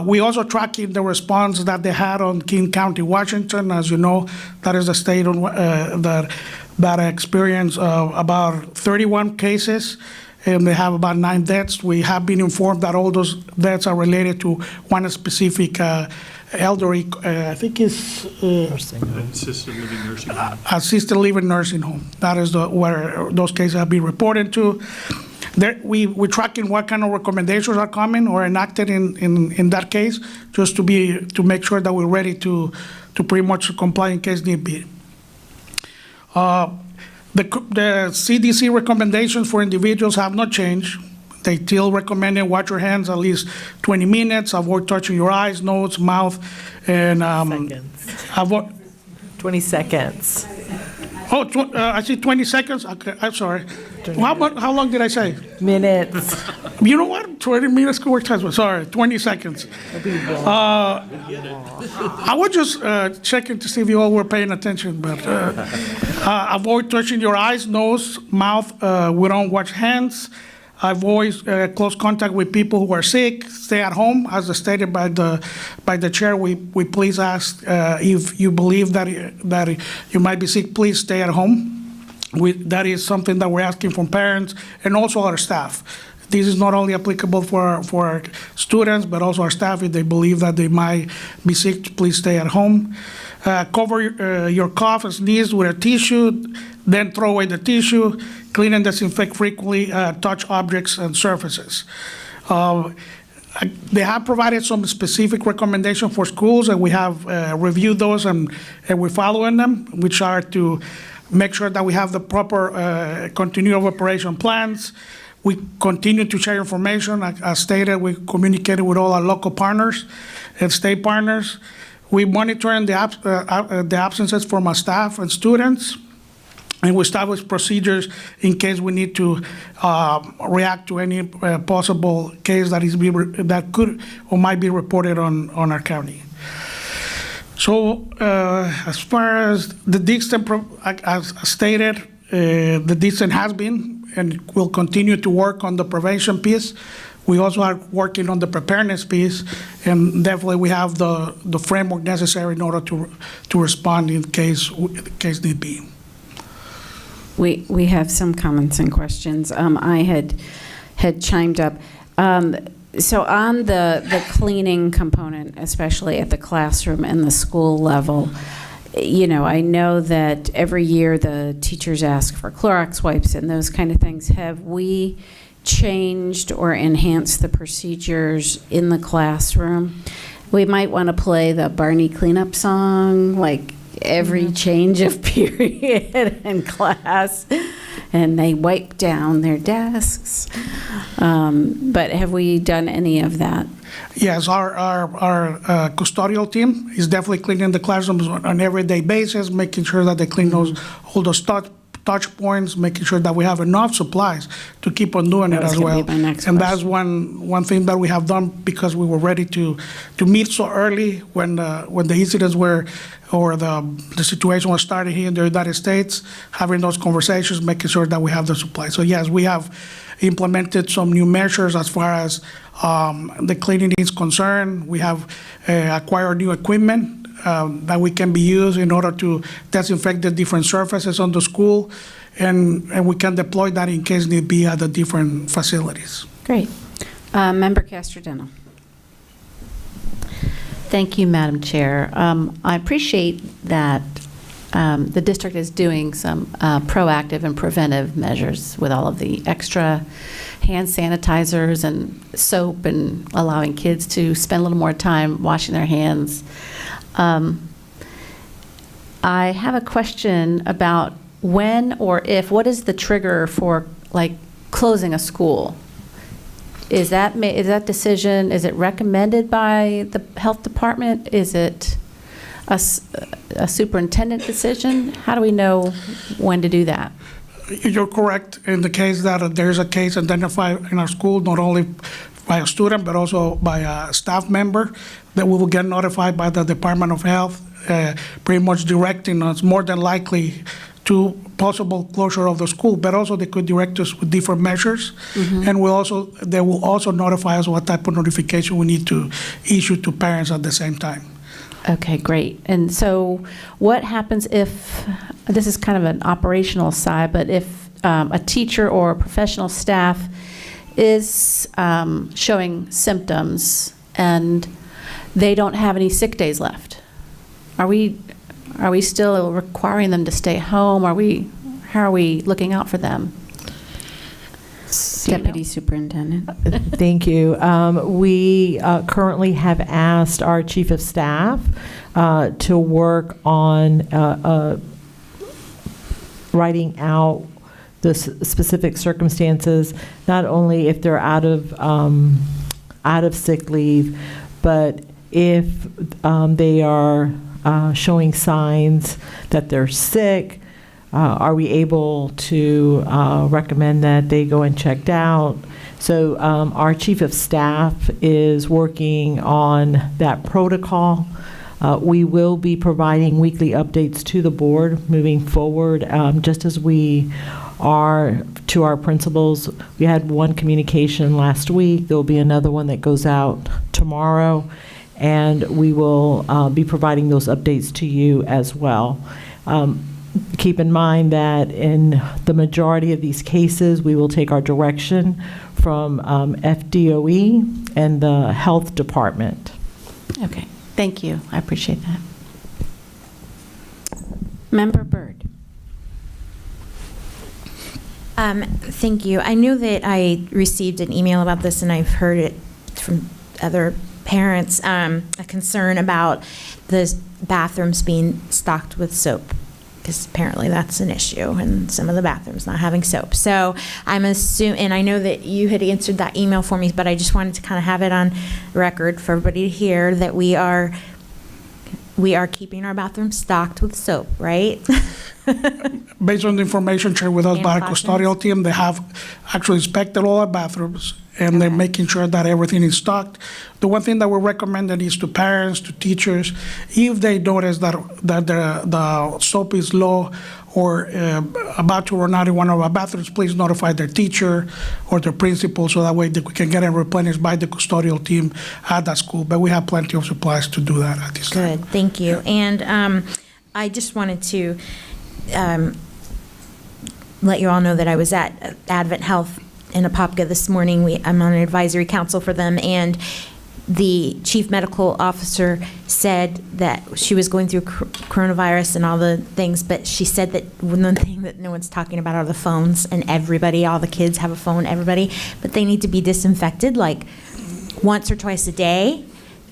We also tracking the response that they had on King County, Washington. As you know, that is a state that experienced about 31 cases. And they have about 9 deaths. We have been informed that all those deaths are related to one specific elderly, I think it's Assisted living nursing home. assisted living nursing home. That is where those cases have been reported to. We're tracking what kind of recommendations are coming or enacted in that case, just to make sure that we're ready to pretty much comply in case need be. The CDC recommendations for individuals have not changed. They still recommend wash your hands at least 20 minutes, avoid touching your eyes, nose, mouth, and avoid 20 seconds. Oh, I see 20 seconds. Okay, I'm sorry. How long did I say? Minutes. You know what? 20 minutes work time. Sorry, 20 seconds. I was just checking to see if you all were paying attention, but avoid touching your eyes, nose, mouth. We don't wash hands. Avoid close contact with people who are sick. Stay at home, as stated by the chair. We please ask if you believe that you might be sick, please stay at home. That is something that we're asking from parents and also our staff. This is not only applicable for our students, but also our staff. If they believe that they might be sick, please stay at home. Cover your cough and sneeze with a tissue, then throw away the tissue. Clean and disinfect frequently, touch objects and surfaces. They have provided some specific recommendations for schools, and we have reviewed those and we're following them, which are to make sure that we have the proper continuity of operation plans. We continue to share information. As stated, we communicated with all our local partners and state partners. We monitor the absences from our staff and students. And we establish procedures in case we need to react to any possible case that could or might be reported on our county. So as far as the DSTEM, as stated, the DSTEM has been and will continue to work on the prevention piece. We also are working on the preparedness piece, and definitely we have the framework necessary in order to respond in case need be. We have some comments and questions. I had chimed up. So on the cleaning component, especially at the classroom and the school level, I know that every year the teachers ask for Clorox wipes and those kind of things. Have we changed or enhanced the procedures in the classroom? We might want to play the Barney cleanup song, like every change of period in class, and they wipe down their desks. But have we done any of that? Yes, our custodial team is definitely cleaning the classrooms on an everyday basis, making sure that they clean all those touch points, making sure that we have enough supplies to keep on doing it as well. And that's one thing that we have done because we were ready to meet so early when the incidents were, or the situation was starting here in the United States, having those conversations, making sure that we have the supplies. So yes, we have implemented some new measures as far as the cleaning is concerned. We have acquired new equipment that we can be used in order to disinfect the different surfaces on the school, and we can deploy that in case need be at the different facilities. Great. Member Castrodeno. Thank you, Madam Chair. I appreciate that the district is doing some proactive and preventive measures with all of the extra hand sanitizers and soap and allowing kids to spend a little more time washing their hands. I have a question about when or if, what is the trigger for like closing a school? Is that decision, is it recommended by the health department? Is it a superintendent decision? How do we know when to do that? You're correct in the case that there's a case identified in our school, not only by a student, but also by a staff member, that we will get notified by the Department of Health, pretty much directing us more than likely to possible closure of the school, but also they could direct us with different measures, and they will also notify us what type of notification we need to issue to parents at the same time. Okay, great. And so what happens if, this is kind of an operational side, but if a teacher or professional staff is showing symptoms and they don't have any sick days left? Are we still requiring them to stay home? How are we looking out for them? Deputy Superintendent. Thank you. We currently have asked our Chief of Staff to work on writing out the specific circumstances, not only if they're out of sick leave, but if they are showing signs that they're sick. Are we able to recommend that they go and checked out? So our Chief of Staff is working on that protocol. We will be providing weekly updates to the board moving forward, just as we are to our principals. We had one communication last week. There will be another one that goes out tomorrow, and we will be providing those updates to you as well. Keep in mind that in the majority of these cases, we will take our direction from FDOE and the health department. Okay, thank you. I appreciate that. Member Byrd. Thank you. I knew that I received an email about this, and I've heard it from other parents, a concern about the bathrooms being stocked with soap, because apparently that's an issue, and some of the bathrooms not having soap. So I'm assuming, and I know that you had answered that email for me, but I just wanted to kind of have it on record for everybody to hear that we we are keeping our bathrooms stocked with soap, right? Based on the information shared with us And by our classrooms. custodial team, they have actually inspected all our bathrooms, and they're making sure that everything is stocked. The one thing that we're recommending is to parents, to teachers, if they notice that the soap is low or about to run out in one of our bathrooms, please notify their teacher or their principal, so that way that we can get it replenished by the custodial team at that school. But we have plenty of supplies to do that at this time. Good, thank you. And I just wanted to let you all know that I was at Advent Health in Apopka this morning. I'm on an advisory council for them, and the chief medical officer said that she was going through coronavirus and all the things, but she said that one thing that no one's talking about are the phones, and everybody, all the kids have a phone, everybody, but they need to be disinfected like once or twice a day.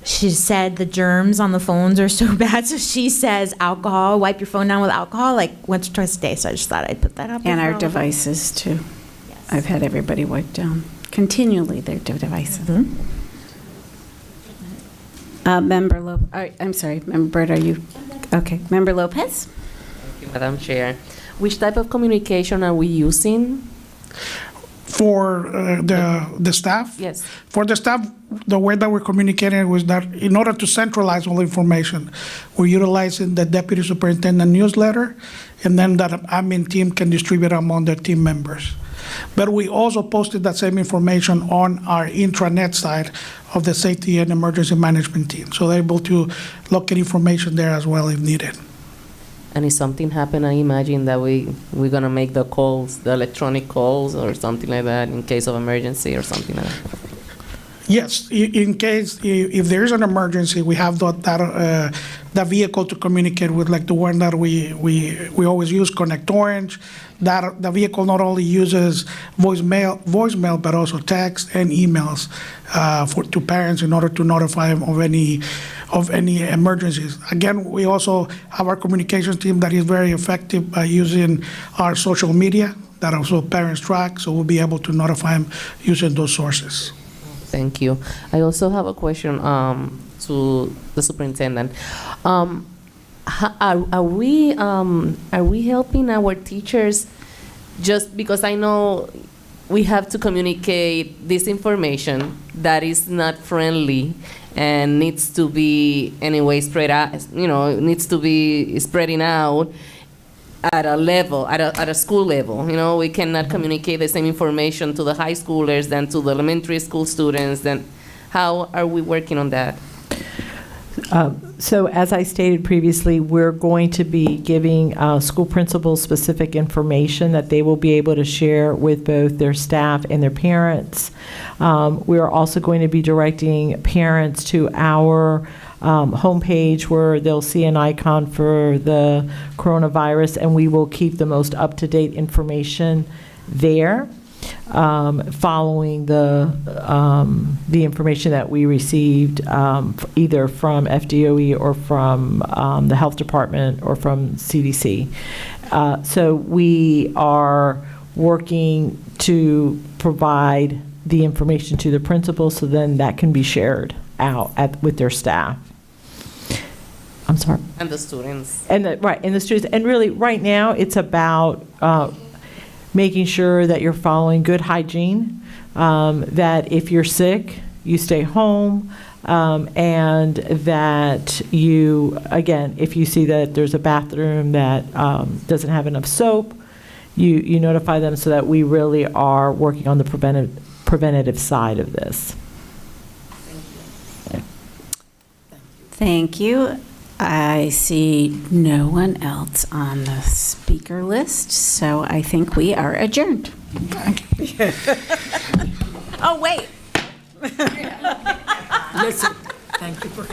She said the germs on the phones are so bad, so she says alcohol, wipe your phone down with alcohol like once or twice a day, so I just thought I'd put that up. And there our for all of you. devices, too. I've had everybody wipe down continually their devices. Member I'm sorry, Member Bird, are you? Okay. Member Lopez? Thank you, Madam Chair. Which type of communication are we using? For the staff? Yes. For the staff, the way that we're communicating was that in order to centralize all information, we're utilizing the deputy superintendent newsletter, and then that admin team can distribute among their team members. But we also posted that same information on our intranet side of the safety and emergency management team. So they're able to look at information there as well if needed. And if something happen, I imagine that we're gonna make the calls, the electronic calls or something like that in case of emergency or something like that. Yes, in case, if there is an emergency, we have that vehicle to communicate with, like the one that we always use, Connect Orange. That the vehicle not only uses voicemail, but also text and emails to parents in order to notify them of any emergencies. Again, we also have our communications team that is very effective by using our social media that also parents track, so we'll be able to notify them using those sources. Thank you. I also have a question to the superintendent. Are we helping our teachers? Just because I know we have to communicate this information that is not friendly and needs to be anyway spread out. Needs to be spreading out at a level, at a school level. We cannot communicate the same information to the high schoolers than to the elementary school students. Then how are we working on that? So as I stated previously, we're going to be giving school principals specific information that they will be able to share with both their staff and their parents. We are also going to be directing parents to our homepage where they'll see an icon for the coronavirus, and we will keep the most up-to-date information there, following the information that we received either from FDOE or from the health department or from CDC. So we are working to provide the information to the principals, so then that can be shared out with their staff. I'm sorry. And the students. And the students. And really, right now, it's about making sure that you're following good hygiene, that if you're sick, you stay home, and that you, again, if you see that there's a bathroom that doesn't have enough soap, you notify them, so that we really are working on the preventative side of this. Thank you. I see no one else on the speaker list, so I think we are adjourned. Oh, wait. Listen, thank you for